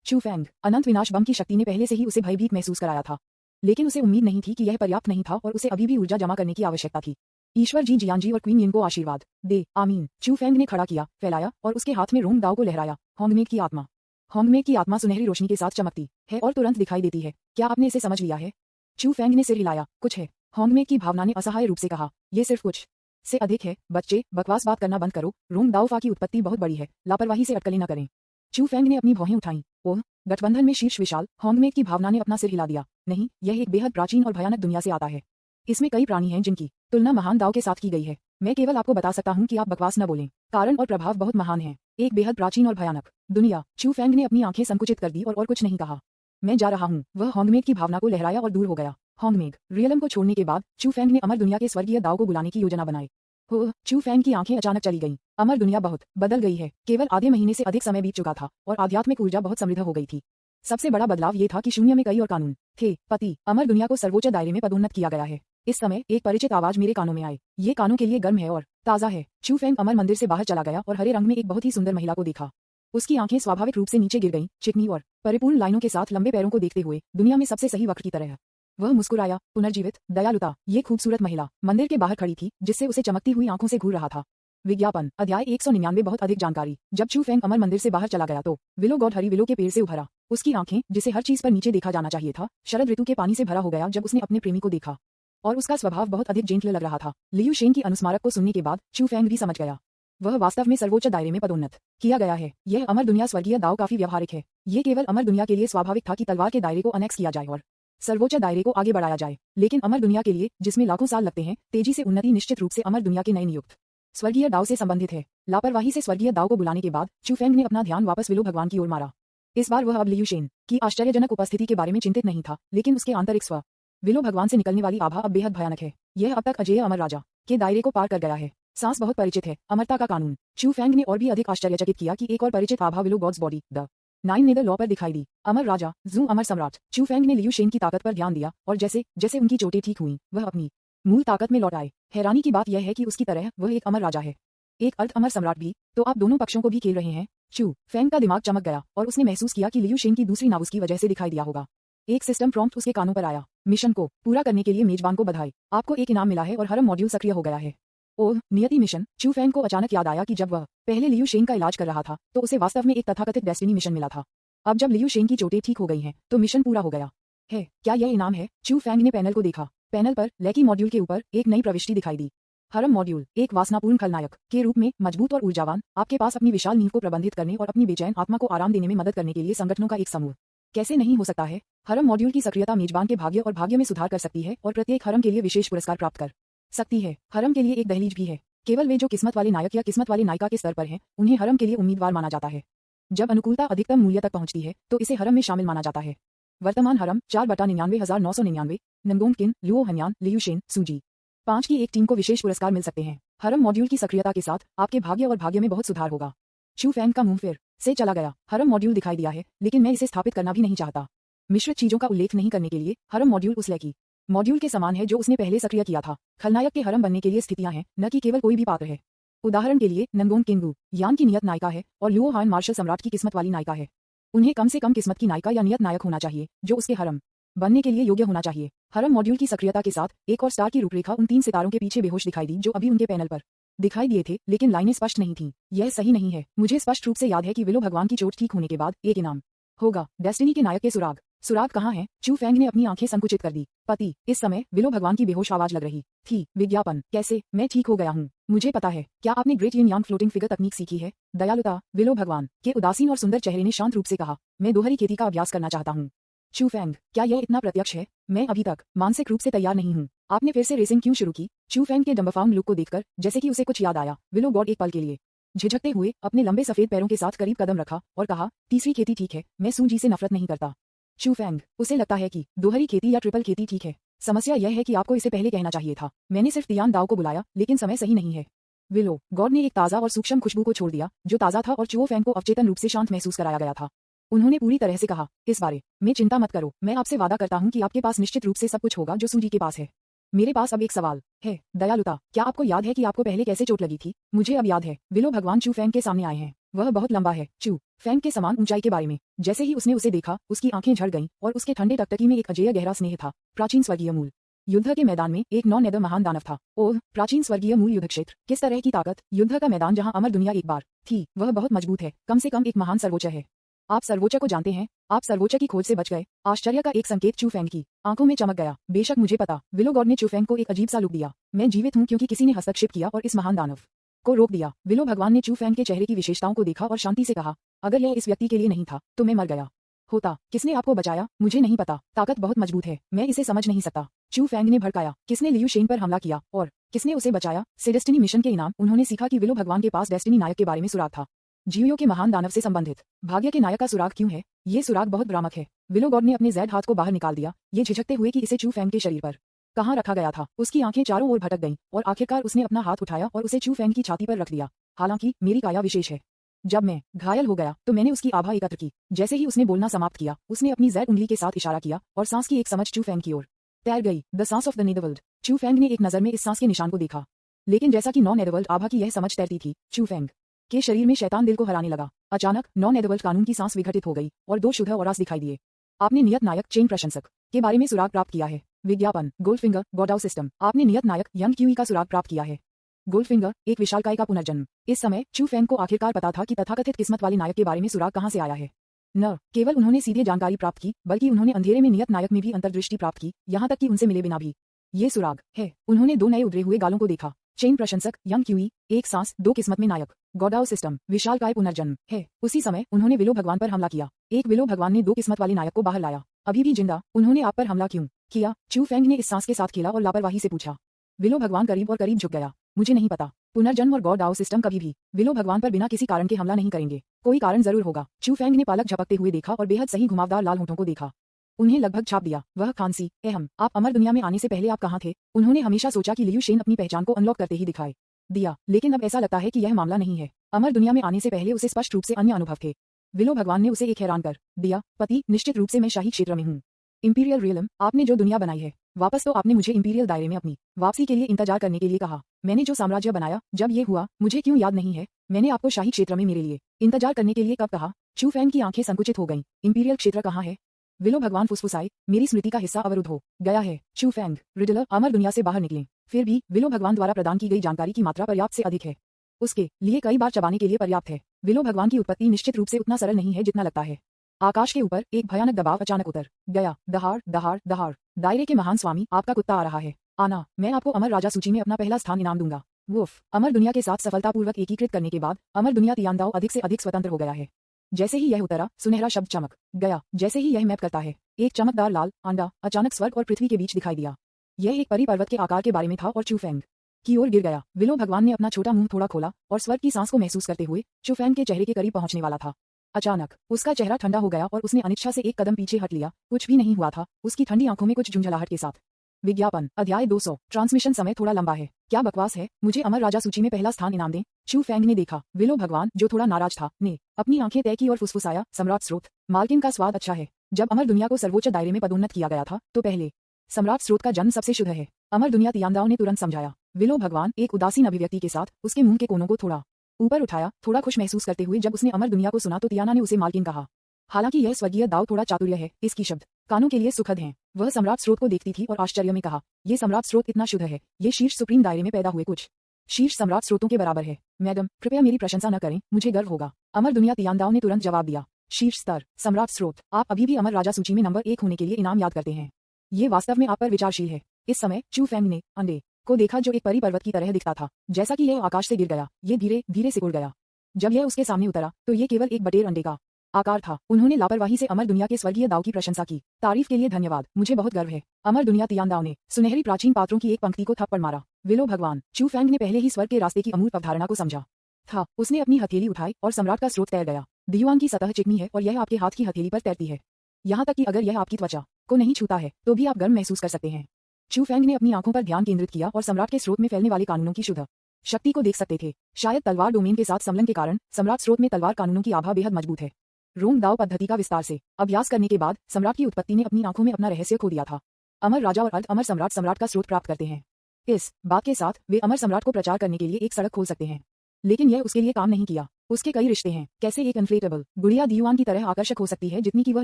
चू फेंग। अनंत विनाश बम की शक्ति ने पहले से ही उसे भयभीत महसूस कराया था, लेकिन उसे उम्मीद नहीं थी कि यह पर्याप्त नहीं था और उसे अभी भी ऊर्जा जमा करने की आवश्यकता थी। ईश्वर जी जियांजी और क्वीन यिन को आशीर्वाद दे, आमीन। चू फेंग ने खड़ा किया, फैलाया और उसके हाथ में रोंग दाव को लहराया। होंगमेक की आत्मा। होंगमेक की आत्मा सुनहरी रोशनी के साथ चमकती है और तुरंत दिखाई देती है। क्या आपने इसे समझ लिया है? चू फेंग ने सिर हिलाया। कुछ है, होंगमेक की भावना ने असहाय रूप से कहा। ये सिर्फ कुछ से अधिक है। बच्चे, बकवास बात करना बंद करो। रोंग दाव फा की उत्पत्ति बहुत बड़ी है, लापरवाही से अटकलें न करें। चू फेंग ने अपनी भौहें उठाईं। ओह, गठबंधन में शीर्ष विशाल। होंगमेक की भावना ने अपना सिर हिला दिया। नहीं, यह एक बेहद प्राचीन और भयानक दुनिया से आता है। इसमें कई प्राणी हैं जिनकी तुलना महान दाव के साथ की गई है। मैं केवल आपको बता सकता हूं कि आप बकवास न बोलें। कारण और प्रभाव बहुत महान है। एक बेहद प्राचीन और भयानक दुनिया। चू फेंग ने अपनी आंखें संकुचित कर दी और कुछ नहीं कहा। मैं जा रहा हूं। वह होंगमेक की भावना को लहराया और दूर हो गया। होंगमेक रियलम को छोड़ने के बाद चू फेंग ने अमर दुनिया के स्वर्गीय दाव को बुलाने की योजना बनाई। हो, चू फेंग की आंखें अचानक चली गईं। अमर दुनिया बहुत बदल गई है। केवल आधे महीने से अधिक समय बीत चुका था और आध्यात्मिक ऊर्जा बहुत समृद्ध हो गई थी। सबसे बड़ा बदलाव ये था कि शून्य में कई और कानून थे। पति, अमर दुनिया को सर्वोच्च दायरे में पदोन्नत किया गया है। इस समय एक परिचित आवाज मेरे कानों में आई। ये कानों के लिए गर्म है और ताजा है। चू फेंग अमर मंदिर से बाहर चला गया और हरे रंग में एक बहुत ही सुंदर महिला को देखा। उसकी आंखें स्वाभाविक रूप से नीचे गिर गईं, चिकनी और परिपूर्ण लाइनों के साथ लंबे पैरों को देखते हुए दुनिया में सबसे सही वक्र की तरह। वह मुस्कुराया। पुनर्जीवित दयालुता। ये खूबसूरत महिला मंदिर के बाहर खड़ी थी, जिससे उसे चमकती हुई आंखों से घूर रहा था। विज्ञापन। अध्याय 199। बहुत अधिक जानकारी। जब चू फेंग अमर मंदिर से बाहर चला गया तो विलो गॉड हरी विलो के पेड़ से उभरा। उसकी आंखें, जिसे हर चीज पर नीचे देखा जाना चाहिए था, शरद ऋतु के पानी से भरा हो गया जब उसने अपने प्रेमी को देखा और उसका स्वभाव बहुत अधिक जेंटल लग रहा था। लियू शेन की अनुस्मारक को सुनने के बाद चू फेंग भी समझ गया। वह वास्तव में सर्वोच्च दायरे में पदोन्नत किया गया है। यह अमर दुनिया स्वर्गीय दाव काफी व्यवहारिक है। ये केवल अमर दुनिया के लिए स्वाभाविक था कि तलवार के दायरे को अनेक्स किया जाए और सर्वोच्च दायरे को आगे बढ़ाया जाए, लेकिन अमर दुनिया के लिए, जिसमें लाखों साल लगते हैं, तेजी से उन्नति निश्चित रूप से अमर दुनिया के नए नियुक्त स्वर्गीय दाव से संबंधित है। लापरवाही से स्वर्गीय दाव को बुलाने के बाद चू फेंग ने अपना ध्यान वापस विलो भगवान की ओर मारा। इस बार वह अब लियू शेन की आश्चर्यजनक उपस्थिति के बारे में चिंतित नहीं था, लेकिन उसके आंतरिक स्व विलो भगवान से निकलने वाली आभा अब बेहद भयानक है। यह अब तक अजेय अमर राजा के दायरे को पार कर गया है। सांस बहुत परिचित है। अमरता का कानून। चू फेंग ने और भी अधिक आश्चर्यचकित किया कि एक और परिचित आभा विलो गॉड्स बॉडी द 9 नेदर लॉ पर दिखाई दी। अमर राजा, जू अमर सम्राट। चू फेंग ने लियू शेन की ताकत पर ध्यान दिया और जैसे जैसे उनकी चोटें ठीक हुईं, वह अपनी मूल ताकत में लौट आए। हैरानी की बात यह है कि उसकी तरह वह एक अमर राजा है, एक अर्ध अमर सम्राट भी। तो आप दोनों पक्षों को भी खेल रहे हैं। चू फेंग का दिमाग चमक गया और उसने महसूस किया कि लियू शेन की दूसरी नाव उसकी वजह से दिखाई दिया होगा। एक सिस्टम प्रॉम्प्ट उसके कानों पर आया। मिशन को पूरा करने के लिए मेजबान को बधाई। आपको एक इनाम मिला है और हरम मॉड्यूल सक्रिय हो गया है। ओह, नियति मिशन। चू फेंग को अचानक याद आया कि जब वह पहले लियू शेन का इलाज कर रहा था तो उसे वास्तव में एक तथाकथित डेस्टिनी मिशन मिला था। अब जब लियू शेन की चोटें ठीक हो गई हैं, तो मिशन पूरा हो गया है। क्या यह इनाम है? चू फेंग ने पैनल को देखा। पैनल पर लैकी मॉड्यूल के ऊपर एक नई प्रविष्टि दिखाई दी। हरम मॉड्यूल, एक वासनापूर्ण खलनायक के रूप में मजबूत और ऊर्जावान, आपके पास अपनी विशाल नींव को प्रबंधित करने और अपनी बेचैन आत्मा को आराम देने में मदद करने के लिए संगठनों का एक समूह। कैसे नहीं हो सकता है? हरम मॉड्यूल की सक्रियता मेजबान के भाग्य और भाग्य में सुधार कर सकती है और प्रत्येक हरम के लिए विशेष पुरस्कार प्राप्त कर सकती है। हरम के लिए एक दहलीज भी है। केवल वे जो किस्मत वाले नायक या किस्मत वाली नायिका के स्तर पर हैं, उन्हें हरम के लिए उम्मीदवार माना जाता है। जब अनुकूलता अधिकतम मूल्य तक पहुंचती है तो इसे हरम में शामिल माना जाता है। वर्तमान हरम 4/99,999। नंगोंग किन, लुओ हन्यान, लियू शेन, सूजी 5 की एक टीम को विशेष पुरस्कार मिल सकते हैं। हरम मॉड्यूल की सक्रियता के साथ आपके भाग्य और भाग्य में बहुत सुधार होगा। चू फेंग का मुंह फिर से चला गया। हरम मॉड्यूल दिखाई दिया है, लेकिन मैं इसे स्थापित करना भी नहीं चाहता। मिश्रित चीजों का उल्लेख नहीं करने के लिए हरम मॉड्यूल उस लय की मॉड्यूल के समान है जो उसने पहले सक्रिय किया था। खलनायक के हरम बनने के लिए स्थितियां हैं, न कि केवल कोई भी पात्र है। उदाहरण के लिए नंगोन किंगू यान की नियत नायिका है और लुओ हान मार्शल सम्राट की किस्मत वाली नायिका है। उन्हें कम से कम किस्मत की नायिका या नियत नायक होना चाहिए जो उसके हरम बनने के लिए योग्य होना चाहिए। हरम मॉड्यूल की सक्रियता के साथ एक और स्टार की रूपरेखा उन 3 सितारों के पीछे बेहोश दिखाई दी जो अभी उनके पैनल पर दिखाई दिए थे, लेकिन लाइनें स्पष्ट नहीं थीं। यह सही नहीं है। मुझे स्पष्ट रूप से याद है कि विलो भगवान की चोट ठीक होने के बाद एक इनाम होगा। डेस्टिनी के नायक के सुराग सुराग कहाँ हैं? चू फेंग ने अपनी आंखें संकुचित कर दी। पति। इस समय विलो भगवान की बेहोश आवाज लग रही थी। विज्ञापन। कैसे? मैं ठीक हो गया हूँ। मुझे पता है। क्या आपने ग्रेट यिन यांग फ्लोटिंग फिगर तकनीक सीखी है? दयालुता। विलो भगवान के उदासीन और सुंदर चेहरे ने शांत रूप से कहा, मैं दोहरी खेती का अभ्यास करना चाहता हूँ। चू फेंग, क्या यह इतना प्रत्यक्ष है? मैं अभी तक मानसिक रूप से तैयार नहीं हूँ। आपने फिर से रेसिंग क्यों शुरू की? चू फेंग के डम्बफाउंड लुक को देखकर जैसे कि उसे कुछ याद आया, विलो गॉड एक पल के लिए झिझकते हुए अपने लंबे सफेद पैरों के साथ करीब कदम रखा और कहा, तीसरी खेती ठीक है। मैं सूजी से नफरत नहीं करता। चू फेंग, उसे लगता है कि दोहरी खेती या ट्रिपल खेती ठीक है। समस्या यह है कि आपको इसे पहले कहना चाहिए था। मैंने सिर्फ तियान दाओ को बुलाया, लेकिन समय सही नहीं है। विलो गॉड ने एक ताज़ा और सूक्ष्म खुशबू को छोड़ दिया जो ताज़ा था और चुओ फेंग को अवचेतन रूप से शांत महसूस कराया गया था। उन्होंने पूरी तरह से कहा, इस बारे में चिंता मत करो। मैं आपसे वादा करता हूँ कि आपके पास निश्चित रूप से सब कुछ होगा जो सूजी के पास है। मेरे पास अब एक सवाल है। दयालुता, क्या आपको याद है कि आपको पहले कैसे चोट लगी थी? मुझे अब याद है। विलो भगवान चू फेंग के सामने आए हैं। वह बहुत लंबा है। चू फेंग के समान ऊंचाई के बारे में। जैसे ही उसने उसे देखा, उसकी आंखें झड़ गईं और उसके ठंडे टकटकी में एक अजेय गहरा स्नेह था। प्राचीन स्वर्गीय मूल। युद्ध के मैदान में एक नॉन नेदर महान दानव था। ओह, प्राचीन स्वर्गीय मूल युद्ध क्षेत्र। किस तरह की ताकत! युद्ध का मैदान जहां अमर दुनिया एक बार थी, वह बहुत मजबूत है। कम से कम एक महान सर्वोच्च है। आप सर्वोच्च को जानते हैं? आप सर्वोच्च की खोज से बच गए। आश्चर्य का एक संकेत चू फेंग की आंखों में चमक गया। बेशक मुझे पता। विलो गॉड ने चू फेंग को एक अजीब सा लुक दिया। मैं जीवित हूँ क्योंकि किसी ने हस्तक्षेप किया और इस महान दानव को रोक दिया। विलो भगवान ने चू फेंग के चेहरे की विशेषताओं को देखा और शांति से कहा, अगर यह इस व्यक्ति के लिए नहीं था तो मैं मर गया होता। किसने आपको बचाया? मुझे नहीं पता। ताकत बहुत मजबूत है। मैं इसे समझ नहीं सकता। चू फेंग ने भड़काया। किसने लियू शेन पर हमला किया और किसने उसे बचाया? से डेस्टिनी मिशन के इनाम। उन्होंने सीखा कि विलो भगवान के पास डेस्टिनी नायक के बारे में सुराग था। जीवियों के महान दानव से संबंधित भाग्य के नायक का सुराग क्यों है? ये सुराग बहुत भ्रामक है। विलो गॉड ने अपने जैद हाथ को बाहर निकाल दिया, ये झिझकते हुए कि इसे चू फेंग के शरीर पर कहाँ रखा गया था। उसकी आंखें चारों ओर भटक गईं और आखिरकार उसने अपना हाथ उठाया और उसे चू फेंग की छाती पर रख दिया। हालांकि मेरी काया विशेष है। जब मैं घायल हो गया तो मैंने उसकी आभा एकत्र की। जैसे ही उसने बोलना समाप्त किया, उसने अपनी जैद उंगली के साथ इशारा किया और सांस की एक समझ चू फेंग की ओर तैर गई। द सांस ऑफ द नेदरवर्ल्ड। चू फेंग ने एक नजर में इस सांस के निशान को देखा, लेकिन जैसा कि नॉन नेदरवर्ल्ड आभा की यह समझ तैरती थी, चू फेंग के शरीर में शैतान दिल को हराने लगा। अचानक नॉन नेदरवर्ल्ड कानून की सांस विघटित हो गई और 2 शुद्ध औरास दिखाई दिए। आपने नियत नायक चेन प्रशंसक के बारे में सुराग प्राप्त किया है। विज्ञापन। Goldfinger गॉडाउ system. आपने नियत नायक यंग क्यूई का सुराग प्राप्त किया है। गोल्डफिंगर एक विशालकाय का पुनर्जन्म। इस समय चू फेंग को आखिरकार पता था कि तथाकथित किस्मत वाली नायक के बारे में सुराग कहां से आया है। न केवल उन्होंने सीधे जानकारी प्राप्त की, बल्कि उन्होंने अंधेरे में नियत नायक में भी अंतर्दृष्टि प्राप्त की, यहाँ तक कि उनसे मिले बिना भी। ये सुराग है। उन्होंने 2 नए उभरे हुए गालों को देखा। चेन प्रशंसक यंग क्यूई, एक सांस 2 किस्मत में नायक। गॉडाउ सिस्टम विशालकाय पुनर्जन्म है। उसी समय उन्होंने विलो भगवान पर हमला किया। एक विलो भगवान ने 2 किस्मत वाले नायक को बाहर लाया। अभी भी जिंदा। उन्होंने आप पर हमला क्यों किया? चू फेंग ने इस सांस के साथ खेला और लापरवाही से पूछा। विलो भगवान करीब और करीब झुक गया। मुझे नहीं पता। पुनर्जन्म और गॉडाउ सिस्टम कभी भी विलो भगवान पर बिना किसी कारण के हमला नहीं करेंगे। कोई कारण जरूर होगा। चू फेंग ने पालक झपकते हुए देखा और बेहद सही घुमावदार लाल होठों को देखा। उन्हें लगभग छाप दिया। वह खांसी। एहम, आप अमर दुनिया में आने से पहले आप कहाँ थे? उन्होंने हमेशा सोचा कि लियू शेन अपनी पहचान को अनलॉक करते ही दिखाई दिया, लेकिन अब ऐसा लगता है कि यह मामला नहीं है। अमर दुनिया में आने से पहले उसे स्पष्ट रूप से अन्य अनुभव थे। विलो भगवान ने उसे एक हैरान कर दिया। पति, निश्चित रूप से मैं शाही क्षेत्र में हूँ। Imperial realm. आपने जो दुनिया बनाई है, वापस तो आपने मुझे इंपीरियल दायरे में अपनी वापसी के लिए इंतजार करने के लिए कहा। मैंने जो साम्राज्य बनाया, जब ये हुआ, मुझे क्यों याद नहीं है? मैंने आपको शाही क्षेत्र में मेरे लिए इंतजार करने के लिए कब कहा? चू फेंग की आंखें संकुचित हो गईं। इंपीरियल क्षेत्र कहाँ है? विलो भगवान फुसफुसाए, मेरी स्मृति का हिस्सा अवरुद्ध हो गया है। चू फेंग, रिडलर, अमर दुनिया से बाहर निकलें। फिर भी विलो भगवान द्वारा प्रदान की गई जानकारी की मात्रा पर्याप्त से अधिक है। उसके लिए कई बार चबाने के लिए पर्याप्त है। विलो भगवान की उत्पत्ति निश्चित रूप से उतना सरल नहीं है जितना लगता है। आकाश के ऊपर एक भयानक दबाव अचानक उतर गया। दहाड़ दहाड़ दहाड़। दायरे के महान स्वामी, आपका कुत्ता आ रहा है। आना, मैं आपको अमर राजा सूची में अपना पहला स्थान इनाम दूंगा। वुफ। अमर दुनिया के साथ सफलतापूर्वक एकीकृत करने के बाद अमर दुनिया तियानदाओ अधिक से अधिक स्वतंत्र हो गया है। जैसे ही यह उतरा, सुनहरा शब्द चमक गया। जैसे ही यह मैप करता है, एक चमकदार लाल अंडा अचानक स्वर्ग और पृथ्वी के बीच दिखाई दिया। यह एक परी पर्वत के आकार के बारे में था और चू फेंग की ओर गिर गया। विलो भगवान ने अपना छोटा मुंह थोड़ा खोला और स्वर्ग की सांस को महसूस करते हुए चू फेंग के चेहरे के करीब पहुंचने वाला था। अचानक उसका चेहरा ठंडा हो गया और उसने अनिच्छा से एक कदम पीछे हट लिया। कुछ भी नहीं हुआ था। उसकी ठंडी आंखों में कुछ झुंझलाहट के साथ। विज्ञापन। अध्याय 200। ट्रांसमिशन समय थोड़ा लंबा है। क्या बकवास है? मुझे अमर राजा सूची में पहला स्थान इनाम दें। चू फेंग ने देखा। विलो भगवान, जो थोड़ा नाराज था, ने अपनी आंखें तय की और फुसफुसाया, सम्राट स्रोत, मालकिन का स्वाद अच्छा है। जब अमर दुनिया को सर्वोच्च दायरे में पदोन्नत किया गया था, तो पहले सम्राट स्रोत का जन्म सबसे शुद्ध है। अमर दुनिया तियांदाओ ने तुरंत समझाया। विलो भगवान एक उदासीन अभिव्यक्ति के साथ उसके मुंह के कोनों को थोड़ा ऊपर उठाया, थोड़ा खुश महसूस करते हुए। जब उसने अमर दुनिया को सुना तो तियाना ने उसे मालकिन कहा। हालांकि यह स्वर्गीय दाव थोड़ा चातुर्य है, इसकी शब्द कानों के लिए सुखद हैं। वह सम्राट स्रोत को देखती थी और आश्चर्य में कहा, ये सम्राट स्रोत इतना शुद्ध है, ये शीर्ष सुप्रीम दायरे में पैदा हुए कुछ शीर्ष सम्राट स्रोतों के बराबर है। मैडम, कृपया मेरी प्रशंसा न करें, मुझे गर्व होगा। अमर दुनिया तियांदाओ ने तुरंत जवाब दिया। शीर्ष स्तर सम्राट स्रोत, आप अभी भी अमर राजा सूची में नंबर 1 होने के लिए इनाम याद करते हैं। ये वास्तव में आप पर विचारशील है। इस समय चू फेंग ने अंडे को देखा जो एक परी पर्वत की तरह दिखता था। जैसा कि यह आकाश से गिर गया, ये धीरे धीरे सिकुड़ गया। जब यह उसके सामने उतरा तो ये केवल एक बटेर अंडे का आकार था। उन्होंने लापरवाही से अमर दुनिया के स्वर्गीय दाव की प्रशंसा की। तारीफ के लिए धन्यवाद, मुझे बहुत गर्व है। अमर दुनिया तियांदाओ ने सुनहरी प्राचीन पात्रों की एक पंक्ति को थप्पड़ मारा। विलो भगवान, चू फेंग ने पहले ही स्वर्ग के रास्ते की अमूर्त अवधारणा को समझा था। उसने अपनी हथेली उठाई और सम्राट का स्रोत तैर गया। दियुआन की सतह चिकनी है और यह आपके हाथ की हथेली पर तैरती है। यहाँ तक कि अगर यह आपकी त्वचा को नहीं छूता है तो भी आप गर्म महसूस कर सकते हैं। चू फेंग ने अपनी आंखों पर ध्यान केंद्रित किया और सम्राट के स्रोत में फैलने वाले कानूनों की शुद्ध शक्ति को देख सकते थे। शायद तलवार डोमेन के साथ संलग्न के कारण सम्राट स्रोत में तलवार कानूनों की आभा बेहद मजबूत है। रोम दाव पद्धति का विस्तार से अभ्यास करने के बाद सम्राट की उत्पत्ति ने अपनी आंखों में अपना रहस्य खो दिया था। अमर राजा और अर्ध अमर सम्राट का स्रोत प्राप्त करते हैं। इस बात के साथ वे अमर सम्राट को प्रचार करने के लिए एक सड़क खोल सकते हैं। लेकिन यह उसके लिए काम नहीं किया। उसके कई रिश्ते हैं। कैसे एक इन्फ्लेटेबल गुड़िया दियुआन की तरह आकर्षक हो सकती है जितनी कि वह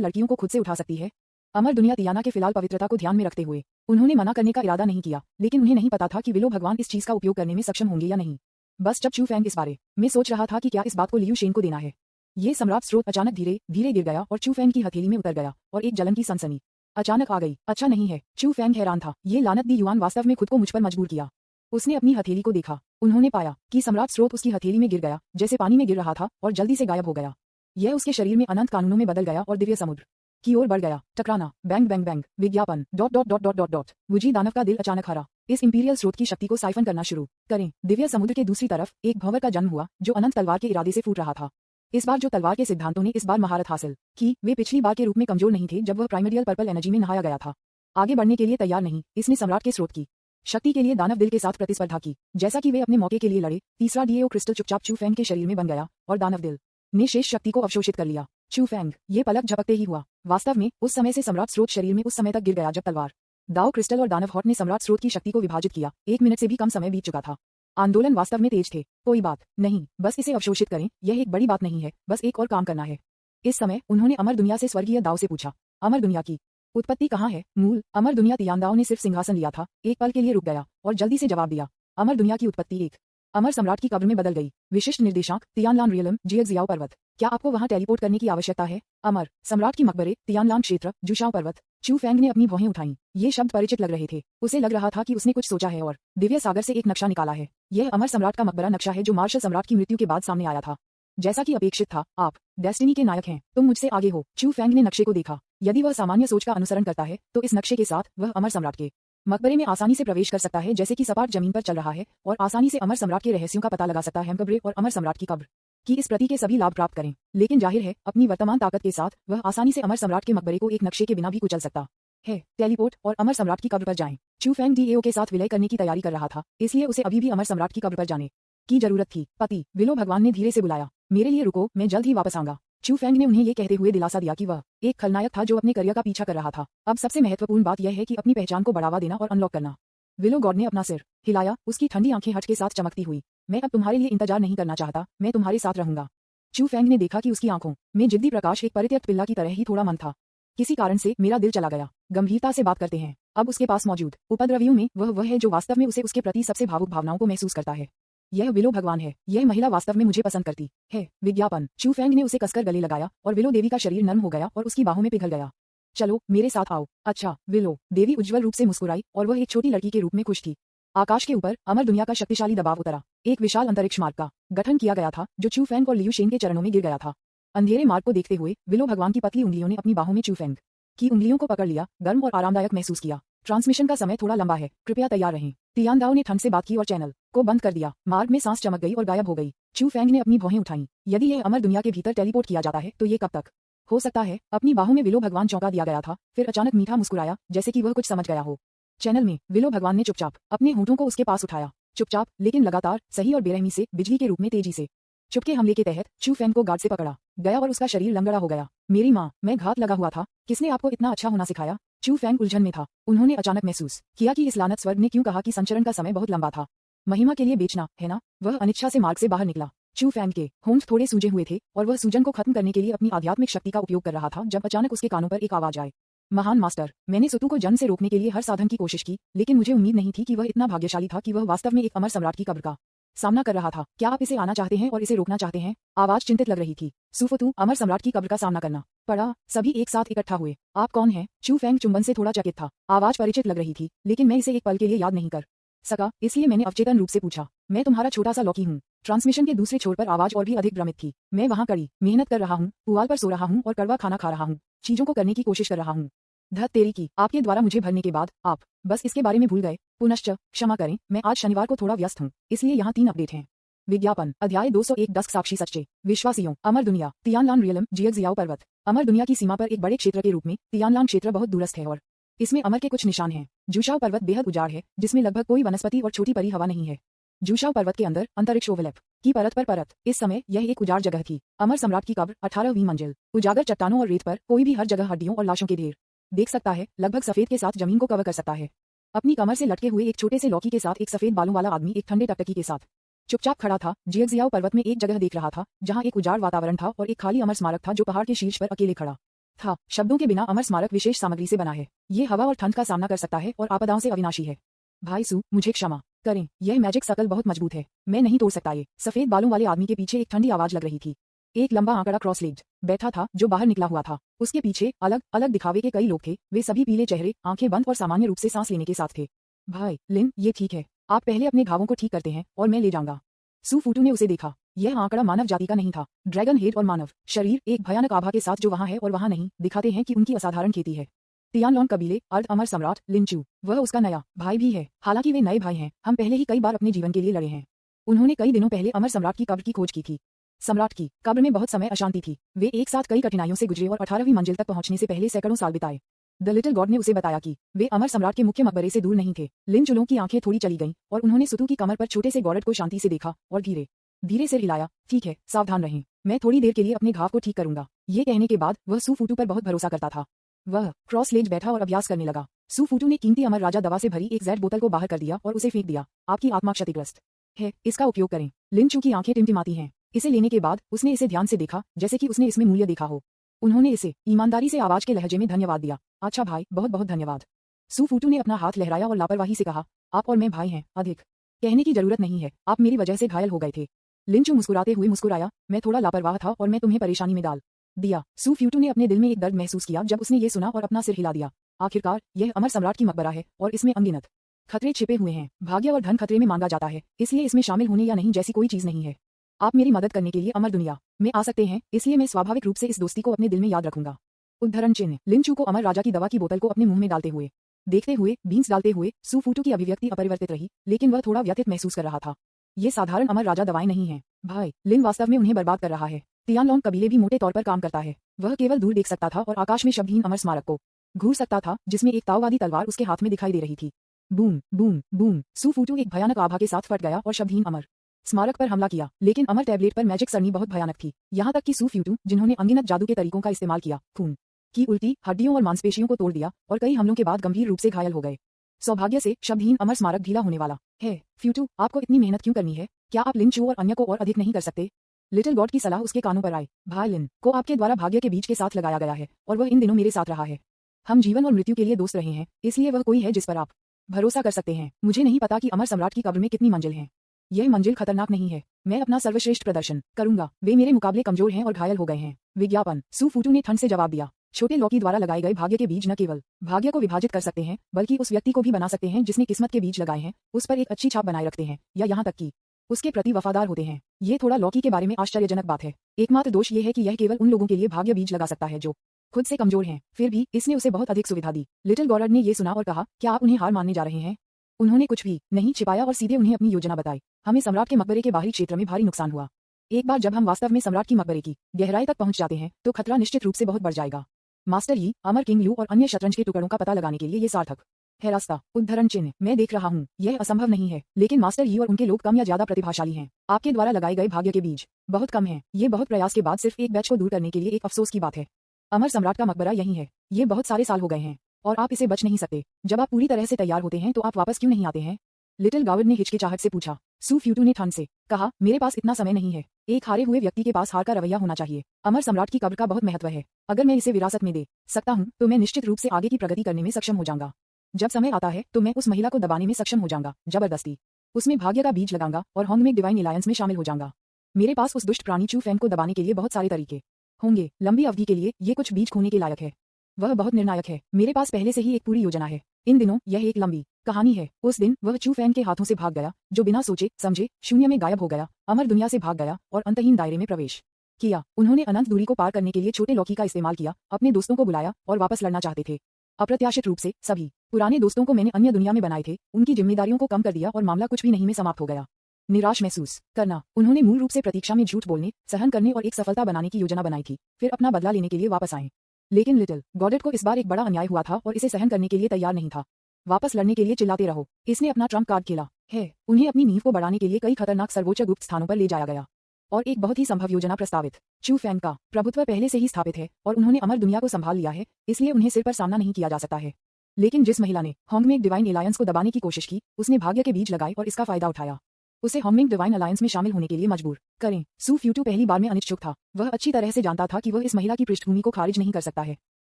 लड़कियों को खुद से उठा सकती है। अमर दुनिया तियाना के फिलहाल पवित्रता को ध्यान में रखते हुए उन्होंने मना करने का इरादा नहीं किया, लेकिन उन्हें नहीं पता था कि विलो भगवान इस चीज का उपयोग करने में सक्षम होंगे या नहीं। बस जब चू फेंग इस बारे में सोच रहा था कि क्या इस बात को लियू शेन को देना है, ये सम्राट स्रोत अचानक धीरे धीरे गिर गया और चू फेंग की हथेली में उतर गया और एक जलन की सनसनी अचानक आ गई। अच्छा नहीं है। चू फेंग हैरान था। ये लानत दियुआन वास्तव में खुद को मुझ पर मजबूर किया। उसने अपनी हथेली को देखा। उन्होंने पाया कि सम्राट स्रोत उसकी हथेली में गिर गया जैसे पानी में गिर रहा था और जल्दी से गायब हो गया। यह उसके शरीर में अनंत कानूनों में बदल गया और दिव्य समुद्र की ओर बढ़ गया। टकराना, बैंग बैंग बैंग, विज्ञापन, dot dot dot dot dot dot. वुजी दानव का दिल अचानक हरा। इस इंपीरियल स्रोत की शक्ति को साइफन करना शुरू करें। दिव्य समुद्र के दूसरी तरफ एक भंवर का जन्म हुआ जो अनंत तलवार के इरादे से फूट रहा था। इस बार जो तलवार के सिद्धांतों ने इस बार महारत हासिल की, वे पिछली बार के रूप में कमजोर नहीं थे जब वह प्राइमरियल पर्पल एनर्जी में नहाया गया था। आगे बढ़ने के लिए तैयार नहीं। इसने सम्राट के स्रोत की शक्ति के लिए दानव दिल के साथ प्रतिस्पर्धा की। जैसा कि वे अपने मौके के लिए लड़े, तीसरा डीएओ क्रिस्टल चुपचाप चू फेंग के शरीर में बन गया और दानव दिल ने शेष शक्ति को अवशोषित कर लिया। चू फेंग, ये पलक झपकते ही हुआ। वास्तव में उस समय से सम्राट स्रोत शरीर में उस समय तक गिर गया जब तलवार दाओ क्रिस्टल और दानव हॉट ने सम्राट स्रोत की शक्ति को विभाजित किया। 1 मिनट से भी कम समय बीत चुका था। आंदोलन वास्तव में तेज थे। कोई बात नहीं, बस इसे अवशोषित करें, यह एक बड़ी बात नहीं है, बस एक और काम करना है। इस समय उन्होंने अमर दुनिया से स्वर्गीय दाव से पूछा, अमर दुनिया की उत्पत्ति कहाँ है? मूल अमर दुनिया तियांदाओ ने सिर्फ सिंहासन लिया था, एक पल के लिए रुक गया और जल्दी से जवाब दिया, अमर दुनिया की उत्पत्ति एक अमर सम्राट की कब्र में बदल गई। विशिष्ट निर्देशांक तियानलान रियलम जियाओ पर्वत। क्या आपको वहां टेलीपोर्ट करने की आवश्यकता है? अमर सम्राट की मकबरे तियानलान क्षेत्र जुशाओ पर्वत। चू फेंग ने अपनी भौहें उठाईं। ये शब्द परिचित लग रहे थे। उसे लग रहा था कि उसने कुछ सोचा है और दिव्य सागर से एक नक्शा निकाला है। यह अमर सम्राट का मकबरा नक्शा है जो मार्शल सम्राट की मृत्यु के बाद सामने आया था। जैसा कि अपेक्षित था, आप डेस्टिनी के नायक हैं, तुम मुझसे आगे हो। चू फेंग ने नक्शे को देखा। यदि वह सामान्य सोच का अनुसरण करता है तो इस नक्शे के साथ वह अमर सम्राट के मकबरे में आसानी से प्रवेश कर सकता है, जैसे कि सपाट जमीन पर चल रहा है, और आसानी से अमर सम्राट के रहस्यों का पता लगा सकता है। मकबरे और अमर सम्राट की कब्र की इस प्रति के सभी लाभ प्राप्त करें। लेकिन जाहिर है, अपनी वर्तमान ताकत के साथ वह आसानी से अमर सम्राट के मकबरे को एक नक्शे के बिना भी कुचल सकता है। टेलीपोर्ट और अमर सम्राट की कब्र पर जाएं। चू फेंग डीएओ के साथ विलय करने की तैयारी कर रहा था, इसलिए उसे अभी भी अमर सम्राट की कब्र पर जाने की जरूरत थी। पति विलो भगवान ने धीरे से बुलाया, मेरे लिए रुको, मैं जल्द ही वापस आऊंगा। चू फेंग ने उन्हें ये कहते हुए दिलासा दिया कि वह एक खलनायक था जो अपने करियर का पीछा कर रहा था। अब सबसे महत्वपूर्ण बात यह है कि अपनी पहचान को बढ़ावा देना और अनलॉक करना। विलो गॉड ने अपना सिर हिलाया, उसकी ठंडी आंखें हट के साथ चमकती हुई। मैं अब तुम्हारे लिए इंतजार नहीं करना चाहता, मैं तुम्हारे साथ रहूंगा। चू फेंग ने देखा कि उसकी आंखों में जिद्दी प्रकाश एक परित्यक्त पिल्ला की तरह ही थोड़ा मन था। किसी कारण से मेरा दिल चला गया। गंभीरता से बात करते हैं। अब उसके पास मौजूद उपद्रवियों में वह है जो वास्तव में उसे उसके प्रति सबसे भावुक भावनाओं को महसूस करता है। यह विलो भगवान है। यह महिला वास्तव में मुझे पसंद करती है। विज्ञापन। चू फेंग ने उसे कसकर गले लगाया और विलो देवी का शरीर नर्म हो गया और उसकी बाहों में पिघल गया। चलो मेरे साथ आओ। अच्छा विलो देवी उज्ज्वल रूप से मुस्कुराई और वह एक छोटी लड़की के रूप में खुश थी। आकाश के ऊपर अमर दुनिया का शक्तिशाली दबाव उतरा। एक विशाल अंतरिक्ष मार्ग का गठन किया गया था जो चू फेंग और लियू शेन के चरणों में गिर गया था। अंधेरे मार्ग को देखते हुए विलो भगवान की पतली उंगलियों ने अपनी बाहों में चू फेंग की उंगलियों को पकड़ लिया, गर्म और आरामदायक महसूस किया। ट्रांसमिशन का समय थोड़ा लंबा है, कृपया तैयार रहें। तियांदाओ ने ठंड से बात की और चैनल को बंद कर दिया। मार्ग में सांस चमक गई और गायब हो गई। चू फेंग ने अपनी भौहें उठाईं। यदि यह अमर दुनिया के भीतर टेलीपोर्ट किया जाता है तो ये कब तक हो सकता है? अपनी बाहों में विलो भगवान चौंका दिया गया था, फिर अचानक मीठा मुस्कुराया जैसे कि वह कुछ समझ गया हो। चैनल में विलो भगवान ने चुपचाप अपने होंठों को उसके पास उठाया। चुपचाप लेकिन लगातार, सही और बेरहमी से, बिजली के रूप में तेजी से। चुपके हमले के तहत चू फेंग को गार्ड से पकड़ा गया और उसका शरीर लंगड़ा हो गया। मेरी माँ, मैं घात लगा हुआ था। किसने आपको इतना अच्छा होना सिखाया? चू फेंग उलझन में था। उन्होंने अचानक महसूस किया कि इस लानत स्वर्ग ने क्यों कहा कि संचरण का समय बहुत लंबा था। महिमा के लिए बेचना है ना। वह अनिच्छा से मार्ग से बाहर निकला। चू फेंग के होंठ थोड़े सूजे हुए थे और वह सूजन को खत्म करने के लिए अपनी आध्यात्मिक शक्ति का उपयोग कर रहा था जब अचानक उसके कानों पर एक आवाज आए। महान मास्टर, मैंने सुतु को जन्म से रोकने के लिए हर साधन की कोशिश की, लेकिन मुझे उम्मीद नहीं थी कि वह इतना भाग्यशाली था कि वह वास्तव में एक अमर सम्राट की कब्र का सामना कर रहा था। क्या आप इसे आना चाहते हैं और इसे रोकना चाहते हैं? आवाज चिंतित लग रही थी। सुफुतु, अमर सम्राट की कब्र का सामना करना पड़ा। सभी एक साथ इकट्ठा हुए। आप कौन हैं? चू फेंग चुंबन से थोड़ा चकित था। आवाज परिचित लग रही थी, लेकिन मैं इसे एक पल के लिए याद नहीं कर सका, इसलिए मैंने अवचेतन रूप से पूछा। मैं तुम्हारा छोटा सा लौकी हूँ। ट्रांसमिशन के दूसरे छोर पर आवाज और भी अधिक भ्रमित थी। मैं वहाँ कड़ी मेहनत कर रहा हूँ, पुआल पर सो रहा हूँ और कड़वा खाना खा रहा हूँ। चीजों को करने की कोशिश कर रहा हूँ। धत तेरी की, आपके द्वारा मुझे भरने के बाद आप बस इसके बारे में भूल गए। पुनश्च क्षमा करें, मैं आज शनिवार को थोड़ा व्यस्त हूँ, इसलिए यहाँ 3 अपडेट हैं। विज्ञापन अध्याय 201 10 साक्षी सच्चे विश्वासियों। अमर दुनिया तियानलान रियलम जियगजियाओ पर्वत। अमर दुनिया की सीमा पर एक बड़े क्षेत्र के रूप में तियानलान क्षेत्र बहुत दूरस्थ है और इसमें अमर के कुछ निशान हैं। जूशाओ पर्वत बेहद उजाड़ है, जिसमें लगभग कोई वनस्पति और छोटी परी हवा नहीं है। जूशाओ पर्वत के अंदर अंतरिक्ष ओवलैप की परत पर परत। इस समय यह एक उजाड़ जगह थी। अमर सम्राट की कब्र 18वीं मंजिल। उजागर चट्टानों और रेत पर कोई भी हर जगह हड्डियों और लाशों के ढेर देख सकता है, लगभग सफेद के साथ जमीन को कवर कर सकता है। अपनी कमर से लटके हुए एक छोटे से लौकी के साथ एक सफेद बालों वाला आदमी एक ठंडे टकटकी के साथ चुपचाप खड़ा था। जियगजियाओ पर्वत में एक जगह देख रहा था जहां एक उजाड़ वातावरण था और एक खाली अमर स्मारक था जो पहाड़ के शीर्ष पर अकेले खड़ा था। शब्दों के बिना अमर स्मारक विशेष सामग्री से बना है। ये हवा और ठंड का सामना कर सकता है और आपदाओं से अविनाशी है। भाई सू, मुझे क्षमा करें, यह मैजिक सकल बहुत मजबूत है, मैं नहीं तोड़ सकता ये। सफेद बालों वाले आदमी के पीछे एक ठंडी आवाज लग रही थी। एक लंबा आंकड़ा क्रॉस लेग्ड बैठा था जो बाहर निकला हुआ था। उसके पीछे अलग अलग दिखावे के कई लोग थे। वे सभी पीले चेहरे, आंखें बंद और सामान्य रूप से सांस लेने के साथ थे। भाई लिन, ये ठीक है, आप पहले अपने घावों को ठीक करते हैं और मैं ले जाऊंगा। सू फूटू ने उसे देखा। यह आंकड़ा मानव जाति का नहीं था। ड्रैगन हेड और मानव शरीर एक भयानक आभा के साथ जो वहां है और वहां नहीं, दिखाते हैं कि उनकी असाधारण खेती है। तियानलोन कबीले अर्ध अमर सम्राट लिंचू, वह उसका नया भाई भी है। हालांकि वे नए भाई हैं, हम पहले ही कई बार अपने जीवन के लिए लड़े हैं। उन्होंने कई दिनों पहले अमर सम्राट की कब्र की खोज की थी। सम्राट की कब्र में बहुत समय अशांति थी। वे एक साथ कई कठिनाइयों से गुजरे और 18वीं मंजिल तक पहुंचने से पहले सैकड़ों साल बिताए। द लिटिल गॉड ने उसे बताया कि वे अमर सम्राट के मुख्य मकबरे से दूर नहीं थे। लिंचुलों की आंखें थोड़ी चली गईं और उन्होंने सुतु की कमर पर छोटे से गॉर्ड को शांति से देखा और धीरे धीरे सिर हिलाया। ठीक है, सावधान रहें, मैं थोड़ी देर के लिए अपने घाव को ठीक करूंगा। ये कहने के बाद वह सू फूटू पर बहुत भरोसा करता था। वह क्रॉस लेज बैठा और अभ्यास करने लगा। सू फूटू ने कीमती अमर राजा दवा से भरी एक जेड बोतल को बाहर कर दिया और उसे फेंक दिया। आपकी आत्मा क्षतिग्रस्त है, इसका उपयोग करें। लिंचू की आंखें टिमटिमाती हैं। इसे लेने के बाद उसने इसे ध्यान से देखा, जैसे कि उसने इसमें मूल्य देखा हो। उन्होंने इसे ईमानदारी से आवाज के लहजे में धन्यवाद दिया। अच्छा भाई, बहुत बहुत धन्यवाद। सू फूटू ने अपना हाथ लहराया और लापरवाही से कहा, आप और मैं भाई हैं, अधिक कहने की जरूरत नहीं है, आप मेरी वजह से घायल हो गए थे। लिंचू मुस्कुराते हुए मुस्कुराया, मैं थोड़ा लापरवाह था और मैं तुम्हें परेशानी में डाल दिया। सू फ्यूटू ने अपने दिल में एक दर्द महसूस किया जब उसने ये सुना और अपना सिर हिला दिया। आखिरकार यह अमर सम्राट की मकबरा है और इसमें अनगिनत खतरे छिपे हुए हैं। भाग्य और धन खतरे में मांगा जाता है, इसलिए इसमें शामिल होने या नहीं जैसी कोई चीज नहीं है। आप मेरी मदद करने के लिए अमर दुनिया में आ सकते हैं, इसलिए मैं स्वाभाविक रूप से इस दोस्ती को अपने दिल में याद रखूंगा। उद्धरण चिन्ह। लिंचू को अमर राजा की दवा की बोतल को अपने मुंह में डालते हुए देखते हुए बीन्स डालते हुए सू फूटू की अभिव्यक्ति अपरिवर्तित रही, लेकिन वह थोड़ा व्यथित महसूस कर रहा था। ये साधारण अमर राजा दवाएं नहीं हैं। भाई लिन वास्तव में उन्हें बर्बाद कर रहा है। तियानलोन कबीले भी मोटे तौर पर काम करता है। वह केवल दूर देख सकता था और आकाश में शब्दहीन अमर स्मारक को घूर सकता था, जिसमें एक ताओवादी तलवार उसके हाथ में दिखाई दे रही थी। Boom boom boom. सू फूटू एक भयानक आभा के साथ फट गया और शब्दहीन अमर स्मारक पर हमला किया, लेकिन अमर टैबलेट पर मैजिक सरनी बहुत भयानक थी। यहाँ तक कि सू फ्यूटू, जिन्होंने अनगिनत जादू के तरीकों का इस्तेमाल किया, खून की उल्टी, हड्डियों और मांसपेशियों को तोड़ दिया और कई हमलों के बाद गंभीर रूप से घायल हो गए। सौभाग्य से शब्दहीन अमर स्मारक ढीला होने वाला है। फ्यूटू, आपको इतनी मेहनत क्यों करनी है? क्या आप लिंचू और अन्य को और अधिक नहीं कर सकते? लिटिल गॉड की सलाह उसके कानों पर आई। भाई लिन को आपके द्वारा भाग्य के बीज के साथ लगाया गया है और वह इन दिनों मेरे साथ रहा है। हम जीवन और मृत्यु के लिए दोस्त रहे हैं, इसलिए वह कोई है जिस पर आप भरोसा कर सकते हैं। मुझे नहीं पता कि अमर सम्राट की कब्र में कितनी मंजिल हैं। यह मंजिल खतरनाक नहीं है। मैं अपना सर्वश्रेष्ठ प्रदर्शन करूंगा। वे मेरे मुकाबले कमजोर हैं और घायल हो गए हैं। विज्ञापन। सू फूटू ने ठंड से जवाब दिया। छोटे लौकी द्वारा लगाए गए भाग्य के बीज न केवल भाग्य को विभाजित कर सकते हैं, बल्कि उस व्यक्ति को भी बना सकते हैं जिसने किस्मत के बीज लगाए हैं, उस पर एक अच्छी छाप बनाए रखते हैं, या यहाँ तक कि उसके प्रति वफादार होते हैं। ये थोड़ा लौकी के बारे में आश्चर्यजनक बात है। एकमात्र दोष ये है कि यह केवल उन लोगों के लिए भाग्य बीज लगा सकता है जो खुद से कमजोर हैं। फिर भी इसने उसे बहुत अधिक सुविधा दी। लिटिल गॉर्ड ने ये सुना और कहा, क्या आप उन्हें हार मानने जा रहे हैं? उन्होंने कुछ भी नहीं छिपाया और सीधे उन्हें अपनी योजना बताई। हमें सम्राट के मकबरे के बाहरी क्षेत्र में भारी नुकसान हुआ। एक बार जब हम वास्तव में सम्राट की मकबरे की गहराई तक पहुंच जाते हैं तो खतरा निश्चित रूप से बहुत बढ़ जाएगा। मास्टर ही, अमर किंग लू और अन्य शतरंज के टुकड़ों का पता लगाने के लिए ये सार्थक है रास्ता। उद्धरण चिन्ह। मैं देख रहा हूँ, यह असंभव नहीं है, लेकिन मास्टर ही और उनके लोग कम या ज्यादा प्रतिभाशाली हैं। आपके द्वारा लगाए गए भाग्य के बीज बहुत कम हैं। ये बहुत प्रयास के बाद सिर्फ एक बैच को दूर करने के लिए एक अफसोस की बात है। अमर सम्राट का मकबरा यही है। ये बहुत सारे साल हो गए हैं। और आप इसे बच नहीं सकते। जब आप पूरी तरह से तैयार होते हैं तो आप वापस क्यों नहीं आते हैं? लिटिल गावर्ड ने हिचकिचाहट से पूछा। सू फ्यूटू ने ठंड से कहा, मेरे पास इतना समय नहीं है। एक हारे हुए व्यक्ति के पास हार का रवैया होना चाहिए। अमर सम्राट की कब्र का बहुत महत्व है। अगर मैं इसे विरासत में दे सकता हूँ तो मैं निश्चित रूप से आगे की प्रगति करने में सक्षम हो जाऊंगा। जब समय आता है तो मैं उस महिला को दबाने में सक्षम हो जाऊंगा, जबरदस्ती उसमें भाग्य का बीज लगाऊंगा और होंगमेक डिवाइन एलायंस में शामिल हो जाऊंगा। मेरे पास उस दुष्ट प्राणी चू फैंग को दबाने के लिए बहुत सारे तरीके होंगे। लंबी अवधि के लिए ये कुछ बीज खोने के लायक है। वह बहुत निर्णायक है। मेरे पास पहले से ही एक पूरी योजना है। इन दिनों यह एक लंबी कहानी है। उस दिन वह चू फैंग के हाथों से भाग गया, जो बिना सोचे समझे शून्य में गायब हो गया, अमर दुनिया से भाग गया और अंतहीन दायरे में प्रवेश किया। उन्होंने अनंत दूरी को पार करने के लिए छोटे लौकी का इस्तेमाल किया, अपने दोस्तों को बुलाया और वापस लड़ना चाहते थे। अप्रत्याशित रूप से सभी पुराने दोस्तों को मैंने अन्य दुनिया में बनाए थे, उनकी जिम्मेदारियों को कम कर दिया और मामला कुछ भी नहीं में समाप्त हो गया। निराश महसूस करना। उन्होंने मूल रूप से प्रतीक्षा में झूठ बोलने, सहन करने और एक सफलता बनाने की योजना बनाई थी, फिर अपना बदला लेने के लिए वापस आए। लेकिन लिटिल गॉडेट को इस बार एक बड़ा अन्याय हुआ था और इसे सहन करने के लिए तैयार नहीं था। वापस लड़ने के लिए चिल्लाते रहो। इसने अपना ट्रम्प कार्ड खेला है। उन्हें अपनी नींव को बढ़ाने के लिए कई खतरनाक सर्वोच्च गुप्त स्थानों पर ले जाया गया और एक बहुत ही संभव योजना प्रस्तावित। चू फैंग का प्रभुत्व पहले से ही स्थापित है और उन्होंने अमर दुनिया को संभाल लिया है, इसलिए उन्हें सिर पर सामना नहीं किया जा सकता है। लेकिन जिस महिला ने होंगमेक डिवाइन एलायंस को दबाने की कोशिश की, उसने भाग्य के बीज लगाए और इसका फायदा उठाया। उसे होंगमेक डिवाइन अलायंस में शामिल होने के लिए मजबूर करें। सू फ्यूटू पहली बार में अनिच्छुक था। वह अच्छी तरह से जानता था कि वह इस महिला की पृष्ठभूमि को खारिज नहीं कर सकता है।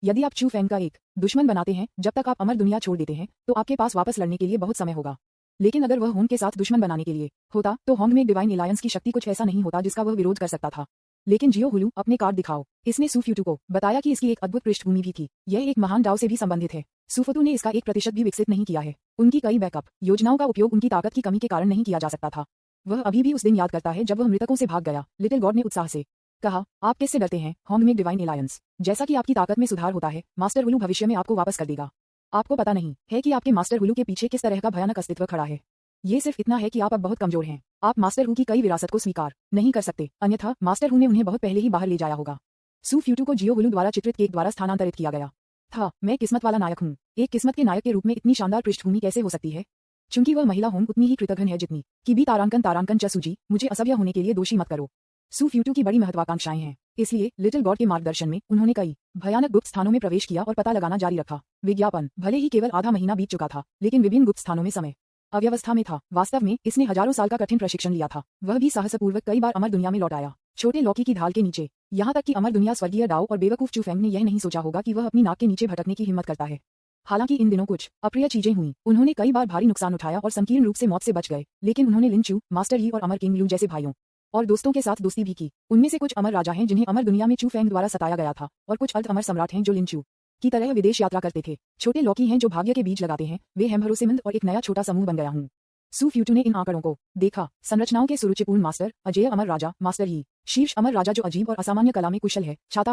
यदि आप चू फैंग का एक दुश्मन बनाते हैं, जब तक आप अमर दुनिया छोड़ देते हैं, तो आपके पास वापस लड़ने के लिए बहुत समय होगा। लेकिन अगर वह होंग के साथ दुश्मन बनाने के लिए होता, तो होंगमेक डिवाइन एलायंस की शक्ति कुछ ऐसा नहीं होता जिसका वह विरोध कर सकता था। लेकिन जियो हुलू, अपने कार्ड दिखाओ। इसने सू फ्यूटू को बताया कि इसकी एक अद्भुत पृष्ठभूमि भी थी। यह एक महान डाव से भी संबंधित है। सूफतू ने इसका 1% भी विकसित नहीं किया है। उनकी कई बैकअप योजनाओं का उपयोग उनकी ताकत की कमी के कारण नहीं किया जा सकता था। वह अभी भी उस दिन याद करता है जब वह मृतकों से भाग गया। लिटिल गॉड ने उत्साह से कहा, आप किससे डरते हैं? होंगमेक डिवाइन एलायंस। जैसा कि आपकी ताकत में सुधार होता है, मास्टर हुलू भविष्य में आपको वापस कर देगा। आपको पता नहीं है कि आपके मास्टर हुलू के पीछे किस तरह का भयानक अस्तित्व खड़ा है। ये सिर्फ इतना है कि आप अब बहुत कमजोर हैं। आप मास्टर हु की कई विरासत को स्वीकार नहीं कर सकते, अन्यथा मास्टर हु ने उन्हें बहुत पहले ही बाहर ले जाया होगा। सू फ्यूटू को जियो हुलू द्वारा चित्रित केक द्वारा स्थानांतरित किया गया था। मैं किस्मत वाला नायक हूँ। एक किस्मत के नायक के रूप में इतनी शानदार पृष्ठभूमि कैसे हो सकती है? चूंकि वह महिला होंग उतनी ही कृतघ्न है जितनी कि बी तारांकन चसूजी, मुझे असभ्य होने के लिए दोषी मत करो। सू फ्यूटू की बड़ी महत्वाकांक्षाएं हैं, इसलिए लिटिल गॉड के मार्गदर्शन में उन्होंने कई भयानक गुप्त स्थानों में प्रवेश किया और पता लगाना जारी रखा। विज्ञापन भले ही केवल आधा महीना बीत चुका था, लेकिन विभिन्न गुप्त स्थानों में समय अव्यवस्था में था। वास्तव में इसने हजारों साल का कठिन प्रशिक्षण लिया था। वह भी साहसपूर्वक कई बार अमर दुनिया में लौट आया, छोटे लौकी की ढाल के नीचे। यहाँ तक कि अमर दुनिया स्वर्गीय डाओ और बेवकूफ चू फैंग ने यह नहीं सोचा होगा कि वह अपनी नाक के नीचे भटकने की हिम्मत करता है। हालांकि इन दिनों कुछ अप्रिय चीजें हुई। उन्होंने कई बार भारी नुकसान उठाया और संकीर्ण रूप से मौत से बच गए, लेकिन उन्होंने लिन चू, मास्टर यी और अमर किंग लू जैसे भाइयों और दोस्तों के साथ दोस्ती भी की। उनमें से कुछ अमर राजा हैं जिन्हें अमर दुनिया में चू फैंग द्वारा सताया गया था, और कुछ अर्ध अमर सम्राट हैं जो लिन चू की तरह विदेश यात्रा करते थे। छोटे लौकी हैं जो भाग्य के बीज लगाते हैं। वे हैं भरोसेमंद और एक नया छोटा समूह बन गया हूँ। सू फ्यूटू ने इन आंकड़ों को देखा। संरचनाओं के सुरुचिपूर्ण मास्टर, अजेय अमर राजा, मास्टर यी, शीर्ष अमर राजा जो अजीब और असामान्य कला में कुशल है, छाता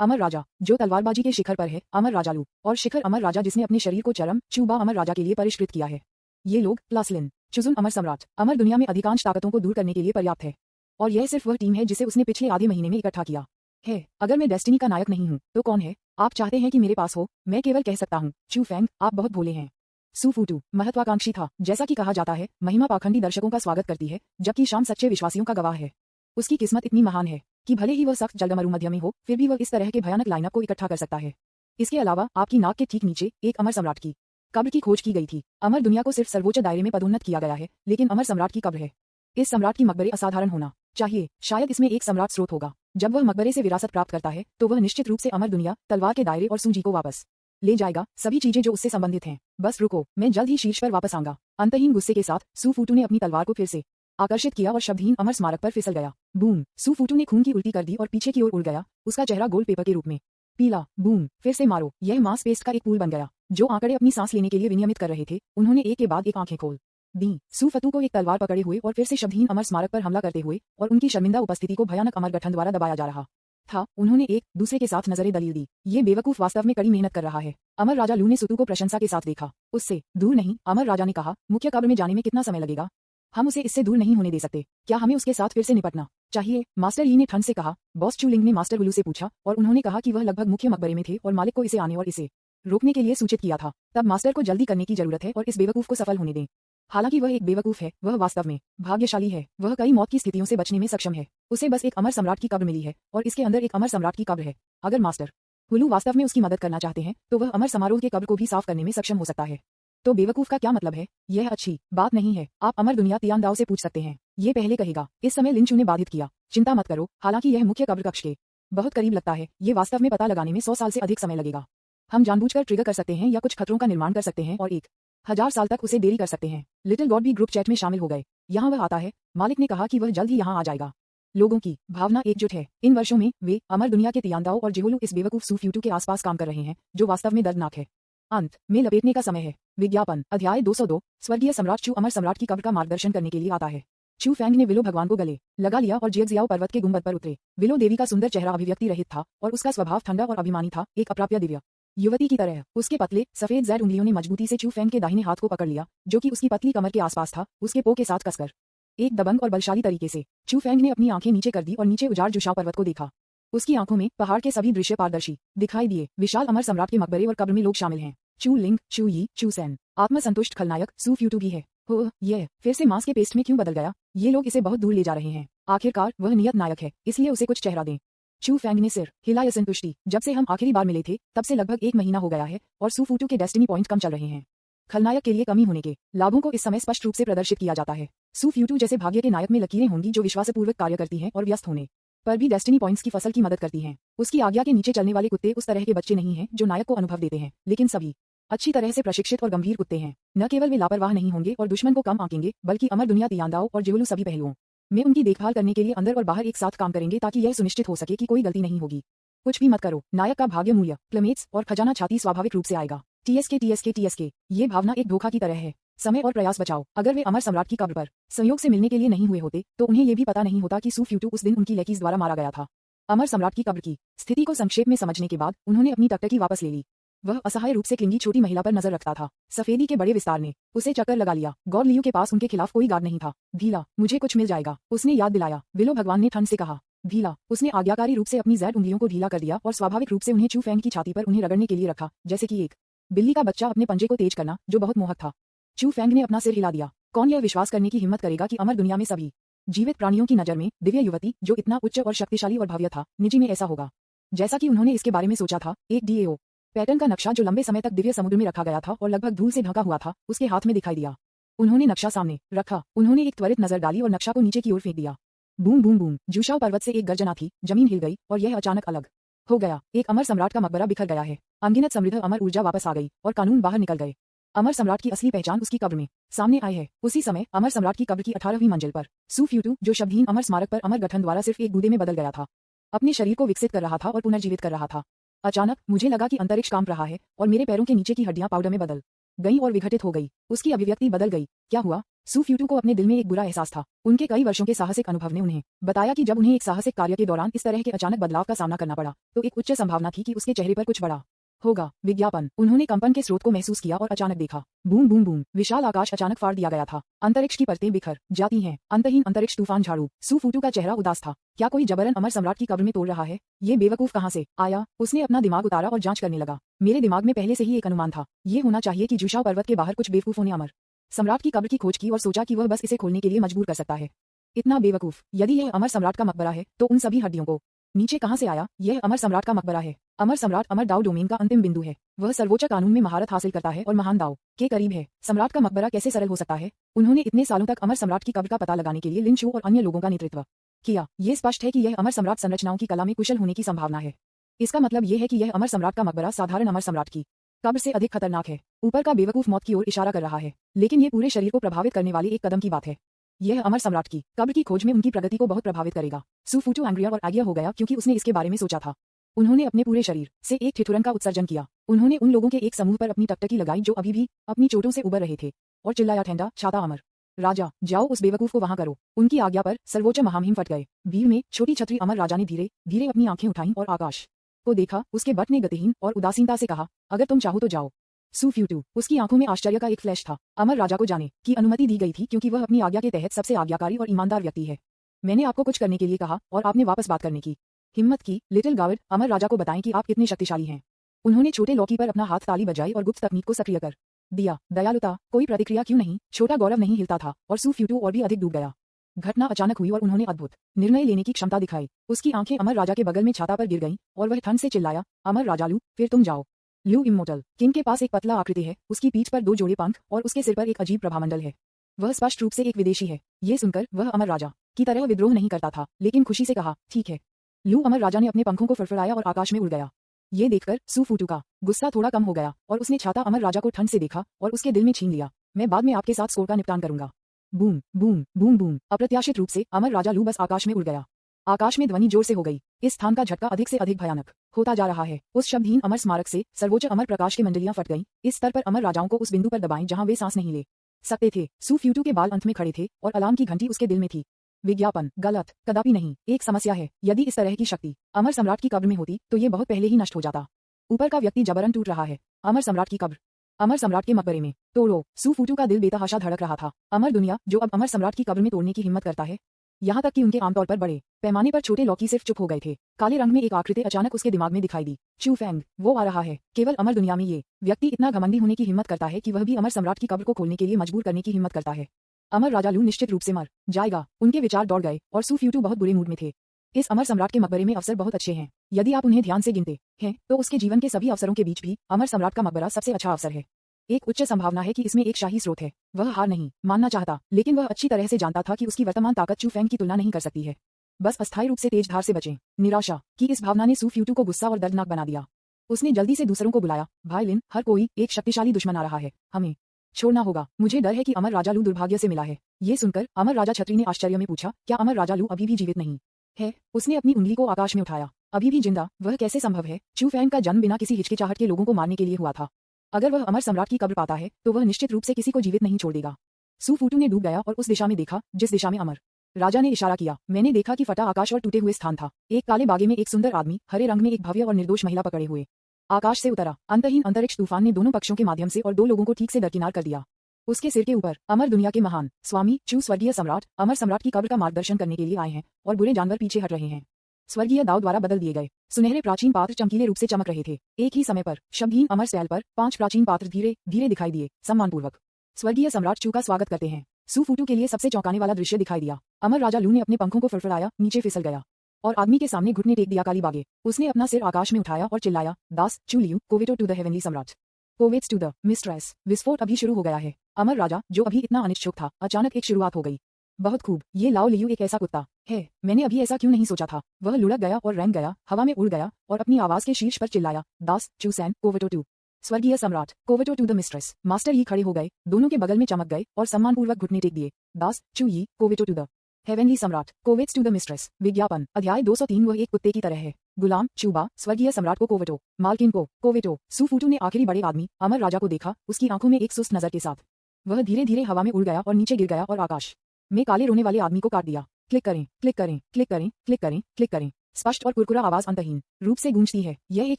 अमर राजा जो तलवारबाजी के शिखर पर है, अमर राजा लू, और शिखर अमर राजा जिसने अपने शरीर को चरम चूबा अमर राजा के लिए परिष्कृत किया है। ये लोग प्लासलिन चुजुन अमर सम्राट, अमर दुनिया में अधिकांश ताकतों को दूर करने के लिए पर्याप्त है। और यह सिर्फ वह टीम है जिसे उसने पिछले आधे महीने में इकट्ठा किया है। अगर मैं डेस्टिनी का नायक नहीं हूँ तो कौन है? आप चाहते हैं कि मेरे पास हो? मैं केवल कह सकता हूँ, चू फैंग, आप बहुत भोले हैं। सू फ्यूटू महत्वाकांक्षी था। जैसा कि कहा जाता है, महिमा पाखंडी दर्शकों का स्वागत करती है, जबकि शाम सच्चे विश्वासियों का गवाह है। उसकी किस्मत इतनी महान है कि भले ही वह सख्त जलगमरू मध्य में हो, फिर भी वह इस तरह के भयानक लाइनअप को इकट्ठा कर सकता है। इसके अलावा आपकी नाक के ठीक नीचे एक अमर सम्राट की कब्र की खोज की गई थी। अमर दुनिया को सिर्फ सर्वोच्च दायरे में पदोन्नत किया गया है, लेकिन अमर सम्राट की कब्र है। इस सम्राट की मकबरे असाधारण होना चाहिए। शायद इसमें एक सम्राट स्रोत होगा। जब वह मकबरे से विरासत प्राप्त करता है तो वह निश्चित रूप से अमर दुनिया, तलवार के दायरे और सूजी को वापस ले जाएगा, सभी चीजें जो उससे संबंधित हैं। बस रुको, मैं जल्द ही शीर्ष पर वापस आऊंगा। अंतहीन गुस्से के साथ सू फ्यूटू ने अपनी तलवार को फिर से आकर्षित किया और शब्दहीन अमर स्मारक पर फिसल गया। बूम! सू फ्यूटू ने खून की उल्टी कर दी और पीछे की ओर उड़ गया, उसका चेहरा गोल्ड पेपर के रूप में पीला। बूम! फिर से मारो। यह मांस पेस्ट का एक पूल बन गया। जो आंकड़े अपनी सांस लेने के लिए विनियमित कर रहे थे, उन्होंने एक के बाद एक आंखें खोल दी। सू फतू को एक तलवार पकड़े हुए और फिर से शब्दहीन अमर स्मारक पर हमला करते हुए और उनकी शर्मिंदा उपस्थिति को भयानक अमर गठन द्वारा दबाया जा रहा था। उन्होंने एक दूसरे के साथ नजरें दलील दी। ये बेवकूफ वास्तव में कड़ी मेहनत कर रहा है। अमर राजा लू ने सुतू को प्रशंसा के साथ देखा। उससे दूर नहीं, अमर राजा ने कहा, मुख्य कब्र में जाने में कितना समय लगेगा? हम उसे इससे दूर नहीं होने दे सकते। क्या हमें उसके साथ फिर से निपटना चाहिए? मास्टर यी ने ठंड से कहा। बॉस चू लिंग ने मास्टर हुलू से पूछा और उन्होंने कहा कि वह लगभग मुख्य मकबरे में थे और मालिक को इसे आने और इसे रोकने के लिए सूचित किया था। तब मास्टर को जल्दी करने की जरूरत है और इस बेवकूफ को सफल होने दें। हालांकि वह एक बेवकूफ है, वह वास्तव में भाग्यशाली है। वह कई मौत की स्थितियों से बचने में सक्षम है। उसे बस एक अमर सम्राट की कब्र मिली है और इसके अंदर एक अमर सम्राट की कब्र है। अगर मास्टर हुलू वास्तव में उसकी मदद करना चाहते हैं तो वह अमर समारोह के कब्र को भी साफ करने में सक्षम हो सकता है। तो बेवकूफ का क्या मतलब है? यह अच्छी बात नहीं है। आप अमर दुनिया तियांदाओ से पूछ सकते हैं। ये पहले कहेगा। इस समय लिंचू ने बाधित किया। चिंता मत करो, हालांकि यह मुख्य कब्र कक्ष के बहुत करीब लगता है। ये वास्तव में पता लगाने में 100 साल से अधिक समय लगेगा। हम जानबूझकर ट्रिगर कर सकते हैं या कुछ खतरों का निर्माण कर सकते हैं और 1000 साल तक उसे देरी कर सकते हैं। लिटिल गॉड भी ग्रुप चैट में शामिल हो गए। यहाँ वह आता है। मालिक ने कहा कि वह जल्द ही यहाँ आ जाएगा। लोगों की भावना एकजुट है। इन वर्षों में वे अमर दुनिया के तियांदाओ और जेहोलू इस बेवकूफ सूफ्यूटू के आसपास काम कर रहे हैं, जो वास्तव में दर्दनाक है। अंत में लपेटने का समय है। विज्ञापन अध्याय 202 स्वर्गीय सम्राट चू अमर सम्राट की कब्र का मार्गदर्शन करने के लिए आता है। चू फैंग ने विलो भगवान को गले लगा लिया और जियगजियाओ पर्वत के गुंबद पर उतरे। विलो देवी का सुंदर चेहरा अभिव्यक्ति रहित था और उसका स्वभाव ठंडा और अभिमानी था, एक अप्राप्य दिव्य युवती की तरह। उसके पतले सफेद ज़ैड उंगलियों ने मजबूती से चू फैंग के दाहिने हाथ को पकड़ लिया, जो कि उसकी पतली कमर के आसपास था, उसके पो के साथ कसकर। एक दबंग और बलशाली तरीके से चू फैंग ने अपनी आंखें नीचे कर दी और नीचे उजाड़ जुशाओ पर्वत को देखा। उसकी आंखों में पहाड़ के सभी दृश्य पारदर्शी दिखाई दिए। विशाल अमर सम्राट के मकबरे और कब्र में लोग शामिल हैं। चू लिंग, चू यी, चू सैन। आत्मसंतुष्ट खलनायक सूफ्यूटू भी है। हो, यह फिर से मांस के पेस्ट में क्यों बदल गया? ये लोग इसे बहुत दूर ले जा रहे हैं। आखिरकार वह नियत नायक है, इसलिए उसे कुछ चेहरा दें। चू फैंग ने सिर हिलाया। संतुष्टि। जब से हम आखिरी बार मिले थे तब से लगभग 1 महीना हो गया है और सूफ्यूटू के डेस्टिनी पॉइंट कम चल रहे हैं। खलनायक के लिए कमी होने के लाभों को इस समय स्पष्ट रूप से प्रदर्शित किया जाता है। सूफ्यूटू जैसे भाग्य के नायक में लकीरें होंगी जो विश्वासपूर्वक कार्य करती हैं और व्यस्त होने पर भी डेस्टिनी पॉइंट्स की फसल की मदद करती हैं। उसकी आज्ञा के नीचे चलने वाले कुत्ते उस तरह के बच्चे नहीं हैं जो नायक को अनुभव देते हैं, लेकिन सभी अच्छी तरह से प्रशिक्षित और गंभीर कुत्ते हैं। न केवल वे लापरवाह नहीं होंगे और दुश्मन को कम आंकेंगे, बल्कि अमर दुनिया तियांदाओ और जेहोलू सभी पहलुओं में उनकी देखभाल करने के लिए अंदर और बाहर एक साथ काम करेंगे ताकि यह सुनिश्चित हो सके कि कोई गलती नहीं होगी। कुछ भी मत करो। नायक का भाग्य मूल्य, क्लमेट्स और खजाना छाती स्वाभाविक रूप से आएगा। टीएसके। ये भावना एक धोखा की तरह है। समय और प्रयास बचाओ। अगर वे अमर सम्राट की कब्र पर संयोग से मिलने के लिए नहीं हुए होते तो उन्हें यह भी पता नहीं होता कि सूफ्यूटू उस दिन उनकी लैकीज द्वारा मारा गया था। अमर सम्राट की कब्र की स्थिति को संक्षेप में समझने के बाद उन्होंने अपनी टकटकी वापस ले ली। वह असहाय रूप से क्लिंगी छोटी महिला पर नजर रखता था। सफेदी के बड़े विस्तार ने उसे चक्कर लगा लिया। गॉड लियू के पास उनके खिलाफ कोई गार्ड नहीं था। भीला, मुझे कुछ मिल जाएगा, उसने याद दिलाया। विलो भगवान ने ठंड से कहा। भीला, उसने आज्ञाकारी रूप से अपनी ज़ैड उंगलियों को ढीला कर दिया और स्वाभाविक रूप से उन्हें चू फैंग की छाती पर उन्हें रगड़ने के लिए रखा, जैसे कि एक बिल्ली का बच्चा अपने पंजे को तेज करना, जो बहुत मोहक था। चू फैंग ने अपना सिर हिला दिया। कौन यह विश्वास करने की हिम्मत करेगा कि अमर दुनिया में सभी जीवित प्राणियों की नजर में दिव्य युवती, जो इतना उच्च और शक्तिशाली और भव्य था, निजी में ऐसा होगा जैसा कि उन्होंने इसके बारे में सोचा था। एक डीएओ पैटर्न का नक्शा जो लंबे समय तक दिव्य समुद्र में रखा गया था और लगभग धूल से ढका हुआ था, उसके हाथ में दिखाई दिया। उन्होंने नक्शा सामने रखा। उन्होंने एक त्वरित नजर डाली और नक्शा को नीचे की ओर फेंक दिया। Boom boom boom. जुशाओ पर्वत से एक गर्जना थी। जमीन हिल गई और यह अचानक अलग हो गया। एक अमर सम्राट का मकबरा बिखर गया है। अनगिनत समृद्ध अमर ऊर्जा वापस आ गई और कानून बाहर निकल गए। अमर सम्राट की असली पहचान उसकी कब्र में सामने आई है। उसी समय अमर सम्राट की कब्र की 18वीं मंजिल पर सूफ्यूटू, जो शब्दहीन अमर स्मारक पर अमर गठन द्वारा सिर्फ एक गूदे में बदल गया था, अपने शरीर को विकसित कर रहा था और पुनर्जीवित कर रहा था। अचानक मुझे लगा कि अंतरिक्ष कांप रहा है और मेरे पैरों के नीचे की हड्डियां पाउडर में बदल गईं और विघटित हो गई। उसकी अभिव्यक्ति बदल गई। क्या हुआ? सूफ्यूटू को अपने दिल में एक बुरा एहसास था। उनके कई वर्षों के साहसिक अनुभव ने उन्हें बताया कि जब उन्हें एक साहसिक कार्य के दौरान इस तरह के अचानक बदलाव का सामना करना पड़ा, तो एक उच्च संभावना थी कि उसके चेहरे पर कुछ बड़ा होगा। विज्ञापन। उन्होंने कंपन के स्रोत को महसूस किया और अचानक देखा। Boom boom boom. विशाल आकाश अचानक फाड़ दिया गया था। अंतरिक्ष की परतें बिखर जाती हैं। अंतहीन अंतरिक्ष तूफान झाड़ू। सूफ्यूटू का चेहरा उदास था। क्या कोई जबरन अमर सम्राट की कब्र में तोड़ रहा है? ये बेवकूफ कहाँ से आया? उसने अपना दिमाग उतारा और जांच करने लगा। मेरे दिमाग में पहले से ही एक अनुमान था। ये होना चाहिए कि जुशाओ पर्वत के बाहर कुछ बेवकूफों ने अमर सम्राट की कब्र की खोज की और सोचा कि वह बस इसे खोलने के लिए मजबूर कर सकता है। इतना बेवकूफ। यदि यह अमर सम्राट का मकबरा है तो उन सभी हड्डियों को नीचे कहां से आया? यह अमर सम्राट का मकबरा है। अमर सम्राट अमर दाव डोमेन का अंतिम बिंदु है। वह सर्वोच्च कानून में महारत हासिल करता है और महान दाव के करीब है। सम्राट का मकबरा कैसे सरल हो सकता है? उन्होंने इतने सालों तक अमर सम्राट की कब्र का पता लगाने के लिए लिन शू और अन्य लोगों का नेतृत्व किया। ये स्पष्ट है कि यह अमर सम्राट संरचनाओं की कला में कुशल होने की संभावना है। इसका मतलब यह है कि यह अमर सम्राट का मकबरा साधारण अमर सम्राट की कब्र से अधिक खतरनाक है। ऊपर का बेवकूफ मौत की ओर इशारा कर रहा है, लेकिन ये पूरे शरीर को प्रभावित करने वाले एक कदम की बात है। यह अमर सम्राट की कब्र की खोज में उनकी प्रगति को बहुत प्रभावित करेगा। सूफ्यूटू एंग्रिया और आज्ञा हो गया क्योंकि उसने इसके बारे में सोचा था। उन्होंने अपने पूरे शरीर से एक ठिठुरन का उत्सर्जन किया। उन्होंने उन लोगों के एक समूह पर अपनी टकटकी लगाई जो अभी भी अपनी चोटों से उबर रहे थे और चिल्लाया, ठंडा छाता अमर राजा, जाओ उस बेवकूफ को वहां करो। उनकी आज्ञा पर सर्वोच्च महामहिम फट गए। भीड़ में छोटी छतरी अमर राजा ने धीरे धीरे अपनी आंखें उठाईं और आकाश को देखा। उसके बट ने गतिहीन और उदासीनता से कहा, अगर तुम चाहो तो जाओ। सूफ्यूटू, उसकी आंखों में आश्चर्य का एक फ्लैश था। अमर राजा को जाने की अनुमति दी गई थी क्योंकि वह अपनी आज्ञा के तहत सबसे आज्ञाकारी और ईमानदार व्यक्ति है। मैंने आपको कुछ करने के लिए कहा और आपने वापस बात करने की हिम्मत की। लिटिल गावर्ड, अमर राजा को बताएं कि आप कितने शक्तिशाली हैं। उन्होंने छोटे लौकी पर अपना हाथ ताली बजाई और गुप्त तकनीक को सक्रिय कर दिया। दयालुता, कोई प्रतिक्रिया क्यों नहीं? छोटा गौरव नहीं हिलता था और सूफ्यूटू और भी अधिक डूब गया। घटना अचानक हुई और उन्होंने अद्भुत निर्णय लेने की क्षमता दिखाई। उसकी आंखें अमर राजा के बगल में छाता पर गिर गईं और वह ठंड से चिल्लाया, अमर राजा लू, फिर तुम जाओ। लू इमोर्टल किंग के पास एक पतला आकृति है, उसकी पीठ पर 2 जोड़े पंख और उसके सिर पर एक अजीब प्रभामंडल है। वह स्पष्ट रूप से एक विदेशी है। ये सुनकर वह अमर राजा की तरह विद्रोह नहीं करता था, लेकिन खुशी से कहा, ठीक है। लू अमर राजा ने अपने पंखों को फड़फड़ाया और आकाश में उड़ गया। ये देखकर सूफूटू का गुस्सा थोड़ा कम हो गया और उसने छाता अमर राजा को ठंड से देखा और उसके दिल में छीन लिया। मैं बाद में आपके साथ स्कोर का निपटान करूंगा। Boom boom boom boom. अप्रत्याशित रूप से अमर राजा लू बस आकाश में उड़ गया। आकाश में ध्वनि जोर से हो गई। इस स्थान का झटका अधिक से अधिक भयानक होता जा रहा है। उस शब्दहीन अमर स्मारक से सर्वोच्च अमर प्रकाश की मंडलियां फट गईं। इस स्तर पर अमर राजाओं को उस बिंदु पर दबाएं जहां वे सांस नहीं ले सकते थे। सूफ्यूटू के बाल अंत में खड़े थे और अलार्म की घंटी उसके दिल में थी। विज्ञापन गलत, कदापि नहीं। एक समस्या है, यदि इस तरह की शक्ति अमर सम्राट की कब्र में होती तो ये बहुत पहले ही नष्ट हो जाता। ऊपर का व्यक्ति जबरन टूट रहा है। अमर सम्राट की कब्र, अमर सम्राट के मकबरे में तोड़ो। सूफूटू का दिल बेतहाशा धड़क रहा था। अमर दुनिया जो अब अमर सम्राट की कब्र में तोड़ने की हिम्मत करता है। यहाँ तक कि उनके आमतौर पर बड़े पैमाने पर छोटे लौकी सिर्फ चुप हो गए थे। काले रंग में एक आकृति अचानक उसके दिमाग में दिखाई दी। चू फैंग, वो आ रहा है। केवल अमर दुनिया में ये व्यक्ति इतना घमंडी होने की हिम्मत करता है कि वह भी अमर सम्राट की कब्र को खोलने के लिए मजबूर करने की हिम्मत करता है। अमर राजा लू निश्चित रूप से मर जाएगा। उनके विचार दौड़ गए और सूफ्यूटू बहुत बुरे मूड में थे। इस अमर सम्राट के मकबरे में अवसर बहुत अच्छे हैं। यदि आप उन्हें ध्यान से गिनते हैं तो उसके जीवन के सभी अवसरों के बीच भी अमर सम्राट का मकबरा सबसे अच्छा अवसर है। एक उच्च संभावना है कि इसमें एक शाही स्रोत है। वह हार नहीं मानना चाहता, लेकिन वह अच्छी तरह से जानता था कि उसकी वर्तमान ताकत चू फैंग की तुलना नहीं कर सकती है। बस अस्थायी रूप से तेज धार से बचें। निराशा की इस भावना ने सूफ्यूटू को गुस्सा और दर्दनाक बना दिया। उसने जल्दी से दूसरों को बुलाया, भाई लिन, हर कोई, एक शक्तिशाली दुश्मन आ रहा है, हमें छोड़ना होगा। मुझे डर है कि अमर राजा लू दुर्भाग्य से मिला है। ये सुनकर अमर राजा छत्री ने आश्चर्य में पूछा, क्या अमर राजा लू अभी भी जीवित नहीं है? उसने अपनी उंगली को आकाश में उठाया। अभी भी जिंदा? वह कैसे संभव है? चू फैंग का जन्म बिना किसी हिचकिचाहट के लोगों को मारने के लिए हुआ था। अगर वह अमर सम्राट की कब्र पाता है तो वह निश्चित रूप से किसी को जीवित नहीं छोड़ देगा। सूफूटू ने डूब गया और उस दिशा में देखा जिस दिशा में अमर राजा ने इशारा किया। मैंने देखा कि फटा आकाश और टूटे हुए स्थान था। एक काले बागे में एक सुंदर आदमी हरे रंग में एक भव्य और निर्दोष महिला पकड़े हुए आकाश से उतरा। अंतहीन अंतरिक्ष तूफान ने दोनों पक्षों के माध्यम से और 2 लोगों को ठीक से दरकिनार कर दिया। उसके सिर के ऊपर अमर दुनिया के महान स्वामी चू स्वर्गीय सम्राट अमर सम्राट की कब्र का मार्गदर्शन करने के लिए आए हैं और बुरे जानवर पीछे हट रहे हैं। स्वर्गीय दाव द्वारा बदल दिए गए सुनहरे प्राचीन पात्र चमकीले रूप से चमक रहे थे। एक ही समय पर शब्दहीन अमर स्टैल पर 5 प्राचीन पात्र धीरे धीरे दिखाई दिए, सम्मानपूर्वक स्वर्गीय सम्राट चू का स्वागत करते हैं। सूफूटू के लिए सबसे चौंकाने वाला दृश्य दिखाई दिया। अमर राजा लू ने अपने पंखों को फड़फड़ाया, नीचे फिसल गया और आदमी के सामने घुटने टेक दिया। काली बागे, उसने अपना सिर आकाश में उठाया और चिल्लाया, दास चू लियू, कोवेटो टू द हेवनली सम्राट, कोवेट्स टू द मिस्ट्रेस। विस्फोट अभी शुरू हो गया है। अमर राजा जो अभी इतना अनिच्छुक था, अचानक एक शुरुआत हो गई। बहुत खूब, ये लाओ लियू एक ऐसा कुत्ता है, मैंने अभी ऐसा क्यों नहीं सोचा था। वह लुढ़क गया और रैंक गया, हवा में उड़ गया और अपनी आवाज के शीर्ष पर चिल्लाया, दास चू सैन, कोवेटो टू स्वर्गीय सम्राट, कोवेटो टू द मिस्ट्रेस। मास्टर ही खड़े हो गए, दोनों के बगल में चमक गए और सम्मानपूर्वक घुटने टेक दिए। दास चू यी, कोवेटो टू द हेवनली सम्राट, कोवेट्स टू द मिस्ट्रेस। विज्ञापन अध्याय 203। वह एक कुत्ते की तरह है। गुलाम चूबा, स्वर्गीय सम्राट को कोवेटो, मालकिन को कोवेटो। सूफूटू ने आखिरी बड़े आदमी अमर राजा को देखा, उसकी आंखों में एक सुस्त नजर के साथ वह धीरे धीरे हवा में उड़ गया और नीचे गिर गया और आकाश में काले रोने वाले आदमी को काट दिया। क्लिक करें, क्लिक करें, क्लिक करें, क्लिक करें, क्लिक करें। स्पष्ट और कुरकुरा आवाज अंतहीन रूप से गूंजती है। यह एक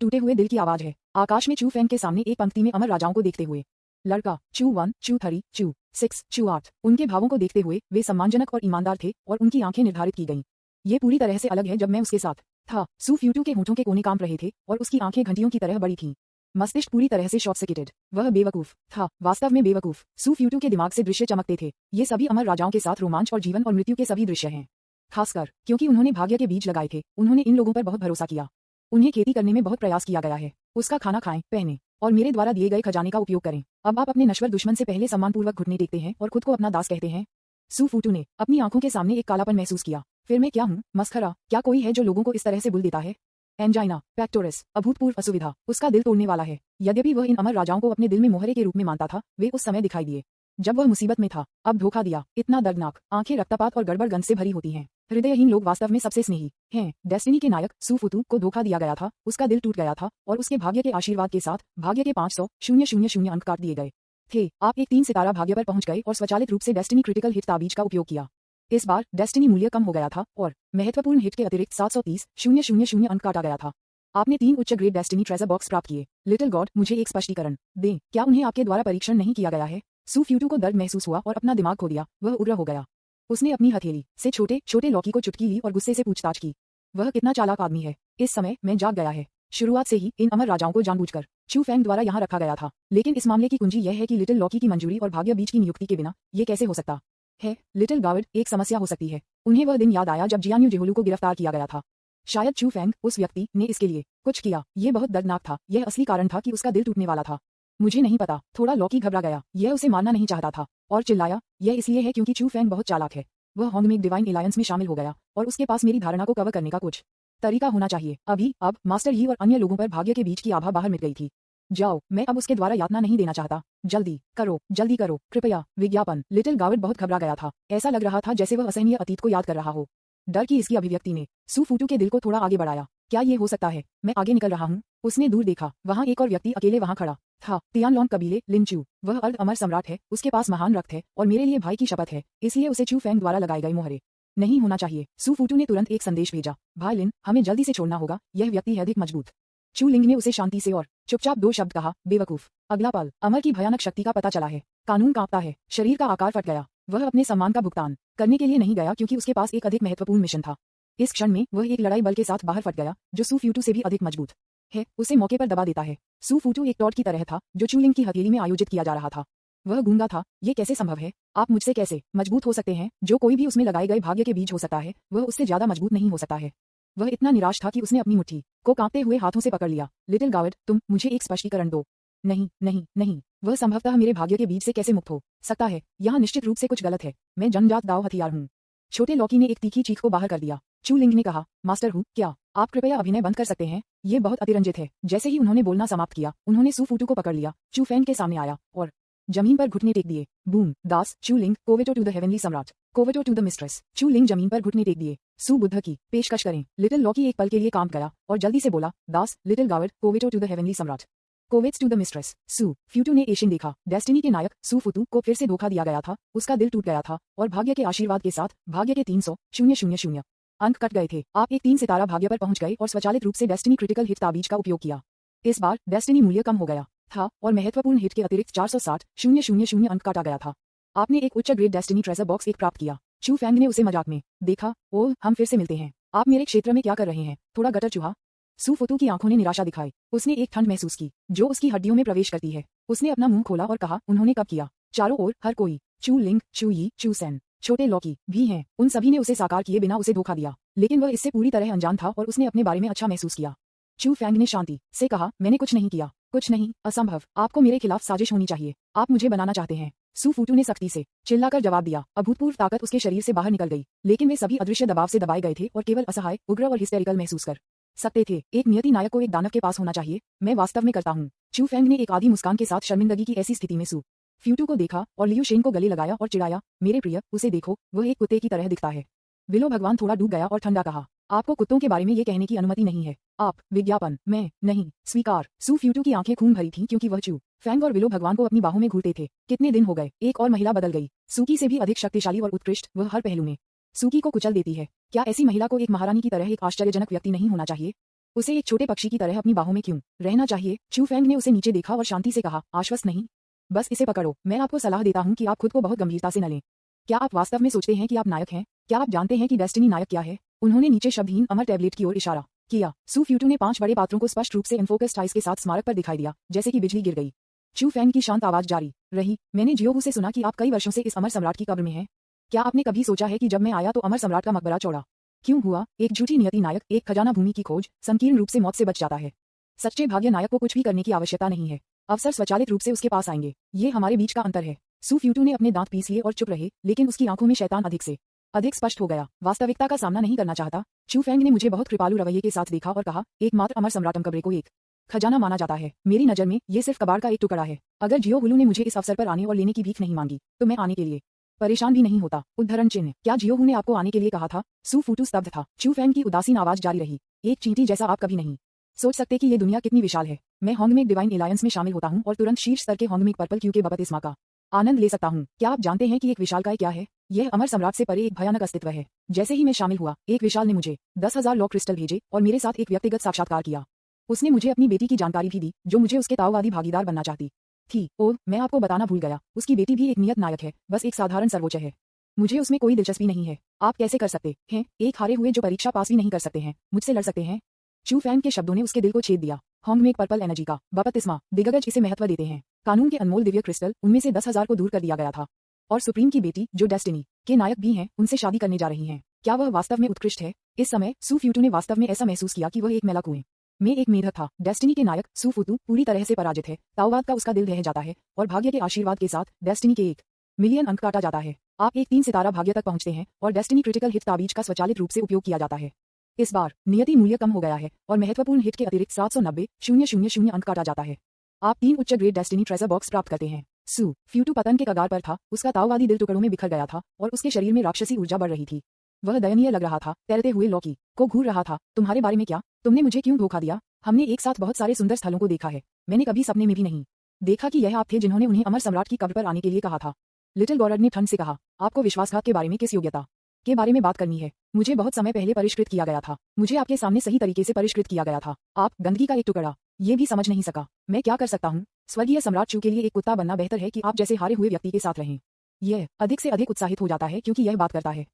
टूटे हुए दिल की आवाज है। आकाश में चू फैंग के सामने एक पंक्ति में अमर राजाओं को देखते हुए लड़का चू 1, चू 3, चू 6, चू 8। उनके भावों को देखते हुए वे सम्मानजनक और ईमानदार थे और उनकी आंखें निर्धारित की गईं। ये पूरी तरह से अलग है जब मैं उसके साथ था। सूफ्यूटू के होठों के कोने कांप रहे थे और उसकी आंखें घंटियों की तरह बड़ी थीं। मस्तिष्क पूरी तरह से शॉर्ट सर्किटेड। वह बेवकूफ था, वास्तव में बेवकूफ। सूफ्यूटू के दिमाग से दृश्य चमकते थे। ये सभी अमर राजाओं के साथ रोमांच और जीवन और मृत्यु के सभी दृश्य हैं। खासकर क्योंकि उन्होंने भाग्य के बीज लगाए थे। उन्होंने इन लोगों पर बहुत भरोसा किया। उन्हें खेती करने में बहुत प्रयास किया गया है। उसका खाना खाएं, पहने और मेरे द्वारा दिए गए खजाने का उपयोग करें। अब आप अपने नश्वर दुश्मन से पहले सम्मानपूर्वक घुटने टेकते हैं और खुद को अपना दास कहते हैं। सूफूटू ने अपनी आंखों के सामने एक कालापन महसूस किया। फिर मैं क्या हूँ? मस्खरा। क्या कोई है जो लोगों को इस तरह से बुल देता है? एंजाइना पेक्टोरिस, अभूतपूर्व असुविधा। उसका दिल तोड़ने वाला है। यद्यपि वह इन अमर राजाओं को अपने दिल में मोहरे के रूप में मानता था, वे उस समय दिखाई दिए जब वह मुसीबत में था। अब धोखा दिया, इतना दर्दनाक। आंखें रक्तपात और गड़बड़ गंध से भरी होती हैं। हृदयहीन लोग वास्तव में सबसे स्नेही हैं। डेस्टिनी के नायक सूफूटू को धोखा दिया गया था। उसका दिल टूट गया था और उसके भाग्य के आशीर्वाद के साथ भाग्य के 500,000 अंक काट दिए गए थे। आप एक 3 सितारा भाग्य पर पहुंच गए और स्वचालित रूप से डेस्टिनी क्रिटिकल हिट ताबीज का उपयोग किया। इस बार डेस्टिनी मूल्य कम हो गया था और महत्वपूर्ण हिट के अतिरिक्त 730,000 अंक काटा गया था। आपने 3 उच्च ग्रेड डेस्टिनी ट्रेजर बॉक्स प्राप्त किए। लिटिल गॉड, मुझे एक स्पष्टीकरण दें। क्या उन्हें आपके द्वारा परीक्षण नहीं किया गया है? सूफ्यूटू को दर्द महसूस हुआ और अपना दिमाग खो दिया। वह उग्र हो गया। उसने अपनी हथेली से छोटे छोटे लौकी को चुटकी ली और गुस्से से पूछताछ की। वह कितना चालाक आदमी है। इस समय मैं जाग गया है। शुरुआत से ही इन अमर राजाओं को जानबूझकर चू फैंग द्वारा यहाँ रखा गया था। लेकिन इस मामले की कुंजी यह है कि लिटिल लॉकी की मंजूरी और भाग्य बीज की नियुक्ति के बिना ये कैसे हो सकता। है लिटिल गावर्ड, एक समस्या हो सकती है। उन्हें वह दिन याद आया जब जियान्यू जेहुलू को गिरफ्तार किया गया था। शायद चू फेंग, उस व्यक्ति, ने इसके लिए कुछ किया। ये बहुत दर्दनाक था। यह असली कारण था कि उसका दिल टूटने वाला था। मुझे नहीं पता। थोड़ा लॉकी घबरा गया। यह उसे मारना नहीं चाहता था और चिल्लाया, यह इसलिए है क्योंकि चू फेंग बहुत चालाक है। वह होंगमेक डिवाइन एलायंस में शामिल हो गया और उसके पास मेरी धारणा को कवर करने का कुछ तरीका होना चाहिए। अब मास्टर यी और अन्य लोगों पर भाग्य के बीच की आभा बाहर मिट गई थी। जाओ, मैं अब उसके द्वारा यातना नहीं देना चाहता। जल्दी करो कृपया। विज्ञापन। लिटिल गावर्ड बहुत घबरा गया था। ऐसा लग रहा था जैसे वह असहनीय अतीत को याद कर रहा हो। डर की इसकी अभिव्यक्ति ने सू फूटू के दिल को थोड़ा आगे बढ़ाया। क्या ये हो सकता है? मैं आगे निकल रहा हूँ। उसने दूर देखा। वहाँ एक और व्यक्ति अकेले वहाँ खड़ा था। तियानलोंग कबीले, लिंचू। वह अर्ध अमर सम्राट है। उसके पास महान रक्त है और मेरे लिए भाई की शपथ है, इसलिए उसे चू फेंग द्वारा लगाए गए मोहरे नहीं होना चाहिए। सू फूटू ने तुरंत एक संदेश भेजा, भाई लिन, हमें जल्दी से छोड़ना होगा। यह व्यक्ति है अधिक मजबूत। चू लिंग ने उसे शांति से और चुपचाप 2 शब्द कहा, बेवकूफ। अगला पल अमर की भयानक शक्ति का पता चला है। कानून कांपता है। शरीर का आकार फट गया। वह अपने सम्मान का भुगतान करने के लिए नहीं गया क्योंकि उसके पास एक अधिक महत्वपूर्ण मिशन था। इस क्षण में वह एक लड़ाई बल के साथ बाहर फट गया जो सू फ्यूटू से भी अधिक मजबूत है। उसे मौके पर दबा देता है। सू फूटू एक टॉर्च की तरह था जो चू लिंग की हथेली में आयोजित किया जा रहा था। वह गूंगा था। ये कैसे संभव है? आप मुझसे कैसे मजबूत हो सकते हैं? जो कोई भी उसमें लगाए गए भाग्य के बीज हो सकता है, वह उससे ज्यादा मजबूत नहीं हो सकता है। वह इतना निराश था कि उसने अपनी मुट्ठी को कांपते हुए हाथों से पकड़ लिया। लिटिल गावर्ड, तुम मुझे एक स्पष्टीकरण दो। नहीं, वह संभवतः मेरे भाग्य के बीज से कैसे मुक्त हो सकता है? यहाँ निश्चित रूप से कुछ गलत है। मैं जन्मजात दाव हथियार हूँ। छोटे लॉकी ने एक तीखी चीख को बाहर कर दिया। चू लिंग ने कहा, मास्टर हूँ, क्या आप कृपया अभिनय बंद कर सकते हैं? ये बहुत अतिरंजित है। जैसे ही उन्होंने बोलना समाप्त किया, उन्होंने सू फूटू को पकड़ लिया। चू फेंग के सामने आया और जमीन पर घुटने टेक दिए। बूम, दास, चू लिंग, कोवेटो टू द हेवनली सम्राट, कोवेटो टू द मिस्ट्रेस। चू लिंग जमीन पर घुटने टेक दिए। सू बुद्ध की पेशकश करें। लिटिल लॉकी एक पल के लिए कांप गया और जल्दी से बोला, दास, लिटिल गावर्ड, कोवेटो टू द हेवनली सम्राट, कोवेट्स टू द मिस्ट्रेस। सू फ्यूटू ने एशियन देखा। डेस्टिनी के नायक सू फूटू को फिर से धोखा दिया गया था। उसका दिल टूट गया था और भाग्य के आशीर्वाद के साथ भाग्य के 300,000 अंक कट गए थे। आप एक 3 सितारा भाग्य पर पहुंच गए और स्वचालित रूप से डेस्टिनी क्रिटिकल हिट ताबीज का उपयोग किया। इस बार डेस्टिनी मूल्य कम हो गया था और महत्वपूर्ण हिट के अतिरिक्त 460,000 अंक काटा गया था। आपने एक उच्च ग्रेड डेस्टिनी ट्रेजर बॉक्स एक प्राप्त किया। चू फैंग ने उसे मजाक में देखा। ओह, हम फिर से मिलते हैं। आप मेरे क्षेत्र में क्या कर रहे हैं? थोड़ा गटर चूहा। सू फूटू की आंखों ने निराशा दिखाई। उसने एक ठंड महसूस की जो उसकी हड्डियों में प्रवेश करती है। उसने अपना मुंह खोला और कहा, उन्होंने कब किया? चारों ओर हर कोई, चू लिंग, चू यी, चू सेन, छोटे लॉकी भी हैं, उन सभी ने उसे साकार किए बिना उसे धोखा दिया। लेकिन वह इससे पूरी तरह अनजान था और उसने अपने बारे में अच्छा महसूस किया। चू फैंग ने शांति से कहा, मैंने कुछ नहीं किया। कुछ नहीं, असंभव। आपको मेरे खिलाफ साजिश होनी चाहिए। आप मुझे बनाना चाहते हैं। सू फूटू ने सख्ती से चिल्लाकर जवाब दिया। अभूतपूर्व ताकत उसके शरीर से बाहर निकल गई, लेकिन वे सभी अदृश्य दबाव से दबाए गए थे और केवल असहाय, उग्र और हिस्टेरिकल महसूस कर सकते थे। एक नियति नायक को एक दानव के पास होना चाहिए। मैं वास्तव में करता हूँ। चू फैंग ने एक आधी मुस्कान के साथ शर्मिंदगी की ऐसी स्थिति में सू फ्यूटू को देखा और लियू शेन को गले लगाया और चिढ़ाया, मेरे प्रिय, उसे देखो, वह एक कुत्ते की तरह दिखता है। विलो भगवान थोड़ा डूब गया और ठंडा कहा, आपको कुत्तों के बारे में ये कहने की अनुमति नहीं है। आप विज्ञापन मैं नहीं स्वीकार। सू फ्यूटू की आंखें खून भरी थीं क्योंकि वह चू फैंग और विलो भगवान को अपनी बाहों में घूरते थे। कितने दिन हो गए, एक और महिला बदल गई। सूकी से भी अधिक शक्तिशाली और उत्कृष्ट, वह हर पहलू में सूकी को कुचल देती है। क्या ऐसी महिला को एक महारानी की तरह एक आश्चर्यजनक व्यक्ति नहीं होना चाहिए? उसे एक छोटे पक्षी की तरह अपनी बाहों में क्यों रहना चाहिए? चू फैंग ने उसे नीचे देखा और शांति से कहा, आश्वस्त नहीं, बस इसे पकड़ो। मैं आपको सलाह देता हूँ कि आप खुद को बहुत गंभीरता से न लें। क्या आप वास्तव में सोचते हैं कि आप नायक हैं? क्या आप जानते हैं कि डेस्टिनी नायक क्या है? उन्होंने नीचे शब्दहीन अमर टैबलेट की ओर इशारा किया। सू फ्यूटू ने 5 बड़े पात्रों को स्पष्ट रूप से इनफोकस्ड आइज के साथ स्मारक पर दिखाई दिया, जैसे कि बिजली गिर गई। चू फैंग की शांत आवाज जारी रही, मैंने जियोहू से सुना कि आप कई वर्षों से इस अमर सम्राट की कब्र में हैं। क्या आपने कभी सोचा है कि जब मैं आया तो अमर सम्राट का मकबरा चौड़ा क्यों हुआ? एक झूठी नियति नायक, एक खजाना भूमि की खोज, संकीर्ण रूप से मौत से बच जाता है। सच्चे भाग्य नायक को कुछ भी करने की आवश्यकता नहीं है। अवसर स्वचालित रूप से उसके पास आएंगे। ये हमारे बीच का अंतर है। सू फ्यूटू ने अपने दांत पीस लिए और चुप रहे, लेकिन उसकी आंखों में शैतान अधिक स्पष्ट हो गया। वास्तविकता का सामना नहीं करना चाहता। चू फैंग ने मुझे बहुत कृपालु रवैये के साथ देखा और कहा, एकमात्र अमर सम्राट कब्रे को एक खजाना माना जाता है। मेरी नजर में ये सिर्फ कबाड़ का एक टुकड़ा है। अगर जियो हुलू ने मुझे इस अवसर पर आने और लेने की भीख नहीं मांगी तो मैं आने के लिए परेशान भी नहीं होता। उद्धरण चिन्ह, क्या जियोहू ने आपको आने के लिए कहा था? सू फूटू स्तब्ध था। चू फैंग की उदासीन आवाज जारी रही, एक चींटी जैसा आप कभी नहीं सोच सकते कि ये दुनिया कितनी विशाल है। मैं होंगमेक डिवाइन एलायंस में शामिल होता हूँ और तुरंत शीर्ष स्तर के होंगमेक पर्पल क्यू के बपतिस्मा का आनंद ले सकता हूँ। क्या आप जानते हैं कि एक विशालकाय क्या है? यह अमर सम्राट से परे एक भयानक अस्तित्व है। जैसे ही मैं शामिल हुआ, एक विशाल ने मुझे 10,000 लॉ क्रिस्टल भेजे और मेरे साथ एक व्यक्तिगत साक्षात्कार किया। उसने मुझे अपनी बेटी की जानकारी भी दी, जो मुझे उसके ताओवादी भागीदार बनना चाहती थी। ओह, मैं आपको बताना भूल गया, उसकी बेटी भी एक नियत नायक है, बस एक साधारण सर्वोच्च है। मुझे उसमें कोई दिलचस्पी नहीं है। आप कैसे कर सकते हैं? एक हारे हुए जो परीक्षा पास भी नहीं कर सकते हैं, मुझसे लड़ सकते हैं? चू फैंग के शब्दों ने उसके दिल को छेद दिया। होंगमेक पर्पल एनर्जी का बपतिस्मा, दिग्गज इसे महत्व देते हैं। कानून के अनमोल दिव्य क्रिस्टल, उनमें से 10,000 को दूर कर दिया गया था। और सुप्रीम की बेटी जो डेस्टिनी के नायक भी हैं उनसे शादी करने जा रही हैं। क्या वह वास्तव में उत्कृष्ट है? इस समय सू फ्यूटू ने वास्तव में ऐसा महसूस किया कि वह एक मैला कुएं में एक मेढक था। डेस्टिनी के नायक सू फूतू पूरी तरह से पराजित है। ताओवाद का उसका दिल दह जाता है और भाग्य के आशीर्वाद के साथ डेस्टिनी के 1 मिलियन अंक काटा जाता है। आप एक 3 सितारा भाग्य तक पहुंचते हैं और डेस्टिनी क्रिटिकल हिट ताबीज का स्वचालित रूप से उपयोग किया जाता है। इस बार नियति मूल्य कम हो गया है और महत्वपूर्ण हिट के अतिरिक्त 790,000 अंक काटा जाता है। आप 3 उच्च ग्रेड डेस्टिनी ट्रेजर बॉक्स प्राप्त करते हैं। सू फ्यूटू पतन के कगार पर था। उसका ताओवादी दिल टुकड़ों में बिखर गया था और उसके शरीर में राक्षसी ऊर्जा बढ़ रही थी। वह दयनीय लग रहा था, तैरते हुए लॉकी को घूर रहा था। तुम्हारे बारे में क्या? तुमने मुझे क्यों धोखा दिया? हमने एक साथ बहुत सारे सुंदर स्थलों को देखा है। मैंने कभी सपने में भी नहीं देखा कि यह आप थे जिन्होंने उन्हें अमर सम्राट की कब्र पर आने के लिए कहा था। लिटिल गॉरड ने ठंड से कहा, आपको विश्वासघात के बारे में किस योग्यता के बारे में बात करनी है? मुझे बहुत समय पहले परिष्कृत किया गया था। मुझे आपके सामने सही तरीके से परिष्कृत किया गया था। आप गंदगी का एक टुकड़ा ये भी समझ नहीं सका। मैं क्या कर सकता हूँ? स्वर्गीय सम्राट चू के लिए एक कुत्ता बनना बेहतर है कि आप जैसे हारे हुए व्यक्ति के साथ रहें। यह अधिक से अधिक उत्साहित हो जाता है क्योंकि यह बात करता है।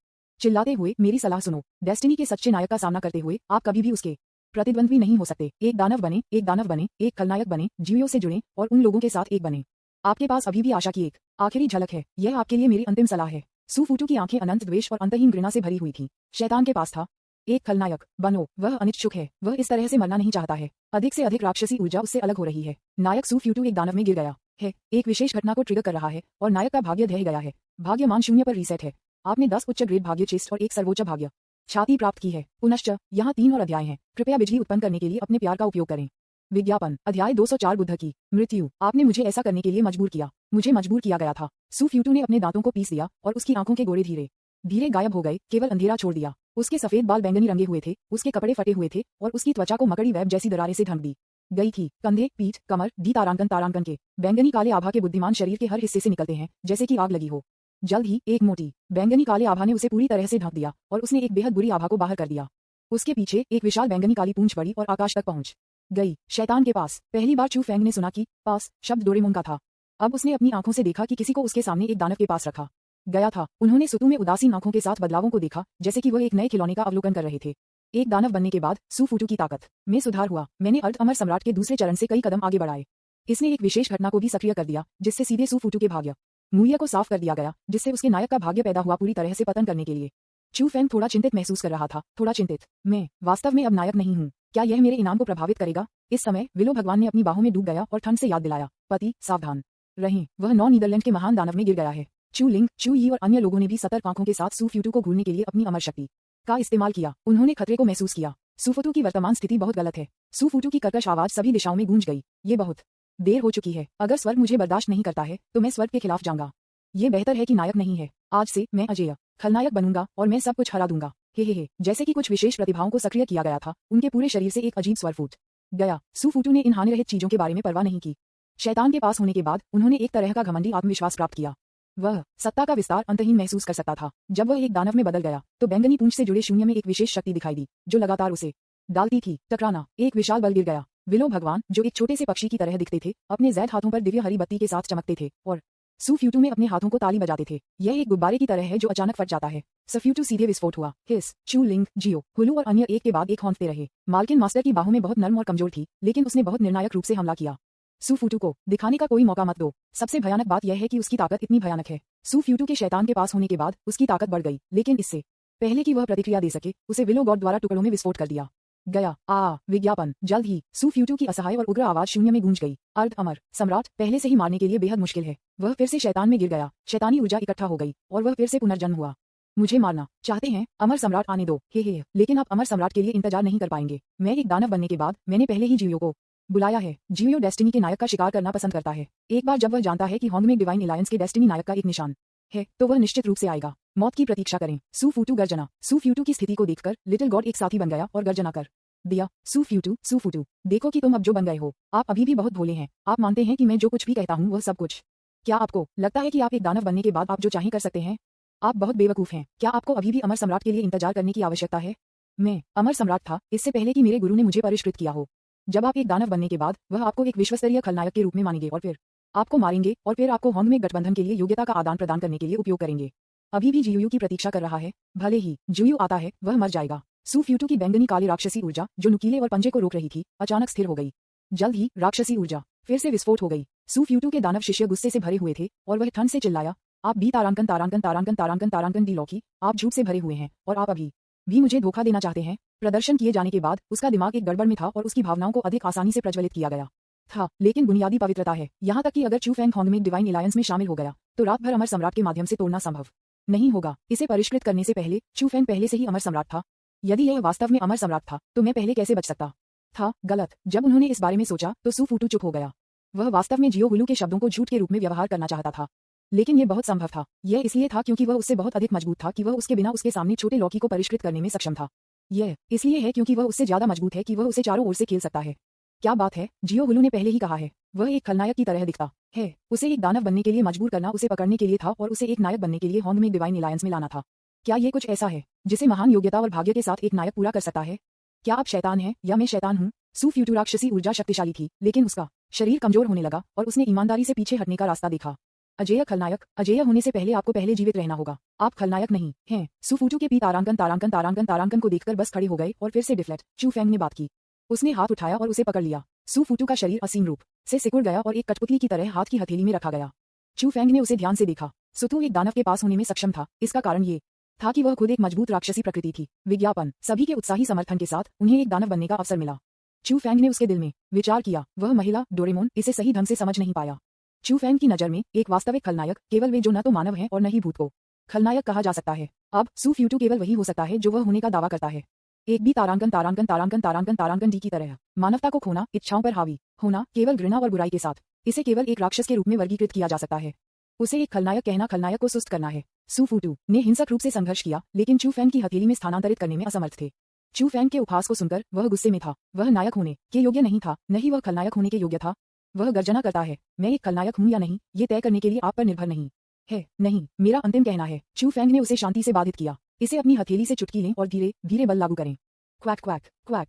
चिल्लाते हुए मेरी सलाह सुनो। डेस्टिनी के सच्चे नायक का सामना करते हुए आप कभी भी उसके प्रतिद्वंद्वी नहीं हो सकते। एक दानव बने, एक खलनायक बने, जीवियों से जुड़े और उन लोगों के साथ एक बने। आपके पास अभी भी आशा की एक आखिरी झलक है। यह आपके लिए मेरी अंतिम सलाह है। सू फूटू की आंखें अनंत द्वेष और अंतहीन घृणा से भरी हुई थीं। शैतान के पास था। एक खलनायक बनो। वह अनिच्छुक है। वह इस तरह से मरना नहीं चाहता है। अधिक से अधिक राक्षसी ऊर्जा उससे अलग हो रही है। नायक सू फ्यूटू एक दानव में गिर गया है। एक विशेष घटना को ट्रिगर कर रहा है और नायक का भाग्य ढह गया है। भाग्यमान 0 पर रीसेट है। आपने 10 उच्च ग्रेड भाग्य चेस्ट और एक सर्वोच्च भाग्य छाती प्राप्त की है। पुनश्च यहाँ 3 और अध्याय हैं। कृपया बिजली उत्पन्न करने के लिए अपने प्यार का उपयोग करें। विज्ञापन अध्याय 204 बुद्ध की मृत्यु। आपने मुझे ऐसा करने के लिए मजबूर किया। मुझे मजबूर किया गया था। सू फ्यूटू ने अपने दांतों को पीस दिया और उसकी आंखों के गोरे धीरे धीरे गायब हो गए। केवल अंधेरा छोड़ दिया। उसके सफेद बाल बैंगनी रंगे हुए थे। उसके कपड़े फटे हुए थे और उसकी त्वचा को मकड़ी वेब जैसी दरारें से ढंक दी गई थी। कंधे, पीठ, कमर, डी तारांकन के बैंगनी काले आभा के बुद्धिमान शरीर के हर हिस्से से निकलते हैं जैसे कि आग लगी हो। जल्द ही एक मोटी बैंगनी काले आभा ने उसे पूरी तरह से ढक दिया और उसने एक बेहद बुरी आभा को बाहर कर दिया। उसके पीछे एक विशाल बैंगनी काली पूंछ बढ़ी और आकाश तक पहुंच गई। शैतान के पास। पहली बार चू फेंग ने सुना कि पास शब्द डोरेमोन का था। अब उसने अपनी आंखों से देखा कि किसी को उसके सामने एक दानव के पास रखा गया था। उन्होंने सुतू में उदासीन आंखों के साथ बदलावों को देखा जैसे कि वह एक नए खिलौने का अवलोकन कर रहे थे। एक दानव बनने के बाद सू फूटू की ताकत में सुधार हुआ। मैंने अर्ध अमर सम्राट के दूसरे चरण से कई कदम आगे बढ़ाए। इसने एक विशेष घटना को भी सक्रिय कर दिया जिससे सीधे सू फूटू के भाग्य मूल्य को साफ कर दिया गया, जिससे उसके नायक का भाग्य पैदा हुआ पूरी तरह से पतन करने के लिए। चू फेंग थोड़ा चिंतित महसूस कर रहा था। थोड़ा चिंतित। मैं वास्तव में अब नायक नहीं हूँ। क्या यह मेरे इनाम को प्रभावित करेगा? इस समय विलो भगवान ने अपनी बाहों में डूब गया और ठंड से याद दिलाया, पति सावधान रहें। वह 9 नीदरलैंड के महान दानव में गिर गया है। चू लिंग, चू यी और अन्य लोगों ने भी सतर्क आंखों के साथ सू फ्यूटू को घूरने के लिए अपनी अमर शक्ति का इस्तेमाल किया। उन्होंने खतरे को महसूस किया। सू फूटू की वर्तमान स्थिति बहुत गलत है। सू फूटू की कर्कश आवाज सभी दिशाओं में गूंज गई। ये बहुत देर हो चुकी है। अगर स्वर्ग मुझे बर्दाश्त नहीं करता है तो मैं स्वर्ग के खिलाफ जाऊंगा। ये बेहतर है कि नायक नहीं है। आज से मैं अजेय खलनायक बनूंगा और मैं सब कुछ हरा दूंगा। हे। जैसे कि कुछ विशेष प्रतिभाओं को सक्रिय किया गया था, उनके पूरे शरीर से एक अजीब स्वर फूट गया। सू फूटू ने इन हानिरहित चीजों के बारे में परवाह नहीं की। शैतान के पास होने के बाद उन्होंने एक तरह का घमंडी आत्मविश्वास प्राप्त किया। वह सत्ता का विस्तार अंतहीन महसूस कर सकता था। जब वह एक दानव में बदल गया तो बैंगनी पूंछ से जुड़े शून्य में एक विशेष शक्ति दिखाई दी जो लगातार उसे डालती थी। टकराना। एक विशाल बल गिर गया। विलो भगवान जो एक छोटे से पक्षी की तरह दिखते थे, अपने जैद हाथों पर दिव्य हरी बत्ती के साथ चमकते थे और सू फ्यूटू में अपने हाथों को ताली बजाते थे। यह एक गुब्बारे की तरह है जो अचानक फट जाता है। सफ्यूटू सीधे विस्फोट हुआ। हिस, चू लिंग, जियो, हुलू और अन्य एक के बाद एक हौंकते रहे। मालकिन मास्टर की बाहों में बहुत नर्म और कमजोर थी, लेकिन उसने बहुत निर्णायक रूप से हमला किया। सू फ्यूटू को दिखाने का कोई मौका मत दो। सबसे भयानक बात यह है कि उसकी ताकत इतनी भयानक है। सू फ्यूटू के शैतान के पास होने के बाद उसकी ताकत बढ़ गई, लेकिन इससे पहले कि वह प्रतिक्रिया दे सके, उसे विलो गॉड द्वारा टुकड़ों में विस्फोट कर दिया गया। विज्ञापन। जल्द ही सू फ्यूटू की असहाय और उग्र आवाज शून्य में गूंज गई। अर्ध अमर सम्राट पहले से ही मारने के लिए बेहद मुश्किल है। वह फिर से शैतान में गिर गया। शैतानी ऊर्जा इकट्ठा हो गई और वह फिर से पुनर्जन्म हुआ। मुझे मारना चाहते हैं? अमर सम्राट आने दो। हे। लेकिन आप अमर सम्राट के लिए इंतजार नहीं कर पाएंगे। मैं एक दानव बनने के बाद मैंने पहले ही जियो को बुलाया है। जियो डेस्टिनी के नायक का शिकार करना पसंद करता है। एक बार जब वह जानता है कि होंग में डिवाइन अलायंस के डेस्टिनी नायक का एक निशान है तो वह निश्चित रूप से आएगा। मौत की प्रतीक्षा करें। सू फ्यूटू गर्जना। सू फ्यूटू की स्थिति को देखकर लिटिल गॉड एक साथी बन गया और गर्जना कर दिया, सू फ्यूटू, देखो कि तुम अब जो बन गए हो। आप अभी भी बहुत भोले हैं। आप मानते हैं कि मैं जो कुछ भी कहता हूँ वह सब कुछ। क्या आपको लगता है कि आप एक दानव बनने के बाद आप जो चाहें कर सकते हैं? आप बहुत बेवकूफ हैं। क्या आपको अभी भी अमर सम्राट के लिए इंतजार करने की आवश्यकता है? मैं अमर सम्राट था इससे पहले कि मेरे गुरु ने मुझे परिष्कृत किया हो। जब आप एक दानव बनने के बाद वह आपको एक विश्वस्तरीय खलनायक के रूप में मानेंगे और फिर आपको मारेंगे और फिर आपको होंग में गठबंधन के लिए योग्यता का आदान प्रदान करने के लिए उपयोग करेंगे। अभी भी जियू की प्रतीक्षा कर रहा है। भले ही जियू आता है वह मर जाएगा। सू फ्यूटू की बैंगनी काली राक्षसी ऊर्जा जो नुकीले और पंजे को रोक रही थी अचानक स्थिर हो गई। जल्द ही राक्षसी ऊर्जा फिर से विस्फोट हो गई। सू फ्यूटू के दानव शिष्य गुस्से से भरे हुए थे और वह ठंड से चिल्लाया, आप बी तारांकन तारांकन तारांकन तारांकन तारांकन डी लौकी, आप झूठ से भरे हुए हैं और आप अभी भी मुझे धोखा देना चाहते हैं। प्रदर्शन किए जाने के बाद उसका दिमाग एक गड़बड़ में था और उसकी भावनाओं को अधिक आसानी से प्रज्वलित किया गया था, लेकिन बुनियादी पवित्रता है, यहाँ तक कि अगर चू फेंग होंगमेक डिवाइन एलायंस में शामिल हो गया तो रात भर अमर सम्राट के माध्यम से तोड़ना संभव नहीं होगा। इसे परिष्कृत करने से पहले चू फेंग पहले से ही अमर सम्राट था। यदि यह वास्तव में अमर सम्राट था तो मैं पहले कैसे बच सकता था? गलत। जब उन्होंने इस बारे में सोचा तो सू फूटू चुप हो गया। वह वास्तव में जियो हुलू के शब्दों को झूठ के रूप में व्यवहार करना चाहता था, लेकिन यह बहुत संभव था। यह इसलिए था क्योंकि वह उससे बहुत अधिक मजबूत था कि वह उसके बिना उसके सामने छोटे लौकी को परिष्कृत करने में सक्षम था। यह इसलिए है क्योंकि वह उससे ज्यादा मजबूत है कि वह उसे चारों ओर से खेल सकता है। क्या बात है, जियो हुलू ने पहले ही कहा है। वह एक खलनायक की तरह दिखता है। उसे एक दानव बनने के लिए मजबूर करना उसे पकड़ने के लिए था और उसे एक नायक बनने के लिए होंगमेक डिवाइन एलायंस में लाना था। क्या ये कुछ ऐसा है जिसे महान योग्यता और भाग्य के साथ एक नायक पूरा कर सकता है? क्या आप शैतान हैं या मैं शैतान हूँ? सू फ्यूटू राक्षसी ऊर्जा शक्तिशाली थी, लेकिन उसका शरीर कमजोर होने लगा और उसने ईमानदारी से पीछे हटने का रास्ता देखा। अजेय खलनायक, अजेय होने से पहले आपको पहले जीवित रहना होगा। आप खलनायक नहीं हैं। सू फूटू के पी तारांकन तारांकन तारांकन तारांकन को देखकर बस खड़े हो गए और फिर से डिफ्लेक्ट चू फेंग ने बात की। उसने हाथ उठाया और उसे पकड़ लिया। सू फूटू का शरीर असीम रूप से सिकुड़ गया और एक कठपुतली की तरह हाथ की हथेली में रखा गया। चू फेंग ने उसे ध्यान से देखा। सुतू एक दानव के पास होने में सक्षम था। इसका कारण ये था कि वह खुद एक मजबूत राक्षसी प्रकृति थी। विज्ञापन, सभी के उत्साही समर्थन के साथ उन्हें एक दानव बनने का अवसर मिला। चू फेंग ने उसके दिल में विचार किया। वह महिला डोरेमोन इसे सही ढंग से समझ नहीं पाया। चू फेंग की नजर में एक वास्तविक खलनायक केवल वे जो न तो मानव हैं और न ही भूत को खलनायक कहा जा सकता है। अब सू फ्यूटू केवल वही हो सकता है जो वह होने का दावा करता है। एक भी तारांकन तारांकन तारांकन तारांकन तारांकन डी की तरह मानवता को खोना, इच्छाओं पर हावी होना, केवल घृणा और बुराई के साथ, इसे केवल एक राक्षस के रूप में वर्गीकृत किया जा सकता है। उसे एक खलनायक कहना खलनायक को सुस्त करना है। सू फूटू ने हिंसक रूप से संघर्ष किया, लेकिन चू फेंग की हथेली में स्थानांतरित करने में असमर्थ थे। चू फेंग के उपहास को सुनकर वह गुस्से में था। वह नायक होने के योग्य नहीं था, न ही वह खलनायक होने के योग्य था। वह गर्जना करता है, मैं एक खलनायक हूँ या नहीं, ये तय करने के लिए आप पर निर्भर नहीं है। नहीं, मेरा अंतिम कहना है। चू फेंग ने उसे शांति से बाधित किया। इसे अपनी हथेली से चुटकी लें और धीरे धीरे बल लागू करें। Quack quack quack.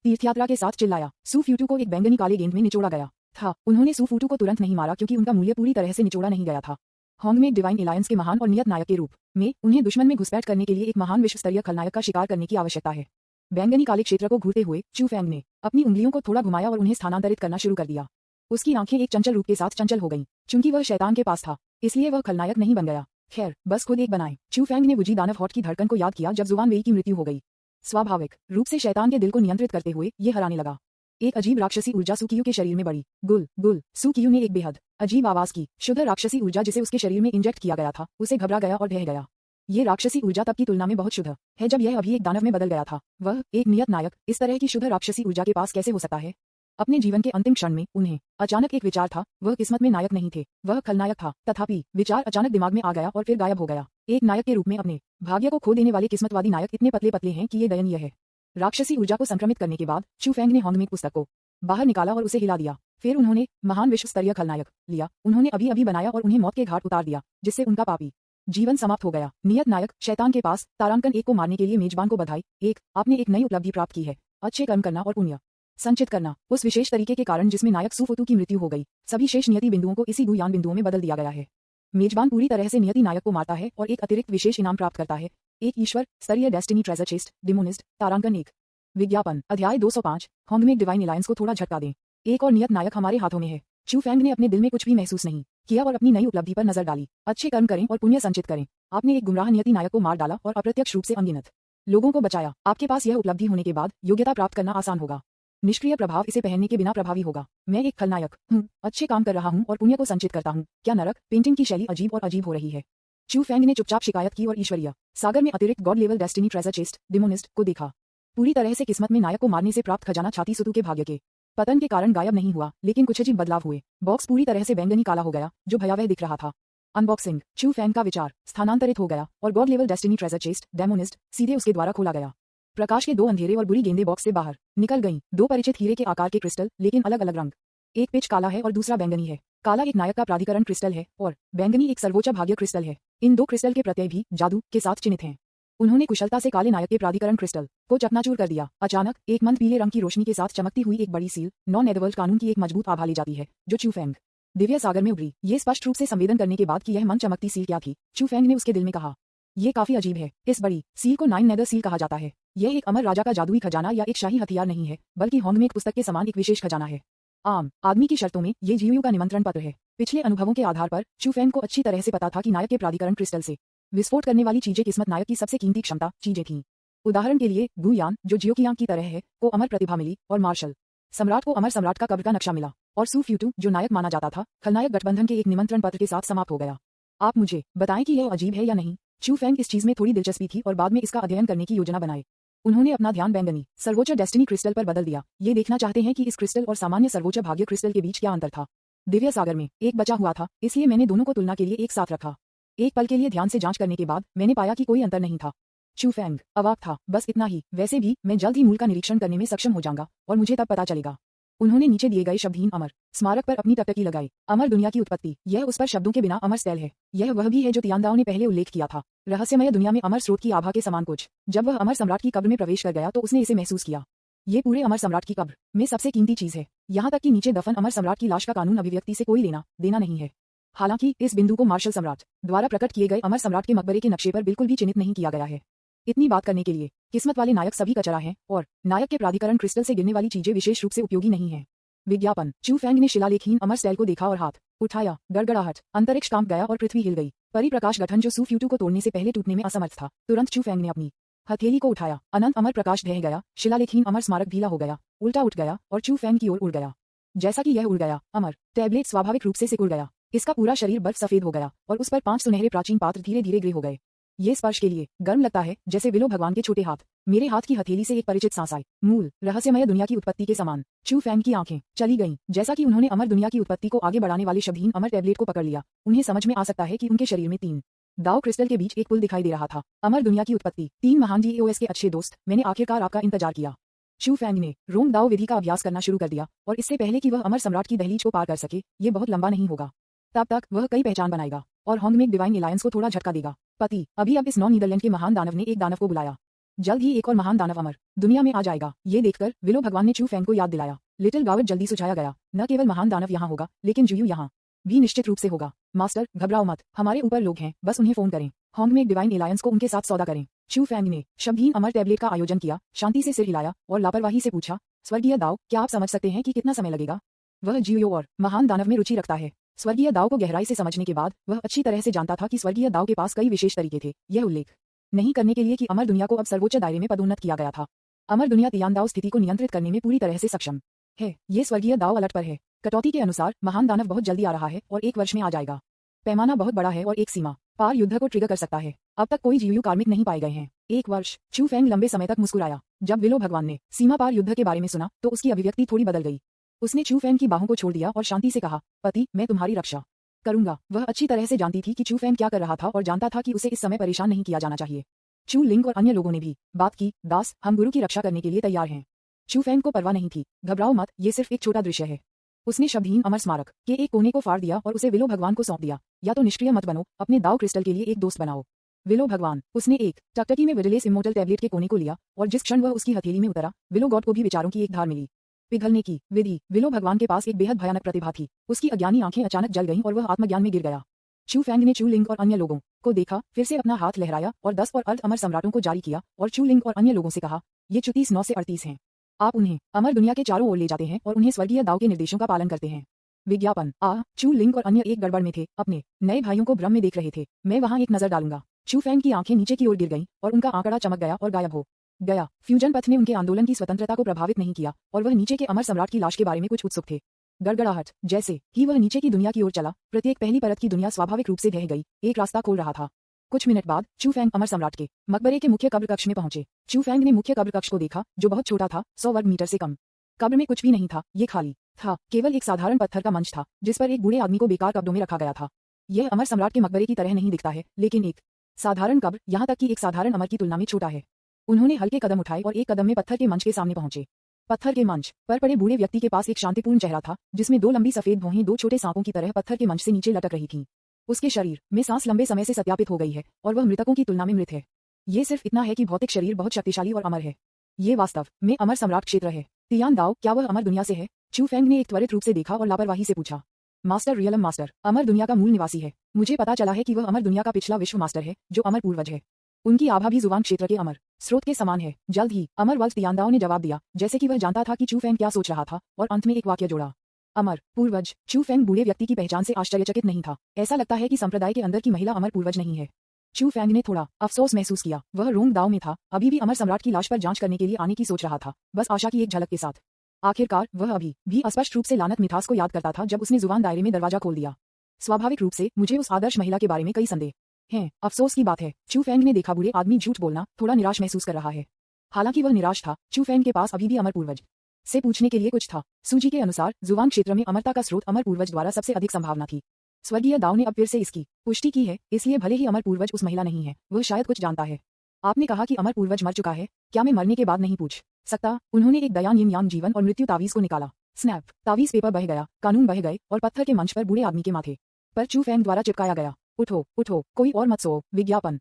तीर्थयात्रा के साथ चिल्लाया। सू फ्यूटू को एक बैंगनी काले गेंद में निचोड़ा गया था। उन्होंने सू फूटू को तुरंत नहीं मारा क्योंकि उनका मूल्य पूरी तरह से निचोड़ा नहीं गया था। होंगमेक डिवाइन एलायंस के महान और नियत नायक के रूप में उन्हें दुश्मन में घुसपैठ करने के लिए एक महान विश्वस्तरीय खलनायक का शिकार करने की आवश्यकता है। बैंगनी काले क्षेत्र को घूरते हुए चू फेंग ने अपनी उंगलियों को थोड़ा घुमाया और उन्हें स्थानांतरित करना शुरू कर दिया। उसकी आंखें एक चंचल रूप के साथ चंचल हो गईं। चूंकि वह शैतान के पास था, इसलिए वह खलनायक नहीं बन गया। खैर, बस खुद एक बनाए। चू फेंग ने बुझी दानव हॉट की धड़कन को याद किया जब जुवान वेई की मृत्यु हो गई। स्वाभाविक रूप से शैतान के दिल को नियंत्रित करते हुए ये हराने लगा। एक अजीब राक्षसी ऊर्जा सुकियू के शरीर में बढ़ी। गुल गुल। सुकियू ने एक बेहद अजीब आवाज की। शुद्ध राक्षसी ऊर्जा जिसे उसके शरीर में इंजेक्ट किया गया था उसे घबरा गया और ढह गया। ये राक्षसी ऊर्जा तब की तुलना में बहुत शुद्ध है जब यह अभी एक दानव में बदल गया था। वह एक नियत नायक इस तरह की शुद्ध राक्षसी ऊर्जा के पास कैसे हो सकता है? अपने जीवन के अंतिम क्षण में उन्हें अचानक एक विचार था। वह किस्मत में नायक नहीं थे, वह खलनायक था। तथापि विचार अचानक दिमाग में आ गया और फिर गायब हो गया। एक नायक के रूप में अपने भाग्य को खो देने वाले किस्मतवादी नायक इतने पतले पतले हैं कि ये दयनीय है। राक्षसी ऊर्जा को संक्रमित करने के बाद चू फेंग ने होंगमेक पुस्तक को बाहर निकाला और उसे हिला दिया। फिर उन्होंने महान विश्व स्तरीय खलनायक लिया। उन्होंने अभी अभी बनाया और उन्हें मौत के घाट उतार दिया, जिससे उनका पापी जीवन समाप्त हो गया। नियत नायक शैतान के पास तारांकन एक को मारने के लिए मेजबान को बधाई। आपने एक नई उपलब्धि प्राप्त की है। अच्छे कर्म करना और पुण्य संचित करना उस विशेष तरीके के कारण जिसमें नायक सू फूटू की मृत्यु हो गई। सभी शेष नियति बिंदुओं को इसी गुयान बिंदुओं में बदल दिया गया है। मेजबान पूरी तरह से नियति नायक को मारता है और एक अतिरिक्त विशेष इनाम प्राप्त करता है। एक ईश्वर स्तरीय डेस्टिनी ट्रेजर चेस्ट डिमोनिस्ट तारांकन 1। विज्ञापन अध्याय 205। होंगमेक डिवाइन एलायंस को थोड़ा झटका दें। एक और नियत नायक हमारे हाथों में है। चू फेंग ने अपने दिल में कुछ भी महसूस नहीं किया और अपनी नई उपलब्धि पर नजर डाली। अच्छे कर्म करें और पुण्य संचित करें। आपने एक गुमराह नियति नायक को मार डाला और अप्रत्यक्ष रूप से अनगिनत लोगों को बचाया। आपके पास यह उपलब्धि होने के बाद योग्यता प्राप्त करना आसान होगा। निष्क्रिय प्रभाव इसे पहनने के बिना प्रभावी होगा। मैं एक खलनायक हूँ, अच्छे काम कर रहा हूँ और पुण्य को संचित करता हूँ। क्या नरक पेंटिंग की शैली अजीब और अजीब हो रही है। चू फेंग ने चुपचाप शिकायत की और ईश्वरीय सागर में अतिरिक्त god level destiny treasure chest डिमोनिस्ट को देखा। पूरी तरह से किस्मत में नायक को मारने से प्राप्त खजाना छाती सुतू के भाग्य के पतन के कारण गायब नहीं हुआ, लेकिन कुछ अजीब बदलाव हुए। बॉक्स पूरी तरह से बैंगनी काला हो गया, जो भयावह दिख रहा था। अनबॉक्सिंग। चू फेंग का विचार स्थानांतरित हो गया और god level destiny treasure chest डेमोनिस्ट सीधे उसके द्वारा खोला गया। प्रकाश के दो अंधेरे और बुरी गेंदें बॉक्स से बाहर निकल गईं। दो परिचित हीरे के आकार के क्रिस्टल, लेकिन अलग अलग रंग। एक पिच काला है और दूसरा बैंगनी है। काला एक नायक का प्राधिकरण क्रिस्टल है और बैंगनी एक सर्वोच्च भाग्य क्रिस्टल है। इन दो क्रिस्टल के प्रत्यय भी जादू के साथ चिन्हित हैं। उन्होंने कुशलता से काले नायक के प्राधिकरण क्रिस्टल को चकनाचूर कर दिया। अचानक एक मंद पीले रंग की रोशनी के साथ चमकती हुई एक बड़ी सील नॉन नेदरवर्ल्ड कानून की एक मजबूत आभा ले जाती है, जो चू फेंग दिव्य सागर में उभरी। ये स्पष्ट रूप से संवेदन करने के बाद कि यह मंद चमकती सील क्या थी, चू फेंग ने उसके दिल में कहा, ये काफी अजीब है। इस बड़ी सील को नाइन नेदर सील कहा जाता है। यह एक अमर राजा का जादुई खजाना या एक शाही हथियार नहीं है, बल्कि होंगमेक पुस्तक के समान एक विशेष खजाना है। आम आदमी की शर्तों में ये जीयू का निमंत्रण पत्र है। पिछले अनुभवों के आधार पर चू फेंग को अच्छी तरह से पता था कि नायक के प्राधिकरण क्रिस्टल से विस्फोट करने वाली चीजें किस्मत नायक की सबसे कीमती क्षमता चीजें थीं। उदाहरण के लिए गु यान, जो जियोकियांग की तरह है, को अमर प्रतिभा मिली, और मार्शल सम्राट को अमर सम्राट का कब्र का नक्शा मिला, और सू फ्यूटू, जो नायक माना जाता था, खलनायक गठबंधन के एक निमंत्रण पत्र के साथ समाप्त हो गया। आप मुझे बताएं कि यह अजीब है या नहीं। चू फेंग इस चीज में थोड़ी दिलचस्पी थी और बाद में इसका अध्ययन करने की योजना बनाई। उन्होंने अपना ध्यान बैंगनी सर्वोच्च डेस्टिनी क्रिस्टल पर बदल दिया। ये देखना चाहते हैं कि इस क्रिस्टल और सामान्य सर्वोच्च भाग्य क्रिस्टल के बीच क्या अंतर था। दिव्य सागर में एक बचा हुआ था, इसलिए मैंने दोनों को तुलना के लिए एक साथ रखा। एक पल के लिए ध्यान से जांच करने के बाद मैंने पाया कि कोई अंतर नहीं था। चू फेंग अवाक था। बस इतना ही। वैसे भी मैं जल्द ही मूल का निरीक्षण करने में सक्षम हो जाऊंगा और मुझे तब पता चलेगा। उन्होंने नीचे दिए गए शब्दहीन अमर स्मारक पर अपनी टकटकी लगाई। अमर दुनिया की उत्पत्ति, यह उस पर शब्दों के बिना अमर स्टाइल है। यह वह भी है जो तियांदाओ ने पहले उल्लेख किया था, रहस्यमय दुनिया में अमर स्रोत की आभा के समान कुछ। जब वह अमर सम्राट की कब्र में प्रवेश कर गया तो उसने इसे महसूस किया। ये पूरे अमर सम्राट की कब्र में सबसे कीमती चीज है, यहाँ तक कि नीचे दफन अमर सम्राट की लाश का कानून अभिव्यक्ति से कोई लेना देना नहीं है। हालांकि इस बिंदु को मार्शल सम्राट द्वारा प्रकट किए गए अमर सम्राट के मकबरे के नक्शे पर बिल्कुल भी चिन्हित नहीं किया गया है। इतनी बात करने के लिए किस्मत वाले नायक सभी कचरा हैं, और नायक के प्राधिकरण क्रिस्टल से गिरने वाली चीजें विशेष रूप से उपयोगी नहीं है। विज्ञापन। चू फेंग ने शिलालेखहीन अमर स्टाइल को देखा और हाथ उठाया। गड़गड़ाहट, अंतरिक्ष कांप गया और पृथ्वी हिल गई। परिप्रकाश गठन जो सू फ्यूटू को तोड़ने से पहले टूटने में असमर्थ था। तुरंत चू फेंग ने अपनी हथेली को उठाया। अनंत अमर प्रकाश ढह गया। शिलालेखहीन अमर स्मारक ढीला हो गया, उल्टा उठ गया और चू फेंग की ओर उड़ गया। जैसा कि यह उड़ गया, अमर टैबलेट स्वाभाविक रूप से सिकुड़ गया। इसका पूरा शरीर बर्फ सफेद हो गया और उस पर 5 सुनहरे प्राचीन पात्र धीरे धीरे ग्रे हो गए। ये स्पर्श के लिए गर्म लगता है, जैसे विलो भगवान के छोटे हाथ। मेरे हाथ की हथेली से एक परिचित सांस आई। मूल रहस्यमय दुनिया की उत्पत्ति के समान। चू फेंग की आंखें चली गईं, जैसा कि उन्होंने अमर दुनिया की उत्पत्ति को आगे बढ़ाने वाले शब्दहीन अमर टैबलेट को पकड़ लिया। उन्हें समझ में आ सकता है कि उनके शरीर में 3 दाव क्रिस्टल के बीच एक पुल दिखाई दे रहा था। अमर दुनिया की उत्पत्ति। 3 महान जीओएस के अच्छे दोस्त, मैंने आखिरकार आपका इंतजार किया। चू फेंग ने रोम दाव विधि का अभ्यास करना शुरू कर दिया, और इससे पहले कि वह अमर सम्राट की दहलीज को पार कर सके, ये बहुत लंबा नहीं होगा। तब तक वह कई पहचान बनाएगा और होंगमेक डिवाइन एलायंस को थोड़ा झटका देगा। पति अभी अब इस नौ नीदरलैंड के महान दानव ने एक दानव को बुलाया। जल्द ही एक और महान दानव अमर दुनिया में आ जाएगा। ये देखकर विलो भगवान ने चू फेंग को याद दिलाया। लिटिल गावट जल्दी सुझाया गया। न केवल महान दानव यहाँ होगा, लेकिन जुयू यहाँ भी निश्चित रूप से होगा। मास्टर घबराओ मत, हमारे ऊपर लोग हैं, बस उन्हें फोन करें। होंगमेक डिवाइन एलायंस को उनके साथ सौदा करें। चू फेंग ने शब्दहीन अमर टैबलेट का आयोजन किया, शांति से सिर हिलाया और लापरवाही से पूछा, स्वर्गीय दाव, क्या आप समझ सकते हैं कि कितना समय लगेगा? वह जियो और महान दानव में रुचि रखता है। स्वर्गीय दाव को गहराई से समझने के बाद वह अच्छी तरह से जानता था कि स्वर्गीय दाव के पास कई विशेष तरीके थे। यह उल्लेख नहीं करने के लिए कि अमर दुनिया को अब सर्वोच्च दायरे में पदोन्नत किया गया था। अमर दुनिया तियांदाओ स्थिति को नियंत्रित करने में पूरी तरह से सक्षम है। ये स्वर्गीय दाव अलर्ट पर है। कटौती के अनुसार महान दानव बहुत जल्दी आ रहा है और 1 वर्ष में आ जाएगा। पैमाना बहुत बड़ा है और एक सीमा पार युद्ध को ट्रिगर कर सकता है। अब तक कोई जीयू कार्मिक नहीं पाए गए हैं। 1 वर्ष। चू फेंग लंबे समय तक मुस्कुराया। जब विलो भगवान ने सीमा पार युद्ध के बारे में सुना तो उसकी अभिव्यक्ति थोड़ी बदल गई। उसने चू फेंग की बाहों को छोड़ दिया और शांति से कहा, पति, मैं तुम्हारी रक्षा करूंगा। वह अच्छी तरह से जानती थी कि चू फेंग क्या कर रहा था और जानता था कि उसे इस समय परेशान नहीं किया जाना चाहिए। चू लिंग और अन्य लोगों ने भी बात की, दास, हम गुरु की रक्षा करने के लिए तैयार हैं। चू फेंग को परवाह नहीं थी। घबराओ मत, ये सिर्फ एक छोटा दृश्य है। उसने शब्दहीन अमर स्मारक के एक कोने को फाड़ दिया और उसे विलो भगवान को सौंप दिया। या तो निष्क्रिय मत बनो, अपने दाव क्रिस्टल के लिए एक दोस्त बनाओ। विलो भगवान। उसने एक टकटकी में विडलेस इमोर्टल टैबलेट के कोने को लिया और जिस क्षण वह उसकी हथेली में उतरा, विलो गॉड को भी विचारों की एक धार मिली। पिघलने की विधि। विलो भगवान के पास एक बेहद भयानक प्रतिभा थी। उसकी अज्ञानी आंखें अचानक जल गईं और वह आत्मज्ञान में गिर गया। चू फेंग ने चू लिंग और अन्य लोगों को देखा, फिर से अपना हाथ लहराया और 10 और अर्ध अमर सम्राटों को जारी किया और चू लिंग और अन्य लोगों से कहा, ये 34 9 से 38 हैं। आप उन्हें अमर दुनिया के चारों ओर ले जाते हैं और उन्हें स्वर्गीय दाव के निर्देशों का पालन करते हैं। विज्ञापन। चू लिंग और अन्य एक गड़बड़ में थे, अपने नए भाइयों को भ्रम में देख रहे थे। मैं वहां एक नजर डालूंगा। चू फेंग की आंखें नीचे की ओर गिर गईं और उनका आंकड़ा चमक गया और गायब हो गया। फ्यूजन पथ ने उनके आंदोलन की स्वतंत्रता को प्रभावित नहीं किया और वह नीचे के अमर सम्राट की लाश के बारे में कुछ उत्सुक थे। गड़गड़ाहट। जैसे ही वह नीचे की दुनिया की ओर चला, प्रत्येक पहली परत की दुनिया स्वाभाविक रूप से ढह गई, एक रास्ता खोल रहा था। कुछ मिनट बाद चू फेंग अमर सम्राट के मकबरे के मुख्य कब्र कक्ष में पहुंचे। चू फेंग ने मुख्य कब्र कक्ष को देखा, जो बहुत छोटा था, 100 वर्ग मीटर से कम। कब्र में कुछ भी नहीं था, ये खाली था। केवल एक साधारण पत्थर का मंच था, जिस पर एक बूढ़े आदमी को बेकार कब्रों में रखा गया था। यह अमर सम्राट के मकबरे की तरह नहीं दिखता है, लेकिन एक साधारण कब्र, यहाँ तक कि एक साधारण अमर की तुलना में छोटा है। उन्होंने हल्के कदम उठाए और एक कदम में पत्थर के मंच के सामने पहुंचे। पत्थर के मंच पर पड़े बूढ़े व्यक्ति के पास एक शांतिपूर्ण चेहरा था, जिसमें 2 लंबी सफेद भौहें 2 छोटे सांपों की तरह पत्थर के मंच से नीचे लटक रही थीं। उसके शरीर में सांस लंबे समय से सत्यापित हो गई है और वह मृतकों की तुलना में मृत है। ये सिर्फ इतना है कि भौतिक शरीर बहुत शक्तिशाली और अमर है। ये वास्तव में अमर सम्राट क्षेत्र है। तियांदाओ, क्या वह अमर दुनिया से है? चू फेंग ने एक त्वरित रूप से देखा और लापरवाही से पूछा। मास्टर रियलम मास्टर, अमर दुनिया का मूल निवासी है। मुझे पता चला है कि वह अमर दुनिया का पिछला विश्व मास्टर है, जो अमर पूर्वज है। उनकी आभा भी जुबान क्षेत्र के अमर स्रोत के समान है। जल्द ही अमर वल्स तियांदाओ ने जवाब दिया, जैसे कि वह जानता था कि चू फेंग क्या सोच रहा था, और अंत में एक वाक्य जोड़ा। अमर पूर्वज। चू फेंग बूढ़े व्यक्ति की पहचान से आश्चर्यचकित नहीं था। ऐसा लगता है कि संप्रदाय के अंदर की महिला अमर पूर्वज नहीं है। चू फेंग ने थोड़ा अफसोस महसूस किया। वह रोंग दाव में था, अभी भी अमर सम्राट की लाश पर जांच करने के लिए आने की सोच रहा था, बस आशा की एक झलक के साथ। आखिरकार वह अभी भी अस्पष्ट रूप से लानत मिठास को याद करता था जब उसने जुबान दायरे में दरवाजा खोल दिया। स्वाभाविक रूप से मुझे उस आदर्श महिला के बारे में कई संदेह हैं। अफसोस की बात है, चू फेंग ने देखा बूढ़े आदमी झूठ बोलना थोड़ा निराश महसूस कर रहा है। हालांकि वह निराश था, चू फेंग के पास अभी भी अमर पूर्वज से पूछने के लिए कुछ था। सूजी के अनुसार जुवान क्षेत्र में अमरता का स्रोत अमर पूर्वज द्वारा सबसे अधिक संभावना थी। स्वर्गीय दाव ने अब फिर से इसकी पुष्टि की है, इसलिए भले ही अमर पूर्वज उस महिला नहीं है, वह शायद कुछ जानता है। आपने कहा कि अमर पूर्वज मर चुका है, क्या मैं मरने के बाद नहीं पूछ सकता? उन्होंने एक दयान यिन यान जीवन और मृत्यु तावीज को निकाला। स्नैप, तावीज पेपर बह गया, कानून बह गए और पत्थर के मंच पर बूढ़े आदमी के माथे पर चू फेंग द्वारा चिपकाया गया। उठो उठो, कोई और मत सो। विज्ञापन।